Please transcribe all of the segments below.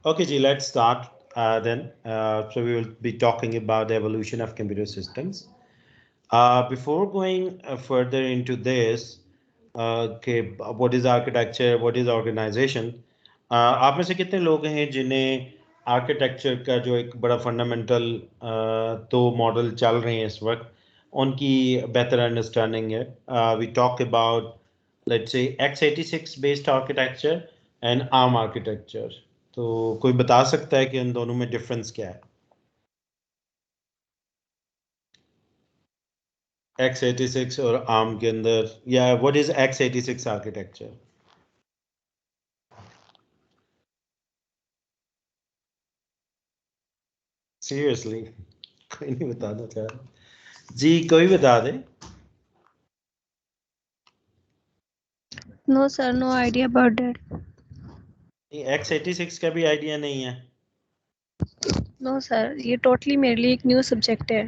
Okay, Ji, let's start then. So we will be talking about the evolution of computer systems. Before going further into this, okay, what is architecture, what is organization? आप में से कितने लोग हैं जिन्हें architecture का जो एक बड़ा फंडामेंटल दो मॉडल चल रहे हैं इस वक्त उनकी बेहतर अंडरस्टैंडिंग है? We talk about let's say x86 based architecture and arm architecture. तो कोई बता सकता है कि इन दोनों में डिफरेंस क्या है? x86 और ARM के अंदर, या what is x86 architecture? Seriously कोई नहीं बताना चाह रहा जी, कोई बता दे. No sir, no idea about that. x86 का भी आइडिया नहीं है? No sir, ये totally मेरे लिए एक न्यू सब्जेक्ट है.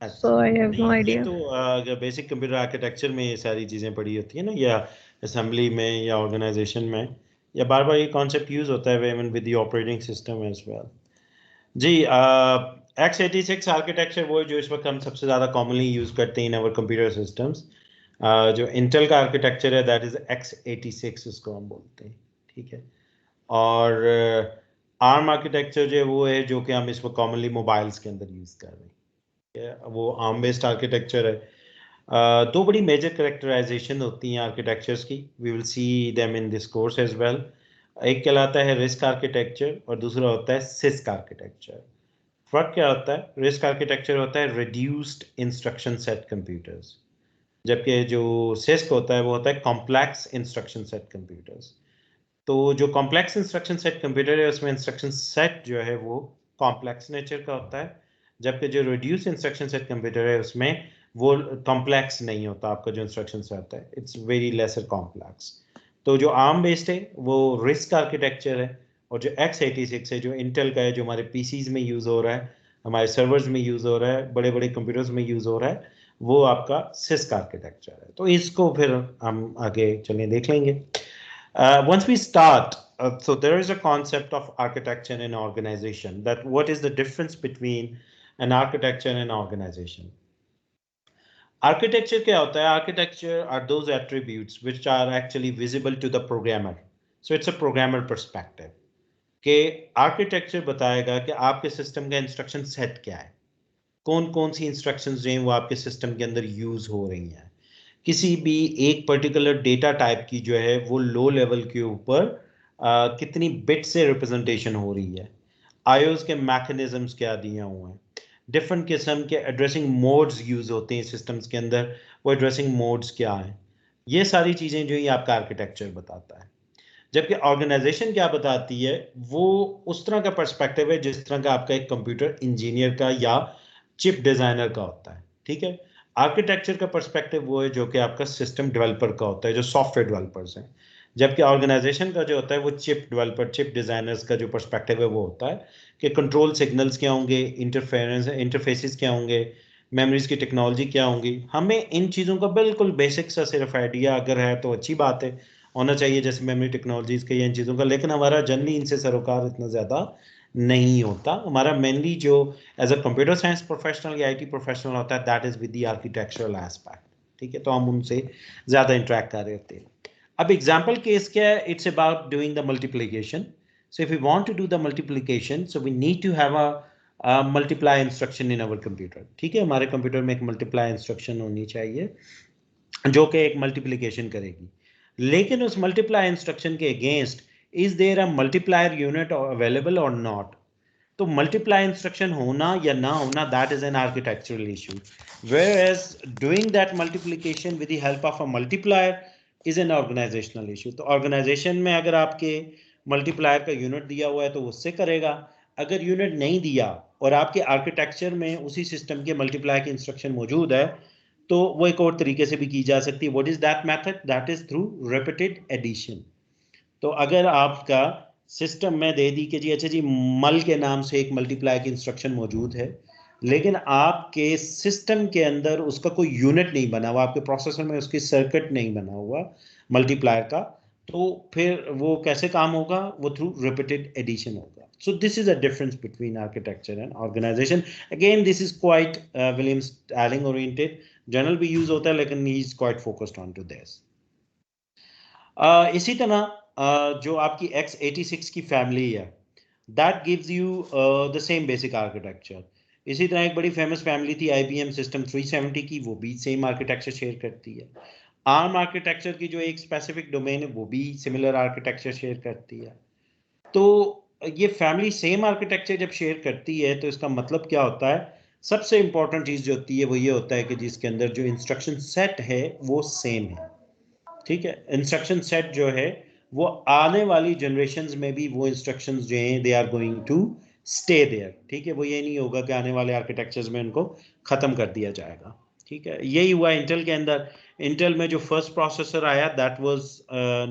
So I have no नहीं, ये idea. तो अगर बेसिक कंप्यूटर आर्किटेक्चर में ये सारी चीज़ें पड़ी होती है ना, या असेंबली में या ऑर्गेनाइजेशन में, या बार बार ये कॉन्सेप्ट यूज होता है even with the operating system as well. जी, x86 आर्किटेक्चर वो है जो इस वक्त हम सबसे ज़्यादा कॉमनली यूज़ करते हैं इन अवर कंप्यूटर सिस्टम्स. जो इंटेल का आर्किटेक्चर है दैट इज़ x86, उसको हम बोलते हैं. ठीक है. और आर्म आर्किटेक्चर जो है वो है जो कि हम इस वक्त कॉमनली मोबाइल्स के अंदर यूज़ कर रहे हैं. वो आर्म बेस्ड आर्किटेक्चर है. दो बड़ी मेजर करेक्टराइजेशन होती हैं आर्किटेक्चर्स की. We will see them in this course as well. एक कहलाता है रिस्क आर्किटेक्चर और दूसरा होता है सिस्क आर्किटेक्चर. फर्क क्या होता है? रिस्क आर्किटेक्चर होता है रिड्यूस्ड इंस्ट्रक्शन सेट कंप्यूटर्स, जबकि जो सिस्क होता है वो होता है कॉम्प्लेक्स इंस्ट्रक्शन सेट कंप्यूटर्स. तो जो कॉम्प्लेक्स इंस्ट्रक्शन सेट कंप्यूटर है उसमें इंस्ट्रक्शन सेट जो है वो कॉम्प्लेक्स नेचर का होता है, जबकि जो रिड्यूस इंस्ट्रक्शन सेट कंप्यूटर है उसमें वो कॉम्प्लेक्स नहीं होता. आपका जो इंस्ट्रक्शन सेट है इट्स वेरी लेसर कॉम्प्लेक्स. तो जो आर्म बेस्ड है वो रिस्क आर्किटेक्चर है, और जो x86 है जो इंटेल का है, जो हमारे पीसीज में यूज़ हो रहा है, हमारे सर्वर्स में यूज़ हो रहा है, बड़े बड़े कंप्यूटर्स में यूज़ हो रहा है, वो आपका सिस्क आर्किटेक्चर है. तो इसको फिर हम आगे चलें देख लेंगे. Once we start, so there is a concept of architecture in an organization. That what is the difference between an architecture and an organization? Architecture क्या होता है? Architecture are those attributes which are actually visible to the programmer. So it's a programmer perspective. कि architecture बताएगा कि आपके system का instruction set क्या है, कौन कौन सी इंस्ट्रक्शंस जो हैं वो आपके सिस्टम के अंदर यूज हो रही हैं, किसी भी एक पर्टिकुलर डेटा टाइप की जो है वो लो लेवल के ऊपर कितनी बिट से रिप्रेजेंटेशन हो रही है, आईओस के मैकेनिज्म्स क्या दिए हुए हैं, डिफरेंट किस्म के एड्रेसिंग मोड्स यूज होते हैं सिस्टम्स के अंदर, वो एड्रेसिंग मोड्स क्या हैं, ये सारी चीज़ें जो ये आपका आर्किटेक्चर बताता है. जबकि ऑर्गेनाइजेशन क्या बताती है, वो उस तरह का पर्सपेक्टिव है जिस तरह का आपका एक कंप्यूटर इंजीनियर का या चिप डिजाइनर का होता है. ठीक है. आर्किटेक्चर का पर्सपेक्टिव वो है जो कि आपका सिस्टम डेवलपर का होता है, जो सॉफ्टवेयर डेवलपर्स हैं. जबकि ऑर्गेनाइजेशन का जो होता है वो चिप डेवलपर, चिप डिजाइनर्स का जो पर्सपेक्टिव है वो होता है कि कंट्रोल सिग्नल्स क्या होंगे, इंटरफेसेस क्या होंगे, मेमोरीज की टेक्नोलॉजी क्या होंगी. हमें इन चीज़ों का बिल्कुल बेसिक सा सिर्फ आइडिया अगर है तो अच्छी बात है, होना चाहिए, जैसे मेमोरी टेक्नोलॉजीज के या इन चीज़ों का, लेकिन हमारा जनरली इनसे सरोकार इतना ज़्यादा नहीं होता. हमारा मेनली जो as a computer science professional या आईटी प्रोफेशनल होता है that is with the architectural aspect. ठीक है. तो हम उनसे ज़्यादा इंटरेक्ट कर रहे होते हैं. अब एग्जाम्पल केस क्या है? It's about doing the multiplication. So if you want to do the multiplication, so we need to have a multiply instruction in our computer. ठीक है. हमारे कंप्यूटर में एक मल्टीप्लाई इंस्ट्रक्शन होनी चाहिए जो कि एक मल्टीप्लिकेशन करेगी. लेकिन उस मल्टीप्लाई इंस्ट्रक्शन के against is there a multiplier unit available और नॉट. तो मल्टीप्लाई इंस्ट्रक्शन होना या ना होना that is an architectural issue, whereas doing that multiplication with the help of a multiplier is an organisational issue. तो organisation में अगर आपके मल्टीप्लायर का यूनिट दिया हुआ है तो उससे करेगा. अगर यूनिट नहीं दिया और आपके आर्किटेक्चर में उसी सिस्टम के मल्टीप्लाई की इंस्ट्रक्शन मौजूद है तो वो एक और तरीके से भी की जा सकती है. What is that method? That is through repeated addition. तो अगर आपका सिस्टम में दे दी कि जी अच्छा जी मल के नाम से एक मल्टीप्लाई की इंस्ट्रक्शन मौजूद है, लेकिन आपके सिस्टम के अंदर उसका कोई यूनिट नहीं बना हुआ, आपके प्रोसेसर में उसकी सर्किट नहीं बना हुआ मल्टीप्लायर का, तो फिर वो कैसे काम होगा, वो थ्रू रिपीटेड एडिशन होगा. So this is a difference between architecture and organization. Again, this is quite William Stalling oriented. General भी use होता है लेकिन he is quite focused on to this. इसी तरह जो आपकी x86 की फैमिली है, that gives you the same basic architecture. इसी तरह एक बड़ी फेमस फैमिली थी IBM सिस्टम 370 की, वो भी सेम आर्किटेक्चर शेयर करती है. आर्म आर्किटेक्चर की जो एक स्पेसिफिक डोमेन है वो भी सिमिलर आर्किटेक्चर शेयर करती है. तो ये फैमिली सेम आर्किटेक्चर जब शेयर करती है तो इसका मतलब क्या होता है, सबसे इंपॉर्टेंट चीज जो होती है वो ये होता है कि जिसके अंदर जो इंस्ट्रक्शन सेट है वो सेम है. ठीक है, इंस्ट्रक्शन सेट जो है वो आने वाली जनरेशन्स में भी वो इंस्ट्रक्शंस जो हैं they are going to stay there. ठीक है, वो ये नहीं होगा कि आने वाले आर्किटेक्चर्स में उनको खत्म कर दिया जाएगा. ठीक है, यही हुआ इंटेल के अंदर. इंटेल में जो फर्स्ट प्रोसेसर आया दैट वाज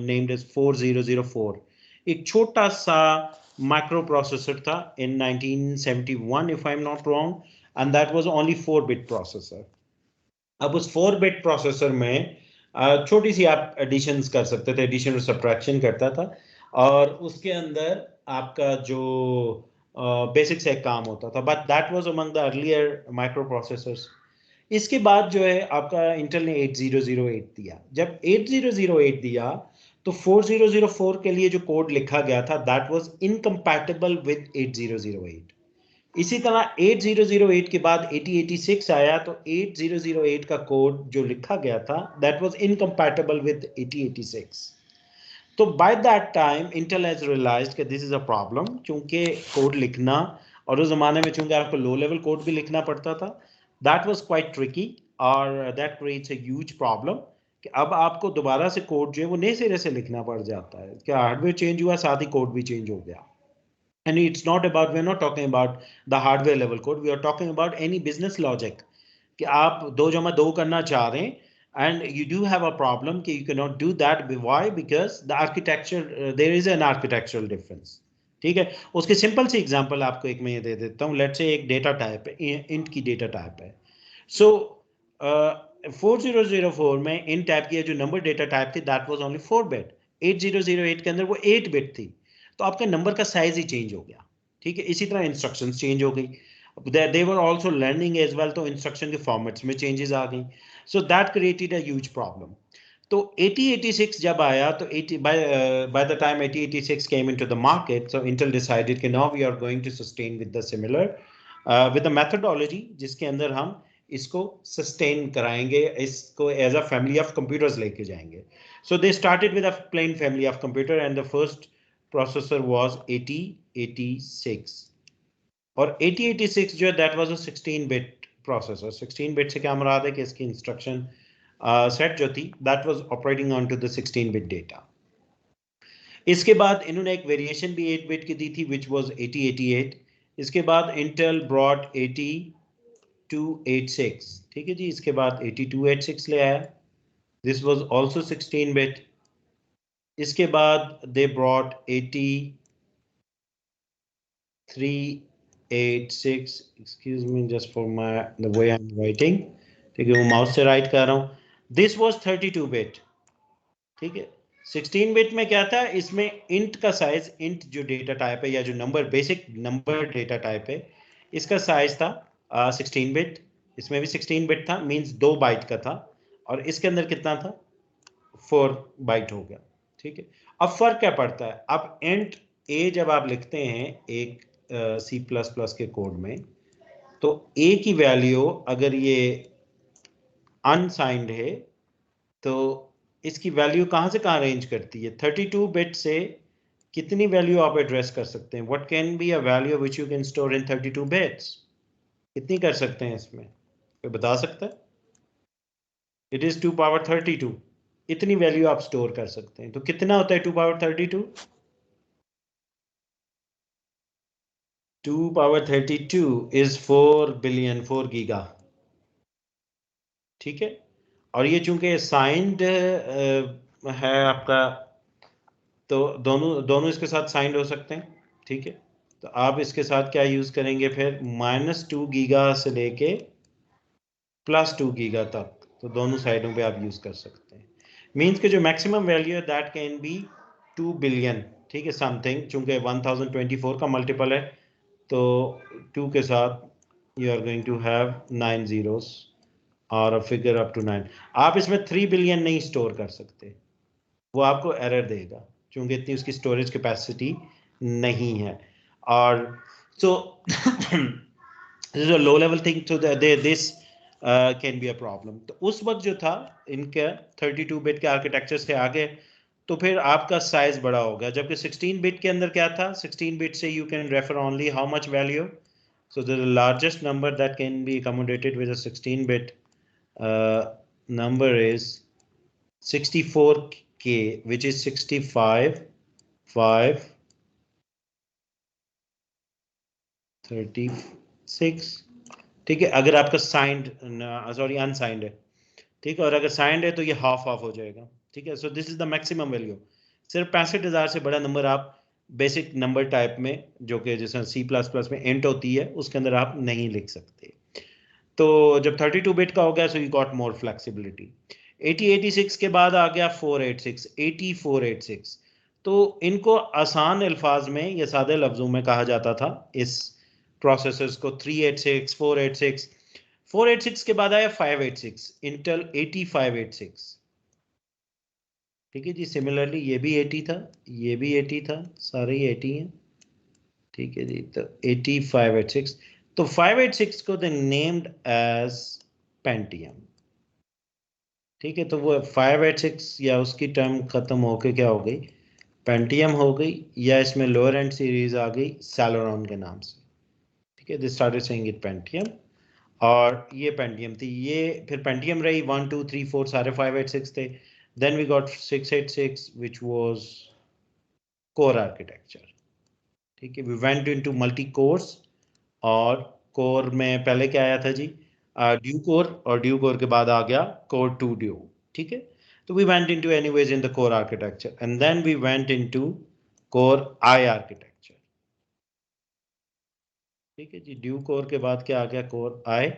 नेम्ड एज 4004. एक छोटा सा माइक्रो प्रोसेसर था इन 1971 if I am not wrong, and that was only 4-bit processor. अब उस 4-bit प्रोसेसर में छोटी सी आप एडिशंस कर सकते थे, एडिशन और सब्ट्रैक्शन करता था, और उसके अंदर आपका जो बेसिक से काम होता था, but that was among the earlier micro processors. इसके बाद जो है आपका इंटेल ने 8008 दिया. जब 8008 दिया तो 4004 के लिए जो कोड लिखा गया था दैट वाज इनकम्पैटिबल विद 8008. इसी तरह 8008 के बाद 8086 आया तो 8008 का कोड जो लिखा गया था दैट वाज इनकम्पैटिबल विद 8086. तो by that time Intel has realised कि दिस इज अ प्रॉब्लम, क्योंकि कोड लिखना, और उस जमाने में चूंकि आपको लो लेवल कोड भी लिखना पड़ता था, दैट वाज क्वाइट ट्रिकी, और that creates a huge problem कि अब आपको दोबारा से कोड जो है वो नए सिरे से लिखना पड़ जाता है. क्या हार्डवेयर चेंज हुआ, साथ ही कोड भी चेंज हो गया. And it's not about, we're not talking about the hardware level code, we are talking about any business logic कि आप 2 + 2 करना चाह रहे हैं and you do have a problem कि you cannot do that. Why? Because the architecture, there is an architectural difference. ठीक है, उसके सिंपल सी एग्जांपल आपको एक मैं ये दे देता हूँ. लेट्स से एक डेटा टाइप है, इंट की डेटा टाइप है. सो 4004 में इन टाइप की जो नंबर डेटा टाइप थी दैट वाज ओनली 4-bit. 8008 के अंदर वो 8-bit थी, तो आपका नंबर का साइज ही चेंज हो गया. ठीक है, इसी तरह इंस्ट्रक्शंस चेंज हो गई. they were also learning as well, तो इंस्ट्रक्शन के फॉर्मेट्स में चेंजेस आ गई. So that created a huge problem. तो 8086 जब आया तो by the time 8086 came into the market, so Intel decided कि now we are going to sustain with the similar with the methodology जिसके अंदर हम इसको सस्टेन कराएंगे, इसको as a family of computers लेके जाएंगे. So they started with a plain family of computer and the first processor was 8086. और 8086 जो है that was a 16-bit processor. 16-bit से क्या मुराद है कि इसकी इंस्ट्रक्शन सेट जो थी that was operating on to the 16-bit data. इसके बाद इन्होंने एक वेरिएशन भी 8-bit की दी थी विच वाज 8088. इसके बाद इंटेल ब्रॉट 8286. ठीक है जी, इसके बाद 8286 ले आया, दिस वाज आल्सो 16-bit. इसके बाद they brought 8386, excuse me just for my the way I'm writing, ठीक है, वो माउस से राइट कर रहा हूँ. This was 32-bit. ठीक है, 16-bit में क्या था, इसमें इंट का साइज, इंट जो डेटा टाइप है या जो number basic number data type है, इसका साइज था 16-bit. इसमें भी 16-bit था, मींस 2 बाइट का था, और इसके अंदर कितना था, 4 बाइट हो गया. ठीक है, अब फर्क क्या पड़ता है, अब इंट ए जब आप लिखते हैं एक C++ के कोड में, तो ए की वैल्यू अगर ये अनसाइंड है तो इसकी वैल्यू कहां से कहां रेंज करती है, 32-bit से कितनी वैल्यू आप एड्रेस कर सकते हैं, what can be a value which you can store in 32 bits, कितनी कर सकते हैं इसमें, कोई बता सकता है. इट इज 2^32, इतनी वैल्यू आप स्टोर कर सकते हैं. तो कितना होता है 2^32? 2^32 इज 4 बिलियन, 4 गीगा. ठीक है, और ये चूंकि साइंड है आपका, तो दोनों इसके साथ साइंड हो सकते हैं. ठीक है, तो आप इसके साथ क्या यूज करेंगे फिर, -2 गीगा से लेके +2 गीगा तक, तो दोनों साइडों पे आप यूज कर सकते हैं. मीन्स के जो मैक्सिमम वैल्यू है दैट कैन बी 2 बिलियन, ठीक है, समथिंग, चूंकि 1024 का मल्टीपल है तो 2 के साथ you are going to have 9 zeros और अ फिगर अप टू 9। आप इसमें 3 बिलियन नहीं स्टोर कर सकते, वो आपको एरर देगा क्योंकि इतनी उसकी स्टोरेज कैपेसिटी नहीं है। और so this is a low level thing, so this can be a problem. तो उस वक्त जो था इनका 32 बिट के आर्किटेक्चर से आगे तो फिर आपका साइज बड़ा हो गया, जबकि 16 बिट के अंदर क्या था, 16 बिट से you can refer only how much value, so the largest number that can be accommodated with a 16 bit number is 64k, which is 65 5 36, ठीक है, अगर आपका साइंड सॉरी अनसाइंड है, ठीक है, और अगर साइंड है तो ये हाफ हाफ हो जाएगा, ठीक है। सो this is the maximum value. सिर्फ 65,000 से बड़ा नंबर आप बेसिक नंबर टाइप में, जो कि जैसे C++ में इंट होती है, उसके अंदर आप नहीं लिख सकते। तो जब 32 बिट का हो गया so you got more flexibility. 8086 के बाद आ गया 486, 8486। तो इनको आसान अल्फाज में या सादे लफ्जों में कहा जाता था इस प्रोसेसर्स को 386, 486। 486 के बाद आया 586, इंटेल 8586, ठीक है जी। सिमिलरली ये भी 80 था, ये भी 80 था, सारे ही 80 हैं, ठीक है जी। तो 8586, तो 586 को दे नेम्ड एज पेंटियम, ठीक है। तो वो 586 या उसकी टर्म खत्म होके क्या हो गई, पेंटियम हो गई, या इसमें लोअर एंड सीरीज आ गई सेलेरॉन के नाम से, ठीक है। This started saying it Pentium, और ये पेंटियम थी, ये फिर पेंटियम रही 1 2 3 4 सारे 586 थे। Then we got 686 which was core architecture, ठीक है। We went into multi cores, और कोर में पहले क्या आया था जी, ड्यू कोर, और ड्यू कोर के बाद आ गया कोर 2 ड्यू, ठीक है। तो we went into anyways in the core architecture, and then we went into core i architecture, ठीक है जी। ड्यू कोर के बाद क्या आ गया, कोर आई,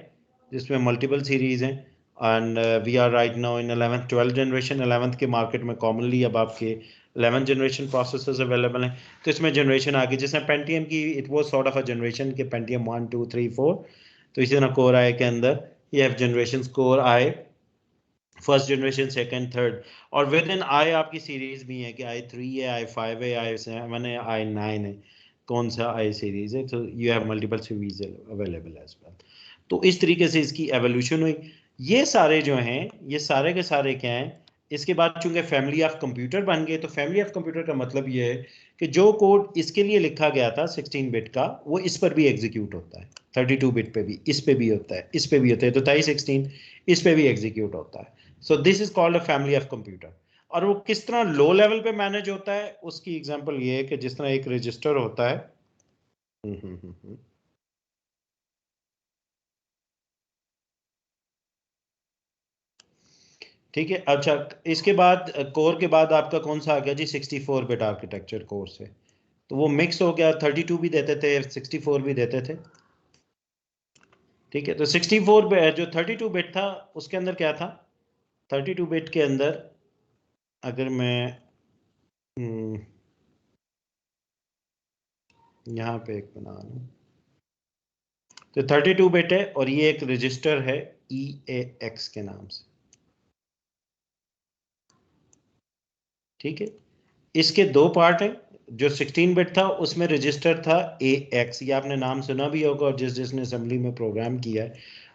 जिसमें मल्टीपल सीरीज हैं, and we are right now in 11th 12th generation. 11th के market में कॉमनली अब आपके 11th जनरेशन प्रोसेसर्स अवेलेबल हैं। तो इसमें जनरेशन आ गई, जैसे पेंटियम की it was sort of a generation के पेंटियम 1 2 3 4, तो इसी तरह कोर आई के अंदर ये have generations, core I first generation, second, third, और विद इन आई आपकी सीरीज भी है कि i3 है, i5 है, i7 है, i9 है, कौन सा आई सीरीज है। तो you have multiple series available as well. तो इस तरीके से इसकी एवोल्यूशन हुई। ये सारे जो हैं, ये सारे के सारे क्या हैं, इसके बाद चूंकि फैमिली ऑफ कंप्यूटर बन गए, तो फैमिली ऑफ कंप्यूटर का मतलब ये है कि जो कोड इसके लिए लिखा गया था 16 बिट का, वो इस पर भी एग्जीक्यूट होता है, 32 बिट पे भी, इस पे भी होता है, इस पे भी होता है, तो 16 इस पे भी एग्जीक्यूट होता है। सो this is called a family of computer. और वो किस तरह लो लेवल पे मैनेज होता है, उसकी एग्जांपल ये है कि जिस तरह एक रजिस्टर होता है, ठीक है। अच्छा, इसके बाद कोर के बाद आपका कौन सा आ गया जी, 64 बिट आर्किटेक्चर कोर से, तो वो मिक्स हो गया, 32 भी देते थे, 64 भी देते थे, ठीक है। तो 64 जो 32 बिट था उसके अंदर क्या था, 32 बिट के अंदर अगर मैं यहाँ पे एक बना लूँ, तो 32 बिट है, और ये एक रजिस्टर है EAX के नाम से, ठीक है। इसके दो पार्ट हैं, जो 16 बिट था उसमें रजिस्टर था AX, ये आपने नाम सुना भी होगा, और जिसने असेंबली में प्रोग्राम किया है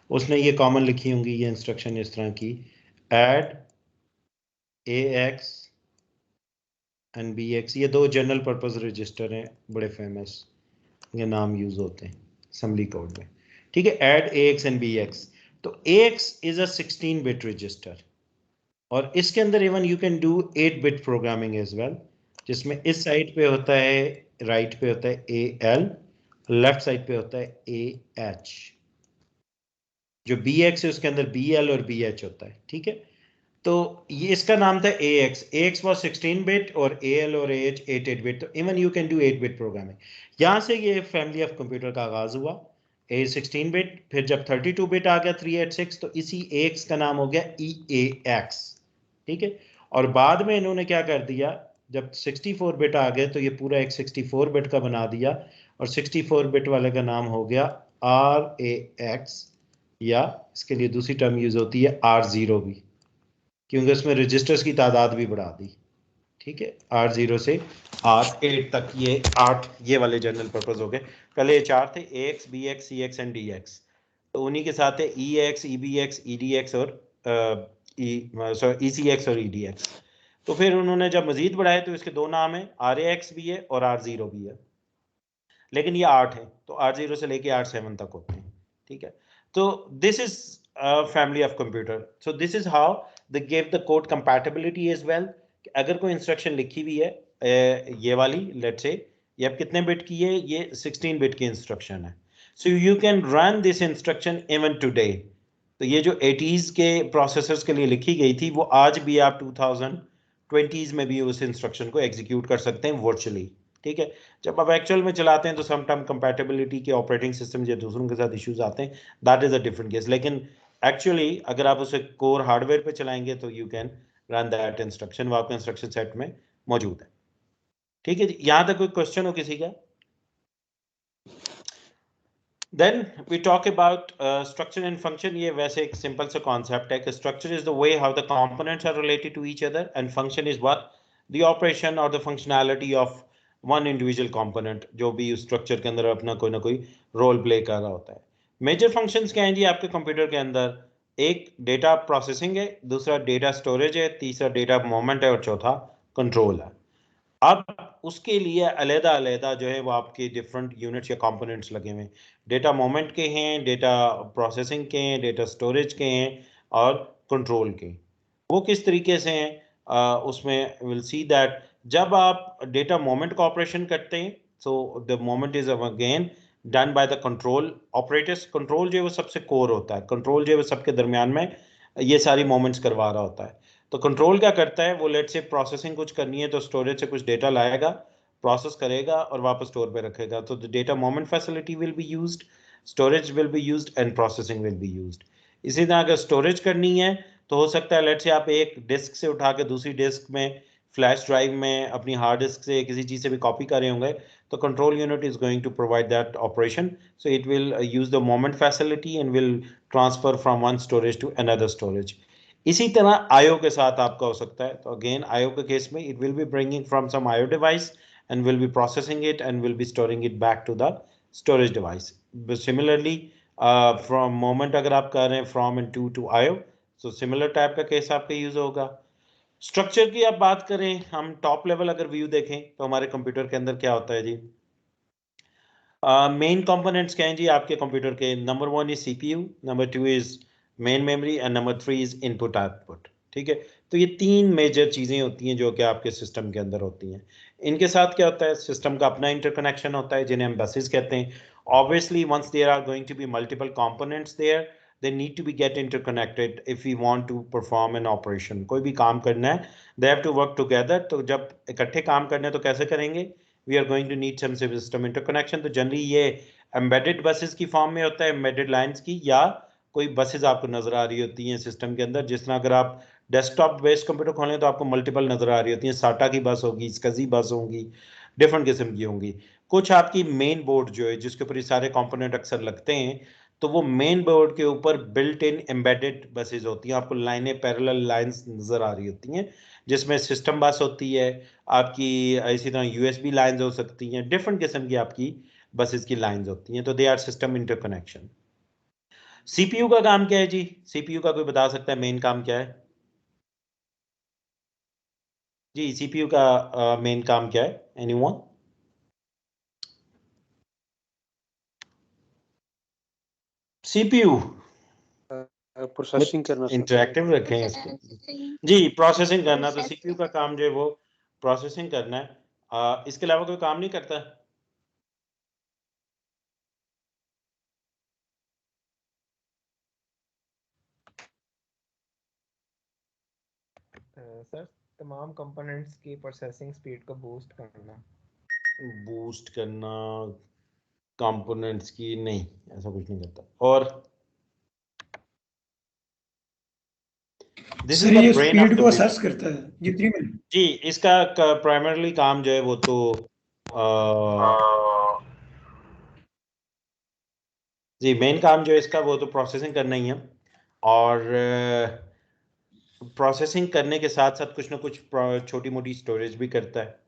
उसने ये कॉमन लिखी होंगी ये इंस्ट्रक्शन इस तरह की, ऐड AX एंड BX, ये दो जनरल पर्पस रजिस्टर हैं, बड़े फेमस, ये नाम यूज होते हैं असेंबली कोड में, ठीक है। ऐड AX एंड BX, तो AX is a 16 bit register, और इसके अंदर even you can do 8 bit programming as well, जिसमें इस साइड पे होता है, राइट पे होता है AL, लेफ्ट साइड पे होता है AH, जो BX है उसके अंदर BL और BH होता है, ठीक है। तो ये इसका नाम था AX was 16 बिट, और AL और AH 8 बिट, तो even you can do 8 bit programming. यहां से ये फैमिली ऑफ कंप्यूटर का आगाज हुआ, A 16 बिट, फिर जब 32 बिट आ गया 386, तो इसी AX का नाम हो गया EAX, ठीक है। और बाद में इन्होंने क्या कर दिया, जब 64 बिट आ गए तो ये पूरा एक 64 बिट का बना दिया, और 64 बिट वाले का नाम हो गया RAX, या इसके लिए दूसरी टर्म यूज होती है R0 भी, क्योंकि उसमें रजिस्टर्स की तादाद भी बढ़ा दी। ठीक है, R0 से R8 तक ये 8 ये वाले जनरल पर्पस हो गए। पहले ये 4 थे, AX, BX, CX and DX, तो उन्हीं के साथ है EX, EBX, EDX और ECX और EDX। तो फिर उन्होंने जब मजीद बढ़ाए तो इसके दो नाम है, RAX भी है और R0 भी है, लेकिन ये 8 है, तो R0 से लेके R7 तक होते हैं। ठीक है, तो this is family of computer. So this is how they give the code compatibility as well. अगर कोई इंस्ट्रक्शन लिखी हुई है ये वाली, लेट्स से ये अब कितने बिट की है, ये 16 बिट की इंस्ट्रक्शन है, सो you can run this instruction even today. तो ये जो 80s के प्रोसेसर्स के लिए लिखी गई थी, वो आज भी आप 2020s में भी उस इंस्ट्रक्शन को एग्जीक्यूट कर सकते हैं वर्चुअली। ठीक है, जब आप एक्चुअल में चलाते हैं तो सम टाइम कंपैटिबिलिटी के ऑपरेटिंग सिस्टम या दूसरों के साथ इश्यूज आते हैं, that is a different case. लेकिन एक्चुअली अगर आप उसे कोर हार्डवेयर पे चलाएंगे तो you can run that instruction, वो आपके इंस्ट्रक्शन सेट में मौजूद है। ठीक है, यहां तक कोई क्वेश्चन हो किसी का? Then we talk about structure and function. ये वैसे एक simple सा concept है कि structure is the way how the components are related to each other, and function is what the operation or the functionality of one individual component, जो भी उस structure के अंदर अपना कोई ना कोई role play कर रहा होता है। Major functions क्या हैं जी आपके कंप्यूटर के अंदर? एक data processing है, दूसरा data storage है, तीसरा data movement है और चौथा control है। अब उसके लिए अलग-अलग जो है वो आपके डिफरेंट यूनिट्स या कंपोनेंट्स लगे हुए हैं। डेटा मोमेंट के हैं, डेटा प्रोसेसिंग के हैं, डेटा स्टोरेज के हैं और कंट्रोल के। वो किस तरीके से हैं उसमें विल सी दैट जब आप डेटा मोमेंट का ऑपरेशन करते हैं, so the moment is again done by the control operators. Control जो है वो सबसे कोर होता है, कंट्रोल जो है वो सबके दरमियान में ये सारी मोमेंट्स करवा रहा होता है। तो कंट्रोल क्या करता है, वो लेट से प्रोसेसिंग कुछ करनी है तो स्टोरेज से कुछ डेटा लाएगा, प्रोसेस करेगा और वापस स्टोर पे रखेगा। तो the data moment facility will be used, storage will be used and processing will be used. इसी तरह अगर स्टोरेज करनी है तो हो सकता है लेट से आप एक डिस्क से उठा के दूसरी डिस्क में, फ्लैश ड्राइव में, अपनी हार्ड डिस्क से किसी चीज से भी कॉपी कर रहे होंगे, तो control unit is going to provide that operation, so it will use the movement facility and will transfer from one storage to another storage. इसी तरह आईओ के साथ आपका हो सकता है। तो अगेन आईओ के केस में it will be bringing from some IO device and will be processing it and will be storing it back to the storage device. But similarly, from moment अगर आप कर रहे हैं from and to IO, so similar type का case आपका use होगा। Structure की आप बात करें, हम टॉप लेवल अगर व्यू देखें तो हमारे कंप्यूटर के अंदर क्या होता है जी? मेन कंपोनेंट्स क्या हैं जी आपके कंप्यूटर के? Number 1 is CPU, number 2 is main memory and number 3 is input output. ठीक है, तो ये तीन मेजर चीजें होती हैं जो कि आपके सिस्टम के अंदर होती हैं। इनके साथ क्या होता है, सिस्टम का अपना इंटरकनेक्शन होता है जिन्हें हम बसेस कहते हैं। Obviously once there are going to be multiple components there, they need to be get interconnected if we want to perform an operation। कोई भी काम करना है, they have to work together। तो जब इकट्ठे काम करना है तो कैसे करेंगे? We are going to need some system interconnection। तो जनरली ये एम्बेडेड बसेस की फॉर्म में होता है, एम्बेडेड लाइंस की, या कोई बसेस आपको नजर आ रही होती हैं सिस्टम के अंदर। जिस तरह अगर आप डेस्कटॉप बेस्ड कंप्यूटर खोलें तो आपको मल्टीपल नजर आ रही होती हैं, साटा की बस होगी, स्कजी बस होंगी, डिफरेंट किस्म की होंगी। कुछ आपकी मेन बोर्ड जो है जिसके ऊपर ये सारे कंपोनेंट अक्सर लगते हैं, तो वो मेन बोर्ड के ऊपर बिल्ट इन एम्बेडेड बसेस होती हैं। आपको लाइनें, पैरेलल लाइंस नजर आ रही होती हैं जिसमें सिस्टम बस होती है आपकी, इसी तरह यूएसबी लाइंस हो सकती हैं, डिफरेंट किस्म की आपकी बसेस की लाइंस होती हैं। तो they are system interconnection. CPU का काम क्या है जी? सीपीयू का कोई बता सकता है मेन काम क्या है जी? सीपीयू का मेन काम क्या है? एनीवन? सीपीयू प्रोसेसिंग करना सर। इंटरैक्टिव रखें इसको जी, प्रोसेसिंग करना। तो सीपीयू का काम जो है वो प्रोसेसिंग करना है। इसके अलावा कोई काम नहीं करता? सर तमाम कंपोनेंट्स की प्रोसेसिंग स्पीड को बूस्ट करना। बूस्ट करना कंपोनेंट्स की? नहीं, ऐसा कुछ नहीं करता। और this is the brain of speed the को असेस करता है जितनी में। जी, इसका प्राइमरली काम जो है वो तो जी मेन काम जो है इसका वो तो प्रोसेसिंग करना ही है, और प्रोसेसिंग करने के साथ साथ कुछ ना कुछ छोटी मोटी स्टोरेज भी करता है,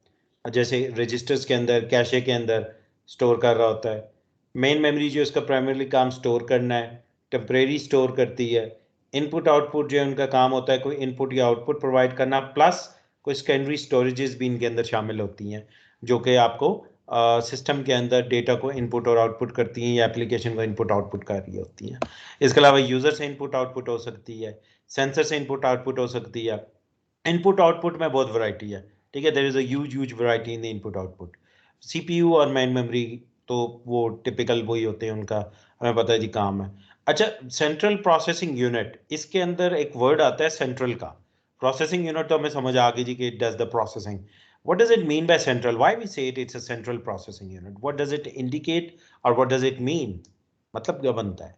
जैसे रजिस्टर्स के अंदर, कैशे के अंदर स्टोर कर रहा होता है। मेन मेमोरी जो इसका प्राइमरली काम स्टोर करना है, टेम्परेरी स्टोर करती है। इनपुट आउटपुट जो है उनका काम होता है कोई इनपुट या आउटपुट प्रोवाइड करना, प्लस कोई सेकेंडरी स्टोरेजेस भी इनके अंदर शामिल होती हैं जो कि आपको सिस्टम के अंदर डेटा को इनपुट और आउटपुट करती हैं या एप्लीकेशन को इनपुट आउटपुट कर रही होती हैं। इसके अलावा यूज़र से इनपुट आउटपुट हो सकती है, सेंसर से इनपुट आउटपुट हो सकती है। इनपुट आउटपुट में बहुत वैरायटी है, ठीक है, there is a huge variety in the input output. CPU और मेन मेमोरी तो वो टिपिकल वही होते हैं, उनका हमें पता है जी काम है। अच्छा, सेंट्रल प्रोसेसिंग यूनिट, इसके अंदर एक वर्ड आता है सेंट्रल का। प्रोसेसिंग यूनिट तो हमें समझ आ गई जी कि it does the processing. What does it mean by central? Why we say it's a central processing unit? What does it indicate or what does it mean? मतलब क्या बनता है?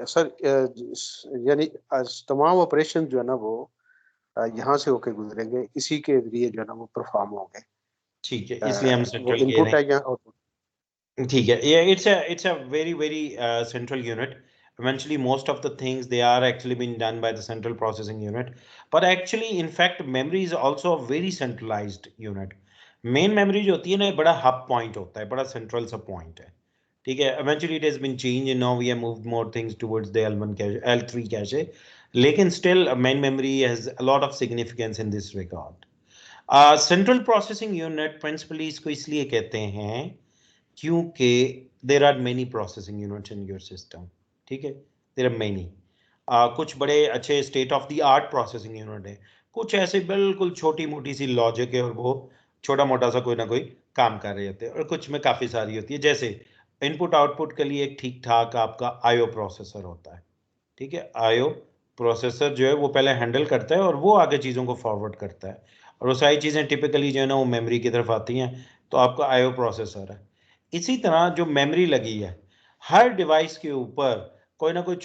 सर यानी तमाम ऑपरेशन जो है ना वो यहाँ से होके गुजरेंगे, इसी के जरिए जो है ना वो परफॉर्म होंगे। ठीक है, इसलिए हम सेंट्रल इनपुट है या आउटपुट। ठीक है, yeah, it's a very central unit. Eventually most of the things they are actually being done by the central processing unit, but actually in fact memory is also a very centralized unit. Main memory जो होती है ना बड़ा hub point होता है, बड़ा central सा point है, ठीक है। Eventually it has been changed and now we have moved more things towards the L1 cache, L3 cache, लेकिन still main memory has a lot of significance in this regard. Central processing unit principally इसको इसलिए कहते हैं क्योंकि there are many processing units in your system, ठीक है, there are many. कुछ बड़े अच्छे state of the art processing unit है, कुछ ऐसे बिल्कुल छोटी मोटी सी लॉजिक है और वो छोटा मोटा सा कोई ना कोई काम कर रहे होते हैं, और कुछ में काफ़ी सारी होती है। जैसे इनपुट आउटपुट के लिए एक ठीक ठाक आपका आईओ प्रोसेसर होता है, ठीक है। आईओ प्रोसेसर जो है वो पहले हैंडल करता है और वो आगे चीज़ों को फॉरवर्ड करता है, और वो सारी चीज़ें टिपिकली जो है ना वो मेमोरी की तरफ आती हैं, तो आपका आईओ प्रोसेसर है। इसी तरह जो मेमोरी लगी है, हर डिवाइस के ऊपर कोई ना कोई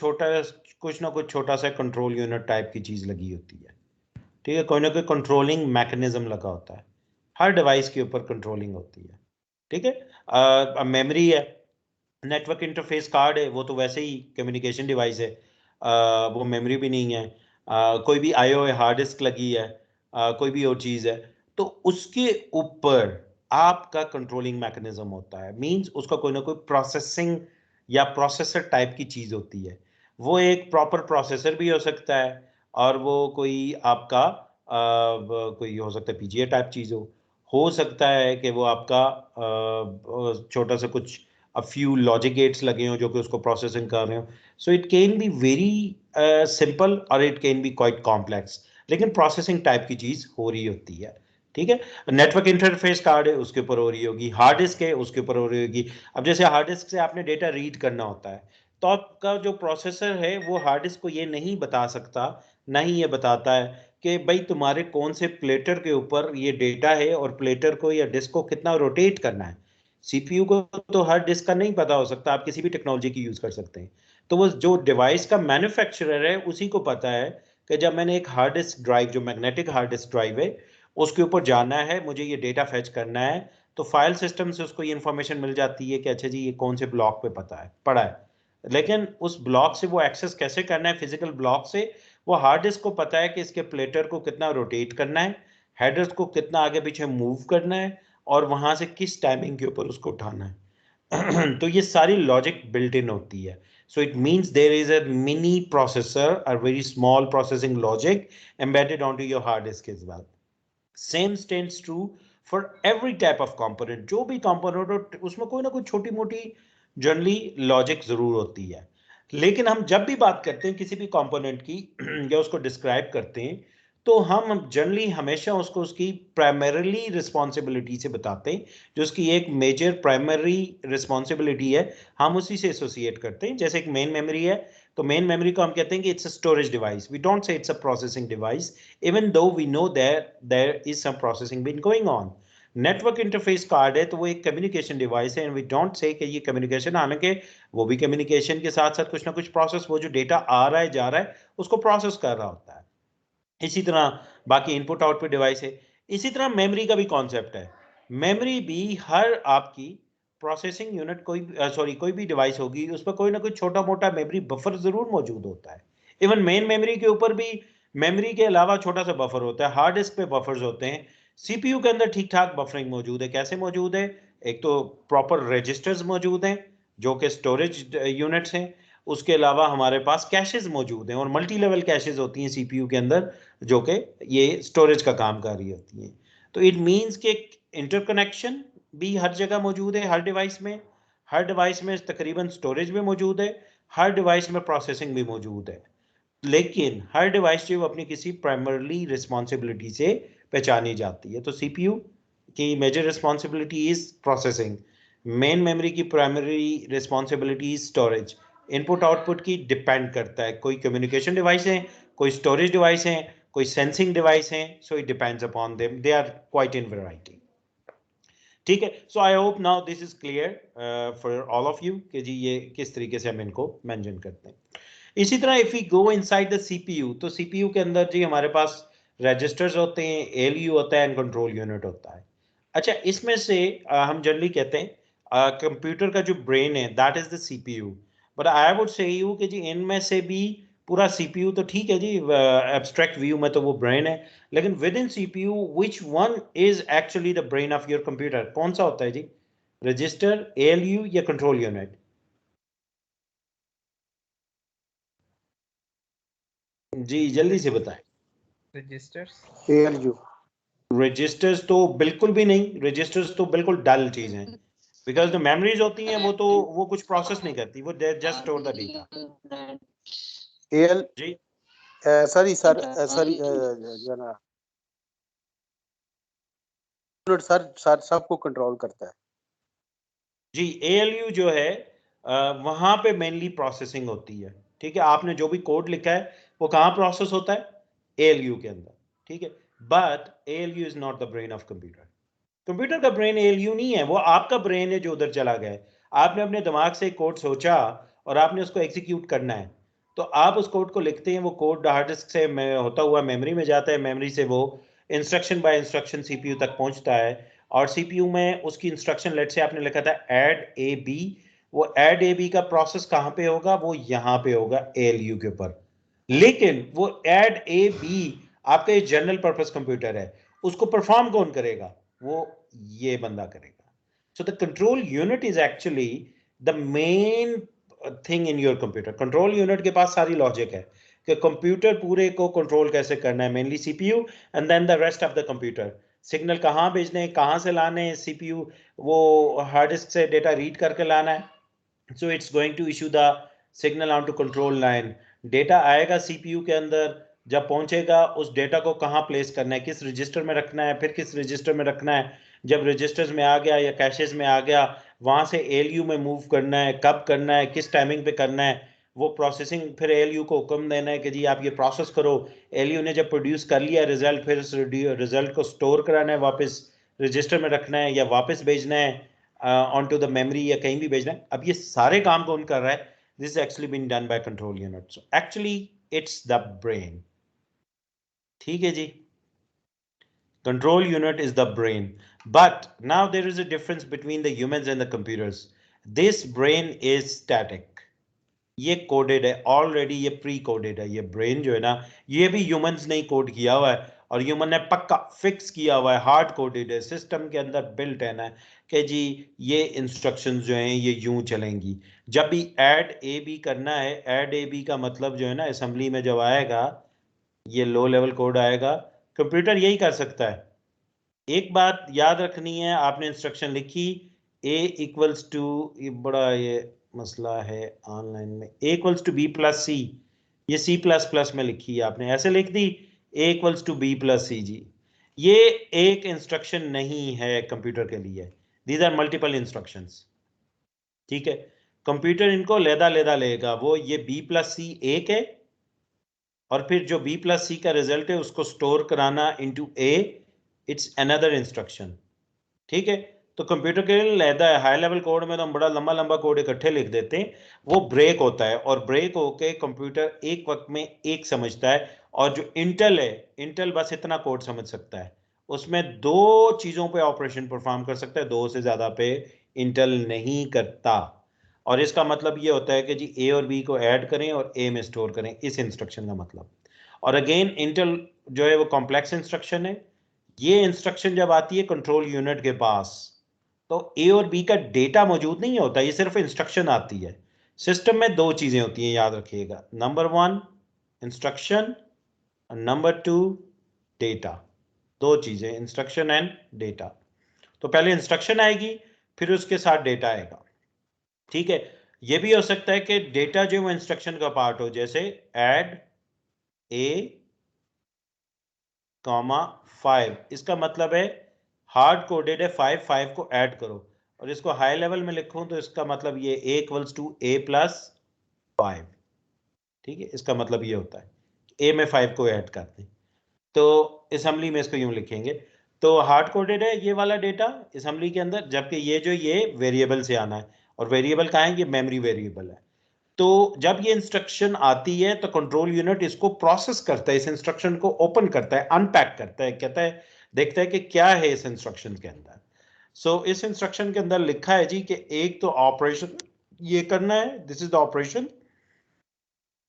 कुछ ना कुछ छोटा सा कंट्रोल यूनिट टाइप की चीज़ लगी होती है, ठीक है, कोई ना कोई कंट्रोलिंग मैकेनिज्म लगा होता है, हर डिवाइस के ऊपर कंट्रोलिंग होती है, ठीक है। मेमोरी है, नेटवर्क इंटरफेस कार्ड है, वो तो वैसे ही कम्युनिकेशन डिवाइस है, वो मेमोरी भी नहीं है। कोई भी आईओ है, हार्ड डिस्क लगी है, कोई भी और चीज़ है, तो उसके ऊपर आपका कंट्रोलिंग मैकेनिज्म होता है, मींस उसका कोई ना कोई प्रोसेसिंग या प्रोसेसर टाइप की चीज़ होती है। वो एक प्रॉपर प्रोसेसर भी हो सकता है, और वो कोई आपका कोई हो सकता है पीजीए टाइप चीज़ हो सकता है कि वो आपका छोटा सा कुछ a few logic gates लगे हों जो कि उसको प्रोसेसिंग कर रहे हो। So it can be very simple और it can be quite complex, लेकिन प्रोसेसिंग टाइप की चीज हो रही होती है, ठीक है। नेटवर्क इंटरफेस कार्ड है, उसके ऊपर हो रही होगी, हार्ड डिस्क है, उसके ऊपर हो रही होगी। अब जैसे हार्ड डिस्क से आपने डेटा रीड करना होता है, तो आपका जो प्रोसेसर है वो हार्ड डिस्क को ये नहीं बता सकता, ना ही ये बताता है कि भाई तुम्हारे कौन से प्लेटर के ऊपर ये डेटा है और प्लेटर को या डिस्क को कितना रोटेट करना है। सीपीयू को तो हर डिस्क का नहीं पता हो सकता, आप किसी भी टेक्नोलॉजी की यूज कर सकते हैं। तो वो जो डिवाइस का मैन्युफैक्चरर है उसी को पता है कि जब मैंने एक हार्ड डिस्क ड्राइव, जो मैग्नेटिक हार्ड डिस्क ड्राइव है, उसके ऊपर जाना है, मुझे ये डेटा फेच करना है, तो फाइल सिस्टम से उसको ये इन्फॉर्मेशन मिल जाती है कि अच्छा जी ये कौन से ब्लॉक पे पड़ा है। लेकिन उस ब्लॉक से वो एक्सेस कैसे करना है, फिजिकल ब्लॉक से, वो हार्ड डिस्क को पता है कि इसके प्लेटर को कितना रोटेट करना है, हेडर्स को कितना आगे पीछे मूव करना है, और वहां से किस टाइमिंग के ऊपर उसको उठाना है। तो ये सारी लॉजिक बिल्ट इन होती है। So it means there is a mini processor, a very small processing logic embedded onto your hard disk as well. Same stands true for every type of component. जो भी component हो उसमें कोई ना कोई छोटी मोटी जनरली लॉजिक जरूर होती है। लेकिन हम जब भी बात करते हैं किसी भी कंपोनेंट की या उसको डिस्क्राइब करते हैं, तो हम जनरली हमेशा उसको उसकी प्राइमरीली रिस्पॉन्सिबिलिटी से बताते हैं, जो उसकी एक मेजर प्राइमरी रिस्पॉन्सिबिलिटी है, हम उसी से एसोसिएट करते हैं। जैसे एक मेन मेमोरी है, तो मेन मेमोरी को हम कहते हैं कि it's a storage device, we don't say it's a processing device, even though we know there is some processing been going on. Network interface card है तो वो एक कम्युनिकेशन डिवाइस है, एंड वी डोंट से कि ये communication, हालांकि वो भी कम्युनिकेशन के साथ साथ कुछ ना कुछ प्रोसेस, वो जो डेटा आ रहा है जा रहा है उसको प्रोसेस कर रहा होता है। इसी तरह बाकी इनपुट आउटपुट डिवाइस है। इसी तरह मेमोरी का भी कॉन्सेप्ट है। मेमोरी भी हर आपकी प्रोसेसिंग यूनिट कोई भी डिवाइस होगी उस पर कोई ना कोई छोटा मोटा मेमोरी बफर जरूर मौजूद होता है। इवन मेन मेमोरी के ऊपर भी मेमोरी के अलावा छोटा सा बफर होता है। हार्ड डिस्क पे बफर्स होते हैं। सीपीयू के अंदर ठीक ठाक बफरिंग मौजूद है। कैसे मौजूद है? एक तो प्रॉपर रजिस्टर्स मौजूद हैं जो कि स्टोरेज यूनिट्स हैं। उसके अलावा हमारे पास कैशेस मौजूद हैं, और मल्टी लेवल कैशेस होती हैं सीपीयू के अंदर जो कि ये स्टोरेज का काम कर रही होती हैं। तो इट मींस कि इंटरकनेक्शन भी हर जगह मौजूद है, हर डिवाइस में। हर डिवाइस में तकरीबन स्टोरेज भी मौजूद है, हर डिवाइस में प्रोसेसिंग भी मौजूद है। लेकिन हर डिवाइस जो अपनी किसी प्राइमरली रिस्पॉन्सिबिलिटी से पहचानी जाती है। तो सीपीयू की major responsibility is processing, main memory की primary responsibility is storage. Input output की डिपेंड करता है, कोई कम्युनिकेशन डिवाइस है, कोई स्टोरेज डिवाइस है, कोई सेंसिंग डिवाइस है। So it depends upon them, they are quite in variety. ठीक है, so I hope now this is clear for all of you कि जी ये किस तरीके से हम इनको मेंशन करते हैं। इसी तरह if we go inside the CPU, तो सीपीयू के अंदर जी हमारे पास रजिस्टर्स होते हैं, एलयू होता है, एंड कंट्रोल यूनिट होता है। अच्छा, इसमें से हम जनरली कहते हैं कंप्यूटर का जो ब्रेन है that is the CPU, but I would say you कि जी इनमें से भी पूरा सीपीयू तो ठीक है जी, एब्स्ट्रैक्ट व्यू में तो वो ब्रेन है, लेकिन with in CPU which one is actually the brain of your computer? कौन सा होता है जी? रजिस्टर, एलयू या कंट्रोल यूनिट? जी जल्दी से बताएं। रजिस्टर्स। ALU। रजिस्टर्स तो बिल्कुल भी नहीं, रजिस्टर्स तो बिल्कुल डल चीज हैं, बिकॉज जो मेमोरीज होती हैं वो कुछ प्रोसेस नहीं करती, वो just store the data. AL जी सॉरी जो ना सर सबको कंट्रोल करता है। जी, एएलयू जो है वहां पे मेनली प्रोसेसिंग होती है। ठीक है, आपने जो भी कोड लिखा है वो कहाँ प्रोसेस होता है? एएलयू के अंदर। ठीक है, but ALU is not the brain of computer. Computer का ब्रेन एएलयू नहीं है, वो आपका ब्रेन है जो उधर चला गया है। आपने अपने दिमाग से कोड सोचा और आपने उसको एग्जीक्यूट करना है, तो आप उस कोड को लिखते हैं, वो कोड हार्ड डिस्क से होता हुआ मेमोरी में जाता है, मेमोरी से वो इंस्ट्रक्शन बाय इंस्ट्रक्शन सीपीयू तक पहुंचता है, और सीपीयू में उसकी इंस्ट्रक्शन, लेट से आपने लिखा था ऐड ए बी, वो ऐड ए बी का प्रोसेस कहां पे होगा? वो यहां पे होगा एएलयू के ऊपर। लेकिन वो ऐड ए बी आपका ये जनरल पर्पस कंप्यूटर है, उसको परफॉर्म कौन करेगा? वो ये बंदा करेगा। So the control unit is actually the main thing in your computer. Control unit के पास सारी लॉजिक है कि कंप्यूटर पूरे को कंट्रोल कैसे करना है, mainly CPU and then the rest of the computer. Signal कहाँ भेजने, कहाँ से लाने, सीपीयू वो हार्ड डिस्क से डेटा रीड करके लाना है, so it's going to issue the signal onto control line। Data आएगा सीपीयू के अंदर, जब पहुंचेगा उस डेटा को कहाँ प्लेस करना है, किस रजिस्टर में रखना है, फिर किस रजिस्टर में रखना है। जब रजिस्टर्स में आ गया या कैशेस में आ गया, वहां से एलयू में मूव करना है, कब करना है, किस टाइमिंग पे करना है, वो प्रोसेसिंग, फिर एलयू को हुक्म देना है कि जी आप ये प्रोसेस करो। एलयू ने जब प्रोड्यूस कर लिया रिजल्ट, फिर उस रिजल्ट को स्टोर कराना है, वापस रजिस्टर में रखना है या वापस भेजना है onto the memory या कहीं भी भेजना है। अब ये सारे काम कौन कर रहा है? This is actually been done by control unit. So actually it's the brain। ठीक है जी, control unit is the brain, but now there is a difference between the humans and the computers। this brain is static, ये coded है already, ये pre coded है। ये brain जो है ना, ये भी ह्यूमंस ने कोड किया हुआ है, और ह्यूमन ने पक्का फिक्स किया हुआ है, हार्ड कोडेड है, सिस्टम के अंदर बिल्ट है ना कि जी ये इंस्ट्रक्शंस जो हैं ये यूं चलेंगी। जब भी ऐड ए बी करना है, ऐड ए बी का मतलब जो है ना असेंबली में जब आएगा, ये लो लेवल कोड आएगा, कंप्यूटर यही कर सकता है। एक बात याद रखनी है, आपने इंस्ट्रक्शन लिखी a इक्वल्स टू, ये बड़ा ये मसला है ऑनलाइन में, a equals to B plus C, ये सी प्लस प्लस में लिखी है आपने, ऐसे लिख दी a equals to B plus C. जी ये एक इंस्ट्रक्शन नहीं है कंप्यूटर के लिए, दीज आर मल्टीपल इंस्ट्रक्शंस। ठीक है, कंप्यूटर इनको लेदा लेदा लेगा, वो ये b प्लस सी एक है, और फिर जो b प्लस सी का रिजल्ट है उसको स्टोर कराना into a, it's another instruction. ठीक है, तो कंप्यूटर के लिए लहदा है, हाई लेवल कोड में तो हम बड़ा लंबा लंबा कोड इकट्ठे लिख देते हैं, वो ब्रेक होता है और ब्रेक होके कंप्यूटर एक वक्त में एक समझता है। और जो इंटेल है, इंटेल बस इतना कोड समझ सकता है, उसमें 2 चीजों पे ऑपरेशन परफॉर्म कर सकता है, 2 से ज्यादा पे इंटेल नहीं करता। और इसका मतलब ये होता है कि जी ए और बी को ऐड करें और ए में स्टोर करें, इस इंस्ट्रक्शन का मतलब। और अगेन इंटेल जो है वो कॉम्प्लेक्स इंस्ट्रक्शन है। ये इंस्ट्रक्शन जब आती है कंट्रोल यूनिट के पास, तो ए और बी का डेटा मौजूद नहीं होता, ये सिर्फ इंस्ट्रक्शन आती है। सिस्टम में 2 चीजें होती हैं, याद रखिएगा, नंबर 1 इंस्ट्रक्शन, नंबर 2 डेटा। 2 चीजें, इंस्ट्रक्शन एंड डेटा। तो पहले इंस्ट्रक्शन आएगी, फिर उसके साथ डेटा आएगा। ठीक है, ये भी हो सकता है कि डेटा जो है इंस्ट्रक्शन का पार्ट हो, जैसे ऐड ए कॉमा 5, इसका मतलब है हार्ड कोडेड है 5 को ऐड करो, और इसको हाई लेवल में लिखूं तो इसका मतलब ये a equals to a plus 5। ठीक है, इसका मतलब ये होता है a में 5 को ऐड कर दें, तो असेंबली में इसको यूं लिखेंगे। तो हार्ड कोडेड है ये वाला डेटा असेंबली के अंदर, जबकि ये वेरिएबल से आना है, और वेरिएबल कहाँ है, ये मेमोरी वेरिएबल है। तो जब ये इंस्ट्रक्शन आती है तो कंट्रोल यूनिट इसको प्रोसेस करता है, इस इंस्ट्रक्शन को ओपन करता है, अनपैक करता है, कहता है, देखता है कि क्या है इस इंस्ट्रक्शन के अंदर। सो इस इंस्ट्रक्शन के अंदर लिखा है जी कि एक तो ऑपरेशन ये करना है, दिस इज द ऑपरेशन,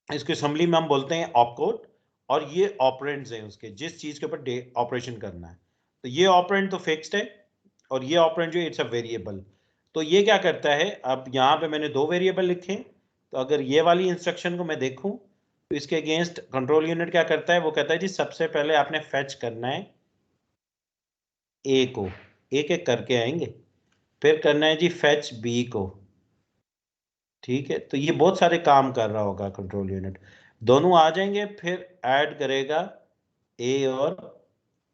इसको असेंबली में हम बोलते हैं ऑपकोड, और ये ऑपरेंड्स हैं उसके, जिस चीज के ऊपर ऑपरेशन करना है। तो ये ऑपरेंड तो फिक्स्ड है, और ये ऑपरेंड जो इट्स अ वेरिएबल। तो ये क्या करता है, अब यहाँ पे मैंने 2 वेरिएबल लिखे, तो अगर ये वाली इंस्ट्रक्शन को मैं देखूं तो इसके अगेंस्ट कंट्रोल यूनिट क्या करता है, वो कहता है जी सबसे पहले आपने फेच करना है ए को, एक एक करके आएंगे, फिर करना है जी फेच बी को। ठीक है, तो ये बहुत सारे काम कर रहा होगा कंट्रोल यूनिट, दोनों आ जाएंगे, फिर ऐड करेगा ए और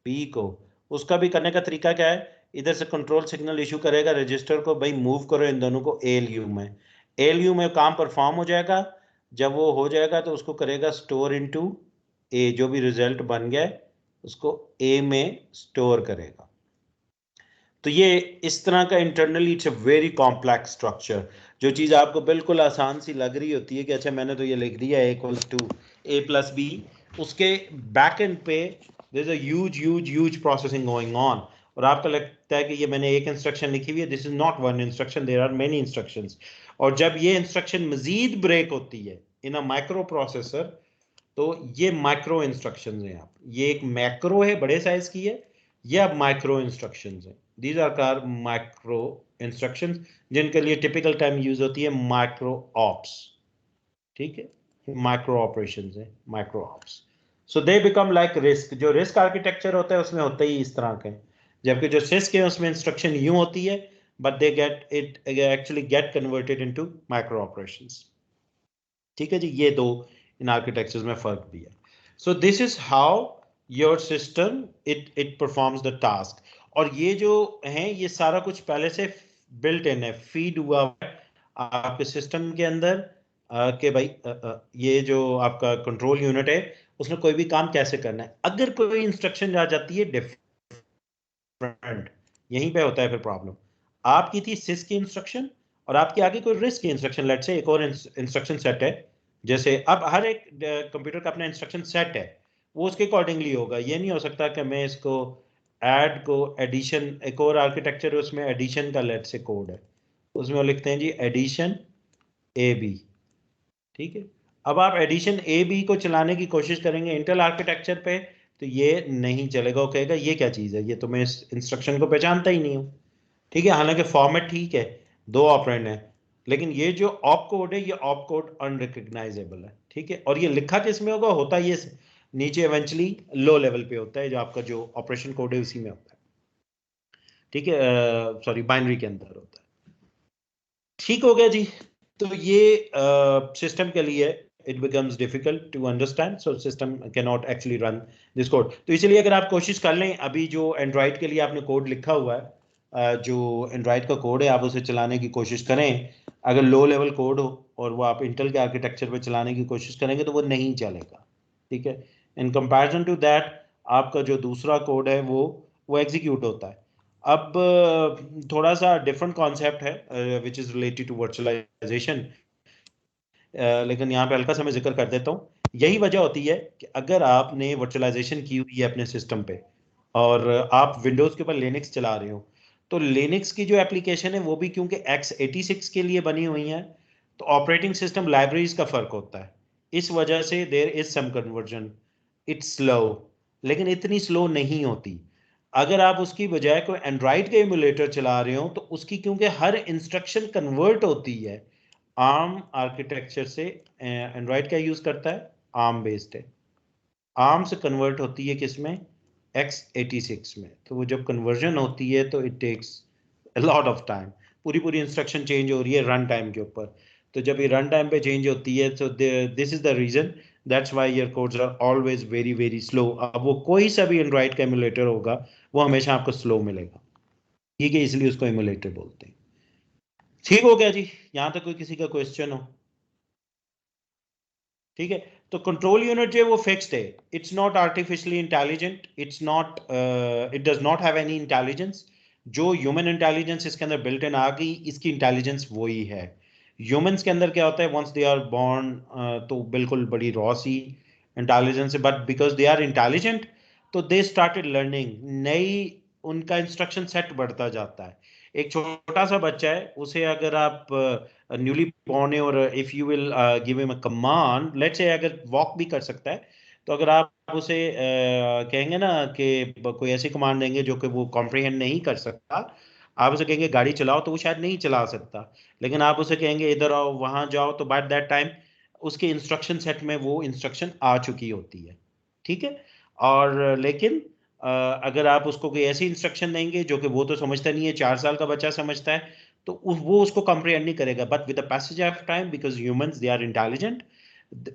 बी को। उसका भी करने का तरीका क्या है, इधर से कंट्रोल सिग्नल इशू करेगा रजिस्टर को, भाई मूव करो इन दोनों को एएलयू में, एएलयू में काम परफॉर्म हो जाएगा। जब वो हो जाएगा तो उसको करेगा स्टोर इनटू ए, जो भी रिजल्ट बन गया है उसको ए में स्टोर करेगा। तो ये इस तरह का internally it's a very complex structure. जो चीज़ आपको बिल्कुल आसान सी लग रही होती है कि अच्छा मैंने तो ये लिख दिया A equals to A plus B, उसके बैक एंड पे there is a huge processing going on. और आपको लगता है कि ये मैंने एक इंस्ट्रक्शन लिखी हुई है, this is not one instruction, there are many instructions. और जब ये इंस्ट्रक्शन मजीद ब्रेक होती है इन अ माइक्रो प्रोसेसर, तो ये माइक्रो इंस्ट्रक्शंस हैं। आप ये एक मैक्रो है, बड़े साइज की है, ये अब माइक्रो इंस्ट्रक्शंस हैं। These are car micro instructions, जिनके लिए टिपिकल टाइम यूज होती है माइक्रो ऑप्स। ठीक है, माइक्रो ऑपरेशंस है, micro ops. So they become like risk, जो रिस्क आर्किटेक्चर होता है उसमें होता ही इस तरह के, जबकि जो सिस्क है उसमें इंस्ट्रक्शन यूं होती है, but they get it actually get converted into micro operations. ठीक है जी, ये 2 इन आर्किटेक्चर्स में फर्क भी है। सो this is how your system it performs the task. और ये जो है ये सारा कुछ पहले से बिल्ट इन है, फीड हुआ है आपके सिस्टम के अंदर, कि भाई ये जो आपका कंट्रोल यूनिट है उसने कोई भी काम कैसे करना है। अगर कोई इंस्ट्रक्शन आ जाती है डिफरेंट, यहीं पे होता है फिर प्रॉब्लम। आपकी थी सिस की इंस्ट्रक्शन और आपकी आगे कोई रिस्क की इंस्ट्रक्शन, लेट से एक और इंस्ट्रक्शन सेट है, जैसे अब हर एक कंप्यूटर का अपना इंस्ट्रक्शन सेट है, वो उसके अकॉर्डिंगली होगा। ये नहीं हो सकता कि मैं इसको ऐड को एडिशन, एक और आर्किटेक्चर है उसमें एडिशन का लेट से कोड है, उसमें वो लिखते हैं जी एडिशन ए बी। ठीक है, अब आप एडिशन ए बी को चलाने की कोशिश करेंगे इंटेल आर्किटेक्चर पे, तो ये नहीं चलेगा, वो कहेगा ये क्या चीज़ है, ये तो मैं इस इंस्ट्रक्शन को पहचानता ही नहीं हूँ। ठीक है, हालांकि फॉर्मेट ठीक है, 2 ऑपरेंड है, लेकिन ये जो ऑप कोड है ये ऑप कोड अनरिकग्नाइजेबल है। ठीक है, और ये लिखा किस में होगा, होता ये नीचे इवेंचुअली लो लेवल पे होता है, जो आपका जो ऑपरेशन कोड है उसी में होता है। ठीक है, सॉरी बाइनरी के अंदर होता है। ठीक हो गया जी, तो ये सिस्टम के लिए it becomes difficult to understand, so system cannot actually run this code। तो इसलिए अगर आप कोशिश कर लें, अभी जो एंड्रॉइड के लिए आपने कोड लिखा हुआ है, जो एंड्रॉइड का कोड है, आप उसे चलाने की कोशिश करें, अगर लो लेवल कोड हो और वो आप इंटेल के आर्किटेक्चर पे चलाने की कोशिश करेंगे तो वो नहीं चलेगा। ठीक है, इन कंपैरिजन टू दैट आपका जो दूसरा कोड है वो एग्जीक्यूट होता है। अब थोड़ा सा डिफरेंट कॉन्सेप्ट है which is related to virtualization, लेकिन यहाँ पे हल्का सा मैं जिक्र कर देता हूँ। यही वजह होती है कि अगर आपने वर्चुअलाइजेशन की हुई है अपने सिस्टम पे और आप विंडोज के ऊपर लिनक्स चला रहे हो, तो लिनक्स की जो एप्लीकेशन है वो भी क्योंकि x86 के लिए बनी हुई है, तो ऑपरेटिंग सिस्टम लाइब्रेरीज का फर्क होता है। इस वजह से there is some conversion, it's slow, लेकिन इतनी स्लो नहीं होती। अगर आप उसकी बजाय कोई एंड्रॉइड का इमुलेटर चला रहे हो तो उसकी क्योंकि हर इंस्ट्रक्शन कन्वर्ट होती है आर्म आर्किटेक्चर से। एंड्रॉइड क्या यूज करता है? आर्म बेस्ड है। आर्म से कन्वर्ट होती है किसमें? x86 में। तो वो जब कन्वर्जन होती है तो it takes a lot of time। पूरी पूरी इंस्ट्रक्शन चेंज हो रही है रन टाइम के ऊपर। तो जब ये रन टाइम पे चेंज होती है तो this is the reason, that's why your codes are always very very slow. अब वो कोई सा भी एंड्रॉइड का एमुलेटर होगा वो हमेशा आपको स्लो मिलेगा, ठीक है, इसलिए उसको एमुलेटर बोलते हैं। ठीक हो गया जी, यहाँ तक कोई किसी का क्वेश्चन हो? ठीक है, तो कंट्रोल यूनिट जो है वो फिक्स्ड है, it's not artificially intelligent, it's not, it does not have any intelligence. जो ह्यूमन इंटेलिजेंस इसके अंदर बिल्ट इन आ गई, इसकी इंटेलिजेंस वही है। ह्यूमंस के अंदर क्या होता है, वंस दे आर बॉर्न तो बिल्कुल बड़ी रॉ सी इंटेलिजेंस है, but because they are intelligent तो दे स्टार्टेड लर्निंग, नई उनका इंस्ट्रक्शन सेट बढ़ता जाता है। एक छोटा सा बच्चा है, उसे अगर आप न्यूली बॉर्न है और if you will give him a command, let's say अगर वॉक भी कर सकता है, तो अगर आप उसे कहेंगे ना कि कोई ऐसी कमांड देंगे जो कि वो कॉम्प्रिहेंड नहीं कर सकता, आप उसे कहेंगे गाड़ी चलाओ तो वो शायद नहीं चला सकता, लेकिन आप उसे कहेंगे इधर आओ वहां जाओ, तो बाय दैट टाइम उसके इंस्ट्रक्शन सेट में वो इंस्ट्रक्शन आ चुकी होती है। ठीक है, और लेकिन अगर आप उसको कोई ऐसी इंस्ट्रक्शन देंगे जो कि वो तो समझता नहीं है, 4 साल का बच्चा समझता है, तो वो उसको कॉम्प्रिहेंड नहीं करेगा, but with the passage of time because humans they are intelligent,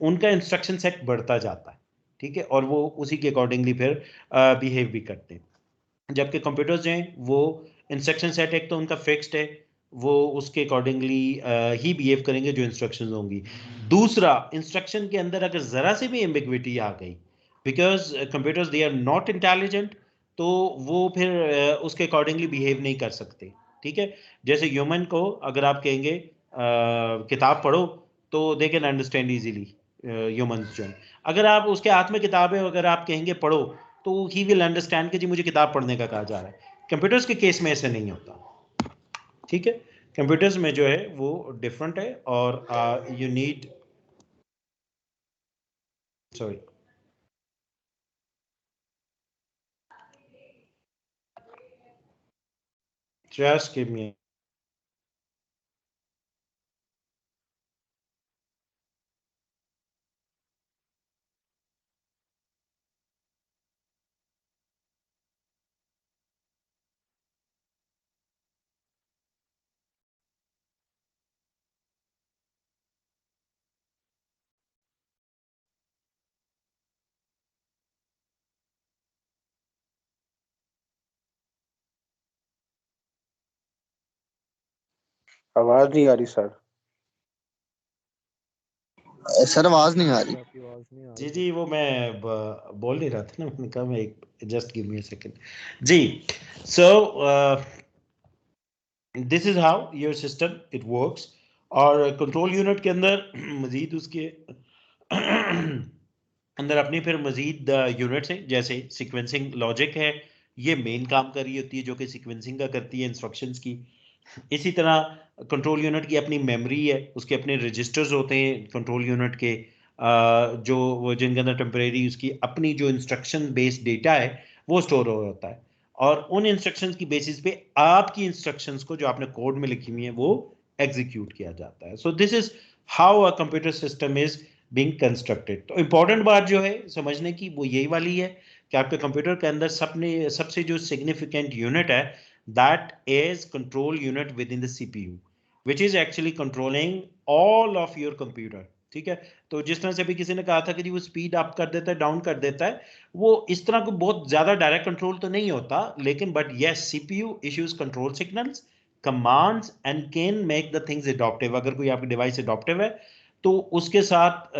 उनका इंस्ट्रक्शन सेट बढ़ता जाता है। ठीक है, और वो उसी के अकॉर्डिंगली फिर बिहेव भी करते हैं। जबकि कंप्यूटर्स जो हैं वो इंस्ट्रक्शन सेट एक तो उनका फिक्स्ड है, वो उसके अकॉर्डिंगली ही बिहेव करेंगे जो इंस्ट्रक्शंस होंगी। दूसरा, इंस्ट्रक्शन के अंदर अगर जरा सी भी एम्बिग्विटी आ गई, because computers they are not intelligent, तो वो फिर उसके अकॉर्डिंगली बिहेव नहीं कर सकते। ठीक है, जैसे ह्यूमन को अगर आप कहेंगे किताब पढ़ो तो they can understand easily, humans जो हैं। अगर आप उसके हाथ में किताब है, अगर आप कहेंगे पढ़ो, तो ही विल अंडरस्टैंड कि जी मुझे किताब पढ़ने का कहा जा रहा है। कंप्यूटर्स के केस में ऐसे नहीं होता। ठीक है, कंप्यूटर्स में जो है वो डिफरेंट है, और you need, sorry, just give me आवाज नहीं आ रही सर। सर आवाज नहीं आ रही। आपकी आवाज नहीं आ जी रही। जी, वो मैं बोल नहीं रहा था ना, मैंने कहा मैं एक just give me a second जी। So this is how your system it works. और कंट्रोल यूनिट के अंदर मजीद उसके अंदर अपनी फिर मजीद यूनिट्स हैं, जैसे सीक्वेंसिंग लॉजिक है, ये मेन काम कर रही होती है जो कि सीक्वेंसिंग का करती है इंस्ट्रक्शंस की। इसी तरह कंट्रोल यूनिट की अपनी मेमोरी है, उसके अपने रजिस्टर्स होते हैं कंट्रोल यूनिट के, जो जिनके अंदर टेम्परेरी उसकी अपनी जो इंस्ट्रक्शन बेस्ड डेटा है वो स्टोर हो होता है, और उन इंस्ट्रक्शंस की बेसिस पे आपकी इंस्ट्रक्शंस को जो आपने कोड में लिखी हुई है वो एग्जीक्यूट किया जाता है। सो this is how a computer system is being constructed. तो इंपॉर्टेंट बात जो है समझने की वो यही वाली है कि आपके कंप्यूटर के अंदर सबसे जो सिग्निफिकेंट यूनिट है, that is control unit within the CPU, which is actually controlling all of your computer। ठीक है, तो जिस तरह से अभी किसी ने कहा था कि जी वो स्पीड अप कर देता है डाउन कर देता है, वो इस तरह को बहुत ज्यादा डायरेक्ट कंट्रोल तो नहीं होता, लेकिन but yes CPU issues control signals, commands and can make the things adaptive। अगर कोई आपकी डिवाइस adaptive है तो उसके साथ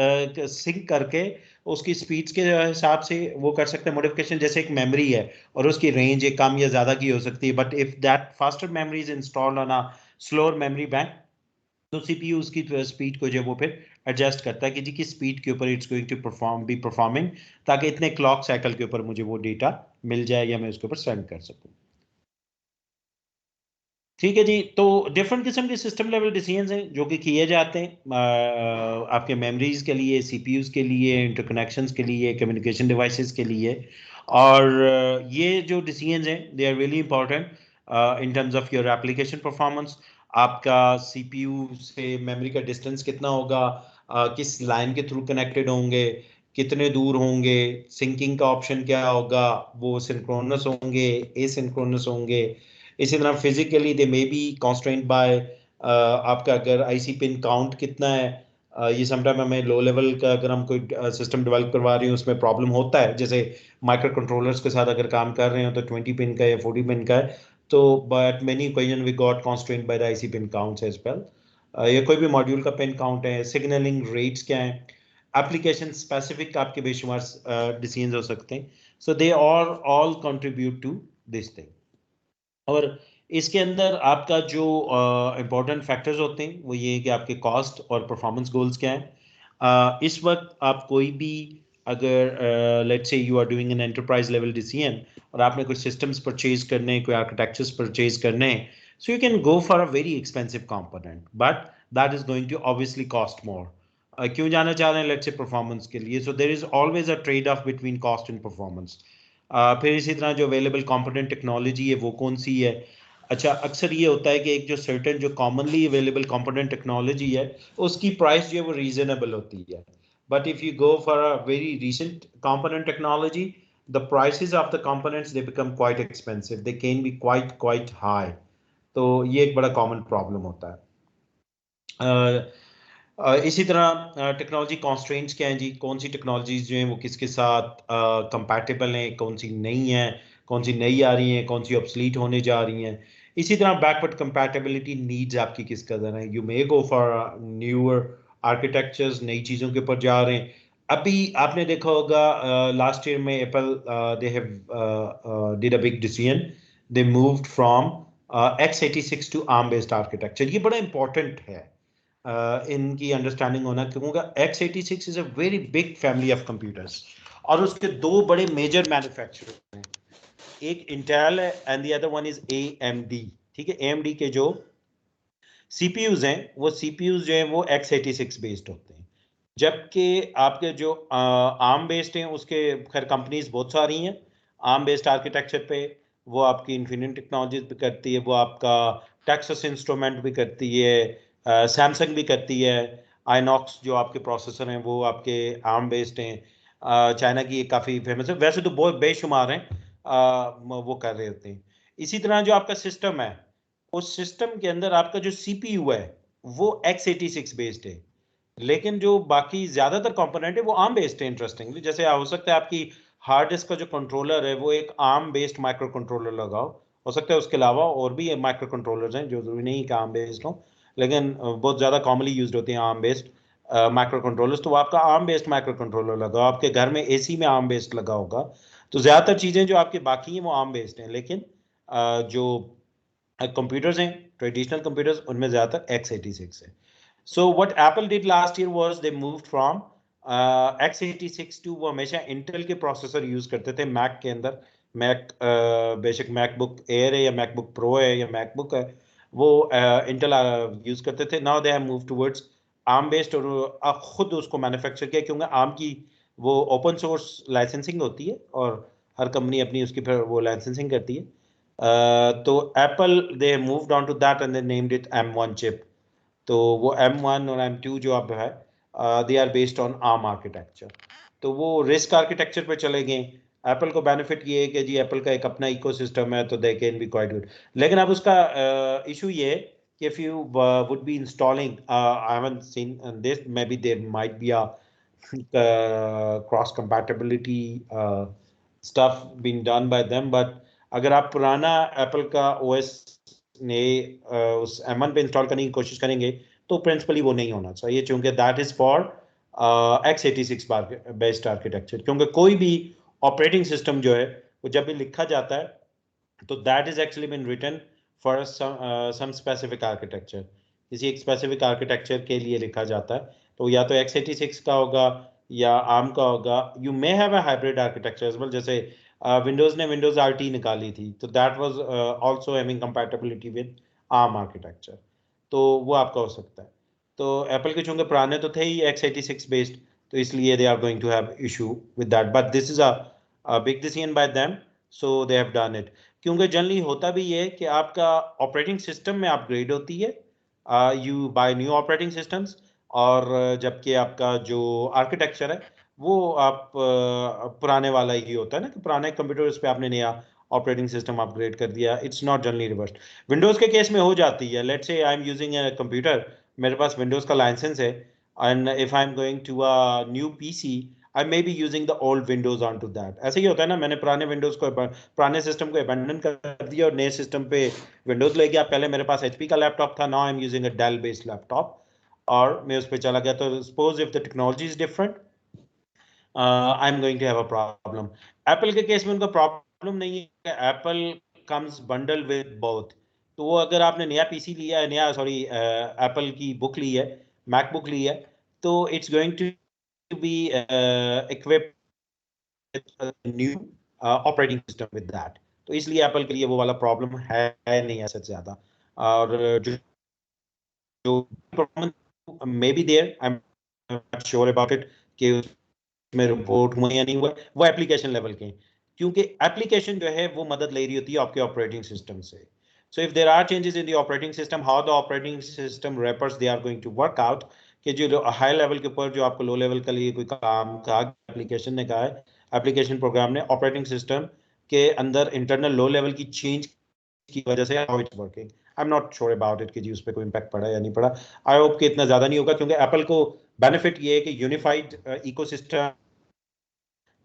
सिंक करके उसकी स्पीड्स के हिसाब से वो कर सकते हैं मॉडिफिकेशन। जैसे एक मेमोरी है और उसकी रेंज एक कम या ज्यादा की हो सकती है, but if that faster memory is installed on a slower memory bank, तो सीपीयू उसकी स्पीड को जो वो फिर एडजस्ट करता है कि जी किस स्पीड के ऊपर इट्स गोइंग टू परफॉर्मिंग, ताकि इतने क्लॉक साइकिल के ऊपर मुझे वो डेटा मिल जाए या मैं उसके ऊपर सेंड कर सकूं। ठीक है जी। तो डिफरेंट किस्म के सिस्टम लेवल डिसीजंस हैं जो कि किए जाते हैं आपके मेमोरीज के लिए, सीपीयूज के लिए, इंटरकनेक्शंस के लिए, कम्युनिकेशन डिवाइसेस के लिए। और ये जो डिसीजंस हैं they are really important in terms of your application performance. आपका सीपीयू से मेमोरी का डिस्टेंस कितना होगा, किस लाइन के थ्रू कनेक्टेड होंगे, कितने दूर होंगे, सिंकिंग का ऑप्शन क्या होगा, वो सिंक्रोनस होंगे, एसिंक्रोनस होंगे। इसी तरह physically they may be constraint by आपका अगर आईसी पिन काउंट कितना है। ये समटाइम हमें लो लेवल का अगर हम कोई सिस्टम डेवलप करवा रहे हैं उसमें प्रॉब्लम होता है, जैसे माइक्रो कंट्रोलर्स के साथ अगर काम कर रहे हो तो 20 पिन का या 40 पिन का है, तो but many occasion we got constraint by the IC pin counts as well. या कोई भी मॉड्यूल का पिन काउंट है, सिग्नलिंग रेट्स क्या है, एप्लीकेशन स्पेसिफिक आपके बेशुमार डिसीजंस हो सकते हैं। So they are all contribute to this thing. और इसके अंदर आपका जो इम्पोर्टेंट फैक्टर्स होते हैं वो ये है कि आपके कॉस्ट और परफॉर्मेंस गोल्स क्या हैं। इस वक्त आप कोई भी अगर let's say you are doing an enterprise level decision और आपने कोई सिस्टम्स परचेज करने हैं, कोई आर्किटेक्चर्स परचेज करने हैं, so you can go for a very expensive component, but that is going to obviously cost more. क्यों जाना चाह रहे हैं लेट्स से परफॉर्मेंस के लिए? So there is always a trade off between cost and performance. फिर इसी तरह जो अवेलेबल कंपोनेंट टेक्नोलॉजी है वो कौन सी है। अच्छा, अक्सर ये होता है कि एक जो सर्टेन जो कॉमनली अवेलेबल कंपोनेंट टेक्नोलॉजी है उसकी प्राइस जो है वो रीजनेबल होती है, but if you go for a very recent component technology, the prices of the components they become quite expensive, they can be quite high। तो ये एक बड़ा कॉमन प्रॉब्लम होता है। इसी तरह टेक्नोलॉजी कॉन्स्ट्रेंट्स क्या हैं जी, कौन सी टेक्नोलॉजीज जो हैं वो किसके साथ कंपैटिबल हैं, कौन सी नहीं है, कौन सी नई आ रही हैं, कौन सी ऑब्सलीट होने जा रही हैं। इसी तरह बैकवर्ड कंपैटिबिलिटी नीड्स आपकी किस कदर हैं। You may go for newer architectures, नई चीज़ों के ऊपर जा रहे हैं। अभी आपने देखा होगा लास्ट ईयर में Apple they have did a big decision, they moved from x86 to ARM based architecture. ये बड़ा इंपॉर्टेंट है इनकी अंडरस्टैंडिंग होना, क्योंकि x86 is a very big family of computers और उसके दो बड़े मेजर मैन्युफैक्चरर हैं, एक इंटेल है and the other one is AMD। ठीक है, AMD के जो सीपीयूज हैं वो सीपीयूज जो हैं वो x86 बेस्ड होते हैं, जबकि आपके जो ARM बेस्ड हैं उसके खैर कंपनीज बहुत सारी हैं ARM बेस्ड आर्किटेक्चर पे। वो आपकी इन्फिनिटी टेक्नोलॉजीज भी करती है, वो आपका टेक्सास इंस्ट्रूमेंट भी करती है, सैमसंग भी करती है। आइनॉक्स जो आपके प्रोसेसर हैं वो आपके ARM बेस्ड हैं। चाइना की काफ़ी फेमस है, वैसे तो बहुत बेशुमार हैं वो कर रहे होते हैं। इसी तरह जो आपका सिस्टम है उस सिस्टम के अंदर आपका जो सीपीयू है वो x86 बेस्ड है, लेकिन जो बाकी ज्यादातर कंपोनेंट है वो ARM बेस्ड है। इंटरेस्टिंगली, जैसे हो सकता है आपकी हार्ड डिस्क का जो कंट्रोलर है वो एक ARM बेस्ड माइक्रो कंट्रोलर लगाओ, हो सकता है उसके अलावा और भी माइक्रो कंट्रोलर्स हैं जो जरूरी नहीं कि ARM बेस्ड हो, लेकिन बहुत ज्यादा कॉमनली यूज्ड होते हैं ARM बेस्ड माइक्रो कंट्रोलर्स। तो वो आपका ARM बेस्ड माइक्रो कंट्रोलर लगाओ, आपके घर में AC में ARM बेस्ड लगा होगा, तो ज्यादातर चीजें जो आपकी बाकी हैं वो ARM बेस्ड हैं, लेकिन जो कंप्यूटर्स हैं ट्रेडिशनल कंप्यूटर्स उनमें ज्यादातर x86 है। So what Apple did last year was they moved from x86 to, वो हमेशा इंटेल के प्रोसेसर यूज करते थे मैक के अंदर। मैक बेशक मैकबुक एयर है या मैकबुक प्रो है या मैकबुक है, वो इंटेल यूज करते थे। Now they have move towards ARM based और खुद उसको मैन्युफैक्चर किया, क्योंकि ARM की वो ओपन सोर्स लाइसेंसिंग होती है और हर कंपनी अपनी उसकी फिर वो लाइसेंसिंग करती है। तो Apple they moved on to that and they named it M1 chip. तो वो M1 और M2 जो अब है they are based on ARM architecture, तो वो रिस्क आर्किटेक्चर पे चले गए। एप्पल को बेनिफिट ये है कि जी एप्पल का एक अपना इकोसिस्टम है तो they can be quite good, लेकिन अब उसका इशू ये है कि if you would be installing, I haven't seen this, maybe there might be a cross compatibility stuff being done by them, but अगर आप पुराना एप्पल का OS ने उस M1 पे इंस्टॉल करने की कोशिश करेंगे तो प्रिंसिपली वो नहीं होना चाहिए, क्योंकि that is for x86 based architecture. क्योंकि कोई भी ऑपरेटिंग सिस्टम जो है वो जब भी लिखा जाता है तो that is actually been written for some specific architecture, किसी एक स्पेसिफिक आर्किटेक्चर के लिए लिखा जाता है। तो या तो x86 का होगा या आर्म का होगा। You may have a hybrid architecture as well, जैसे विंडोज ने विंडोज आरटी निकाली थी, तो that was also having compatibility with ARM architecture, तो वो आपका हो सकता है। तो एप्पल के चूंकि पुराने तो थे ही x86 बेस्ड, तो इसलिए they are going to have issue with that, but this is a big decision by them, so they have done it. क्योंकि जनरली होता भी ये है कि आपका ऑपरेटिंग सिस्टम में अपग्रेड होती है, you buy new operating systems, और जबकि आपका जो आर्किटेक्चर है वो आप पुराने वाला ही होता है ना, कि पुराने कंप्यूटर्स पे आपने नया ऑपरेटिंग सिस्टम अपग्रेड कर दिया। It's not generally reverse. Windows के केस में हो जाती है। Let's say I am using a computer, मेरे पास विंडोज का लाइसेंस है, and if I am going to a new PC, I may be using the old Windows on to that. ऐसे ही होता है ना, मैंने पुराने विंडोज को, पुराने सिस्टम को अबैंडन कर दिया और नए सिस्टम पे विंडोज ले गया। पहले मेरे पास एचपी का लैपटॉप था, now I am using a Dell based laptop, और मैं उस पर चला गया। तो suppose if the technology is different, I am going to have a problem. Apple के केस में उनका प्रॉब्लम नहीं है, Apple comes bundle with both. तो वो अगर आपने नया पीसी लिया है, नया सॉरी एप्पल की बुक ली है, मैकबुक ली है, तो it's going to be equipped new operating system with that. तो इसलिए एप्पल के लिए वो वाला प्रॉब्लम है नहीं ऐसा ज्यादा। और जो maybe there, I am not sure about it कि में रिपोर्ट हुआ या नहीं हुआ, वो एप्लीकेशन लेवल के, क्योंकि एप्लीकेशन जो है वो मदद ले रही होती है आपके ऑपरेटिंग सिस्टम से। So if there are changes in the operating system, how the operating system wrappers they are going to work out, कि जो हाई लेवल के ऊपर जो आपको लो लेवल के लिए कोई काम कहा, एप्लीकेशन ने कहा है, एप्लीकेशन प्रोग्राम ने ऑपरेटिंग सिस्टम के अंदर इंटरनल लो लेवल की चेंज की वजह से how it's working, I am not sure about it कि जी उस पर कोई इम्पैक्ट पड़ा या नहीं पड़ा। आई होप कि इतना ज्यादा नहीं होगा, क्योंकि एप्पल को बेनिफिट ये है कि यूनिफाइड इकोसिस्टम,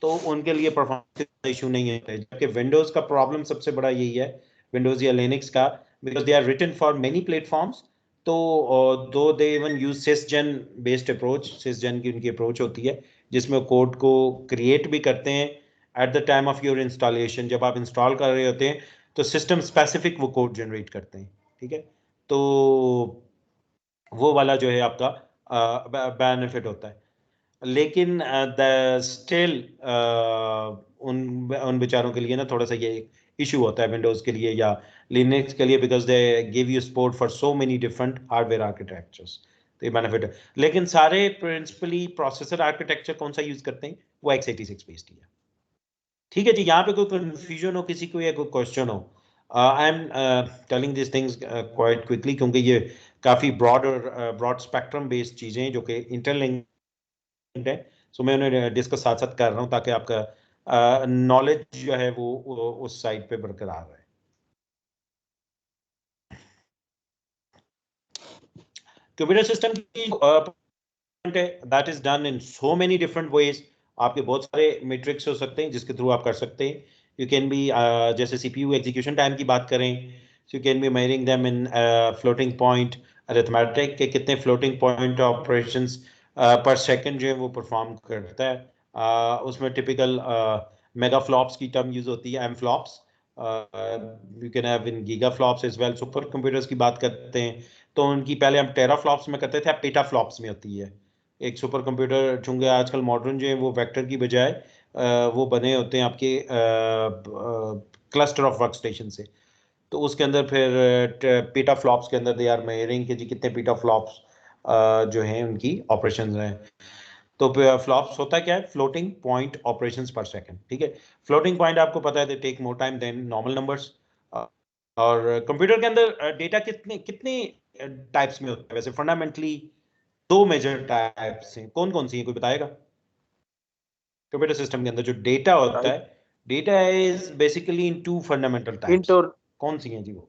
तो उनके लिए परफॉर्मेंस इशू नहीं है। जबकि विंडोज का प्रॉब्लम सबसे बड़ा यही है, विंडोज या लिनक्स का, because they are written for many platforms. तो though they even use sysgen based approach, sysgen की उनकी अप्रोच होती है जिसमें कोड को क्रिएट भी करते हैं at the time of your installation. जब आप इंस्टॉल कर रहे होते हैं तो सिस्टम स्पेसिफिक वो कोड जनरेट करते हैं, ठीक है। तो वो वाला जो है आपका बेनिफिट होता है। लेकिन स्टिल उन बेचारों के लिए ना थोड़ा सा ये इशू होता है विंडोज के लिए या लिनक्स के लिए, because they give you support for so many different hardware architectures, तो ये बेनिफिट है। लेकिन सारे प्रिंसिपली प्रोसेसर आर्किटेक्चर कौन सा यूज करते हैं, वो x86 बेस्ड ही है। ठीक है जी, यहाँ पे कोई कंफ्यूजन हो किसी को या कोई क्वेश्चन हो, I am telling this things quite quickly, क्योंकि ये काफी ब्रॉड और ब्रॉड स्पेक्ट्रम बेस्ड चीजें हैं जो कि इंटरलिंक्ड है। सो मैं उन्हें डिस्कस साथ साथ कर रहा हूँ ताकि आपका नॉलेज जो है वो उस साइड पे बरकरार रहे। कंप्यूटर सिस्टम की that is done in so many different ways. आपके बहुत सारे मैट्रिक्स हो सकते हैं जिसके थ्रू आप कर सकते हैं। यू कैन बी जैसे सीपीयू एग्जीक्यूशन टाइम की बात करें, you can be measuring them in floating point arithmetic के कितने floating point operations per second जो है वो परफॉर्म करता है। उसमें टिपिकल मेगा फ्लॉप्स की टर्म यूज होती है, M flops. You can have in giga flops as well. Super computers की बात करते हैं तो उनकी पहले हम टेरा फ्लॉप्स में करते थे, अब पेटा फ्लॉप्स में होती है। एक सुपर कंप्यूटर चूंकि आजकल मॉडर्न जो है वो वेक्टर की बजाय वो बने होते हैं आपके क्लस्टर ऑफ वर्क स्टेशन से, तो उसके अंदर फिर पेटा फ्लॉप्स के अंदर दे आर मेजरिंग कि जी कितने पेटा फ्लॉप्स जो हैं उनकी ऑपरेशंस हैं। तो फ्लॉप्स होता क्या है, floating point operations per second, ठीक है। फ्लोटिंग पॉइंट आपको पता है they take more time than normal numbers. और कंप्यूटर के अंदर डेटा कितने कितने टाइप्स में होता है वैसे फंडामेंटली? दो मेजर टाइप्स हैं, कौन कौन सी हैं कोई बताएगा? कंप्यूटर सिस्टम के अंदर जो डेटा होता है, data is basically in two fundamental types. कौन सी हैं जी वो?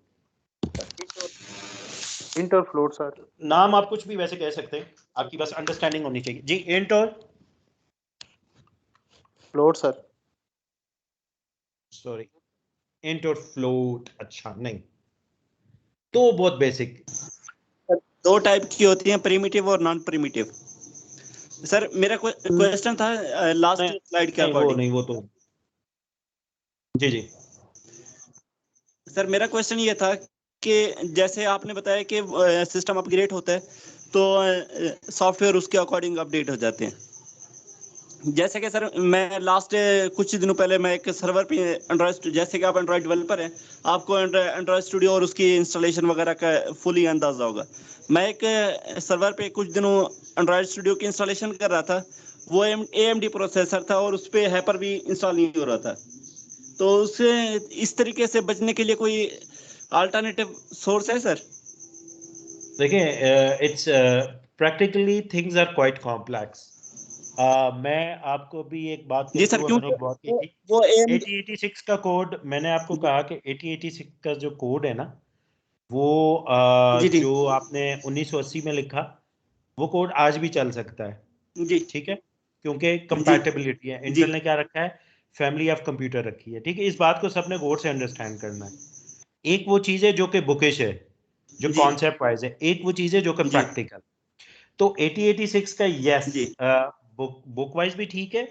Int or float sir. नाम आप कुछ भी वैसे कह सकते हैं, आपकी बस अंडरस्टैंडिंग होनी चाहिए जी। इंट और फ्लोट सर। सॉरी, इंट और फ्लोट, अच्छा नहीं, तो बहुत बेसिक। दो टाइप की होती हैं, प्रिमिटिव और नॉन प्रिमिटिव। सर मेरा क्वेश्चन था लास्ट स्लाइड के अकॉर्डिंग। वो तो जी जी सर मेरा क्वेश्चन ये था कि जैसे आपने बताया कि सिस्टम अपग्रेड होता है तो सॉफ्टवेयर उसके अकॉर्डिंग अपडेट हो जाते हैं। जैसे कि सर मैं लास्ट कुछ दिनों पहले मैं एक सर्वर पे एंड्रॉइड, जैसे कि आप एंड्रॉइड डेवलपर हैं, आपको एंड्रॉइड स्टूडियो और उसकी इंस्टॉलेशन वगैरह का फुली अंदाजा होगा। मैं एक सर्वर पे कुछ दिनों एंड्रॉइड स्टूडियो की इंस्टॉलेशन कर रहा था। वो AMD प्रोसेसर था और उस पर हैपर भी इंस्टॉल नहीं हो रहा था। तो उससे इस तरीके से बचने के लिए कोई अल्टरनेटिव सोर्स है सर? देखिए, it's practically things are quite complex. मैं आपको भी एक बात जी सर, मैंने एक बात की थी, वो 8086 का कोड, मैंने आपको कहा कि 8086 का जो कोड है ना, वो जी जी जो आपने 1980 में लिखा, वो कोड आज भी चल सकता है। जी ठीक है, क्योंकि जी कंपैटिबिलिटी है। जी इंटेल ने क्या रखा है, फैमिली ऑफ कंप्यूटर रखी है। ठीक है, इस बात को सबने गौर से अंडरस्टैंड करना है। एक वो चीज है जो कि बुकिश है, जो जी कॉन्सेप्ट वाइज है, एक वो चीज है जो कि जी प्रैक्टिकल। तो 8086 का यस, जी बुक वाइज भी ठीक है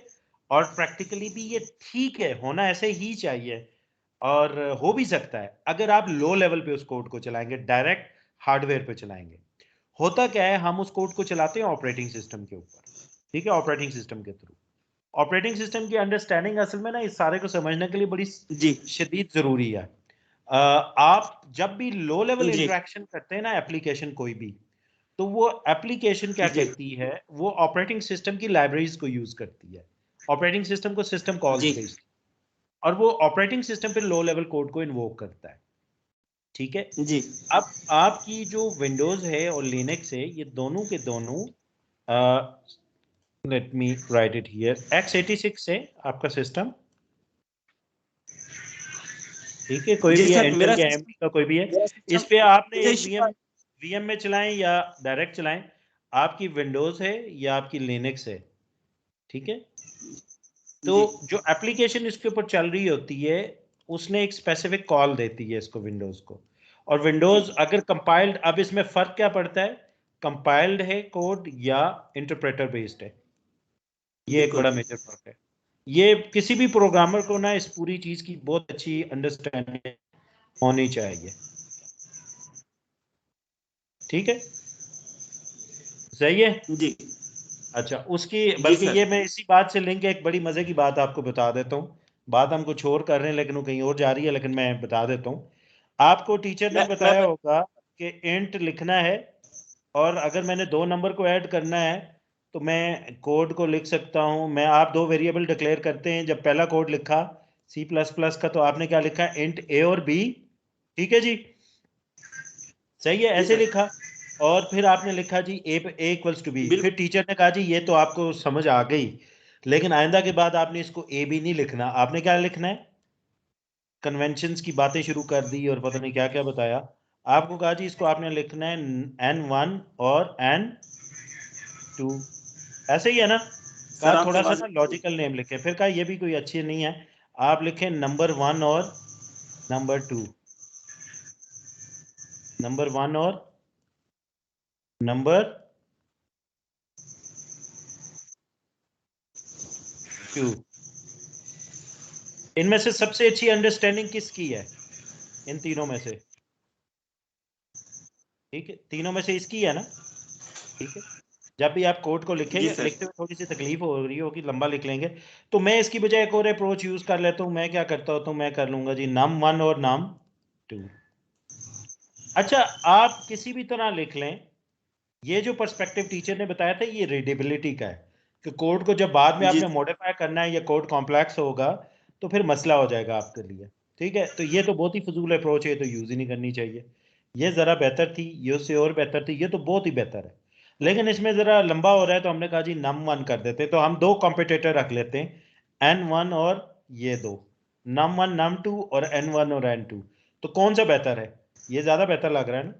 और प्रैक्टिकली भी ये ठीक है, होना ऐसे ही चाहिए और हो भी सकता है अगर आप लो लेवल पे उस कोड को चलाएंगे, डायरेक्ट हार्डवेयर पे चलाएंगे। होता क्या है, हम उस कोड को चलाते हैं ऑपरेटिंग सिस्टम के ऊपर। ठीक है, ऑपरेटिंग सिस्टम के थ्रू। ऑपरेटिंग सिस्टम की अंडरस्टैंडिंग असल में ना इस सारे को समझने के लिए बड़ी जी शदीद जरूरी है। आप जब भी लो लेवल जी इंटरेक्शन करते हैं ना एप्लीकेशन कोई भी, तो वो एप्लीकेशन क्या जी कहती है, वो ऑपरेटिंग सिस्टम की लाइब्रेरीज को यूज करती है, ऑपरेटिंग सिस्टम को सिस्टम कॉल्स जी भेजती है और वो ऑपरेटिंग सिस्टम फिर लो लेवल कोड को इन्वोक करता है। ठीक है, जी अब आपकी जो विंडोज है और लिनक्स है, ये दोनों के दोनों, let me right it here, x86 है आपका सिस्टम। ठीक है, कोई जी भी है, सर, इंटेल के AMD का कोई भी है, मेरा इस पे आपने एक सिस्टम VM में चलाएं या डायरेक्ट चलाएं, आपकी विंडोज है या आपकी लिनक्स है। ठीक है, तो जी जो एप्लीकेशन इसके ऊपर चल रही होती है, उसने एक स्पेसिफिक कॉल देती है इसको, विंडोज को। और विंडोज अगर कंपाइल्ड, अब इसमें फर्क क्या पड़ता है, कंपाइल्ड है कोड या इंटरप्रेटर बेस्ड है, ये एक बिल्कुल बड़ा मेजर फर्क है। ये किसी भी प्रोग्रामर को ना इस पूरी चीज की बहुत अच्छी अंडरस्टैंडिंग होनी चाहिए। ठीक है, सही है। जी अच्छा, उसकी जी बल्कि सर। ये मैं इसी बात से लिंक एक बड़ी मजे की बात आपको बता देता हूँ। बात हम कुछ और कर रहे हैं लेकिन वो कहीं और जा रही है, लेकिन मैं बता देता हूँ। आपको टीचर ने मैं बताया होगा कि इंट लिखना है और अगर मैंने 2 नंबर को ऐड करना है तो मैं कोड को लिख सकता हूँ। मैं, आप 2 वेरिएबल डिक्लेयर करते हैं, जब पहला कोड लिखा C++ का तो आपने क्या लिखा, इंट A और B। ठीक है जी, सही है, जी ऐसे सर, लिखा। और फिर आपने लिखा जी A इक्वल्स टू B। फिर बिल्कुल टीचर ने कहा जी ये तो आपको समझ आ गई, लेकिन आइंदा के बाद आपने इसको A B नहीं लिखना, आपने क्या लिखना है, कन्वेंशंस की बातें शुरू कर दी और पता नहीं क्या क्या बताया। आपको कहा जी इसको आपने लिखना है N1 और N2, ऐसे ही है ना। कहा सर आपकी थोड़ा सा आवाज ना लॉजिकल नेम लिखे, फिर कहा ये भी कोई अच्छी नहीं है, आप लिखें नंबर 1 और नंबर 2, नंबर 1 और नंबर 2। इनमें से सबसे अच्छी अंडरस्टैंडिंग किसकी है, इन तीनों में से? ठीक है, तीनों में से इसकी है ना। ठीक है, जब भी आप कोड को जी लिखेंगे, सर। लिखते हुए थोड़ी सी तकलीफ हो रही होगी, लंबा लिख लेंगे, तो मैं इसकी बजाय एक और अप्रोच यूज कर लेता हूँ। मैं क्या करता होता हूँ, मैं कर लूंगा जी num1 और num2। अच्छा, आप किसी भी तरह लिख लें, ये जो पर्सपेक्टिव टीचर ने बताया था ये रीडेबिलिटी का है, कि कोड को जब बाद में जी आपने मॉडिफाई करना है या कोड कॉम्प्लेक्स होगा तो फिर मसला हो जाएगा आपके लिए। ठीक है, तो ये तो बहुत ही फजूल अप्रोच है, तो यूज ही नहीं करनी चाहिए। ये जरा बेहतर थी, ये उससे और बेहतर थी, ये तो बहुत ही बेहतर है, लेकिन इसमें जरा लंबा हो रहा है तो हमने कहा जी num1 कर देते, तो हम 2 कॉम्पिटिटर रख लेते हैं, N1 और ये 2, num1 num2 और N1 और N2। तो कौन सा बेहतर है, ये ज्यादा बेहतर लग रहा है ना,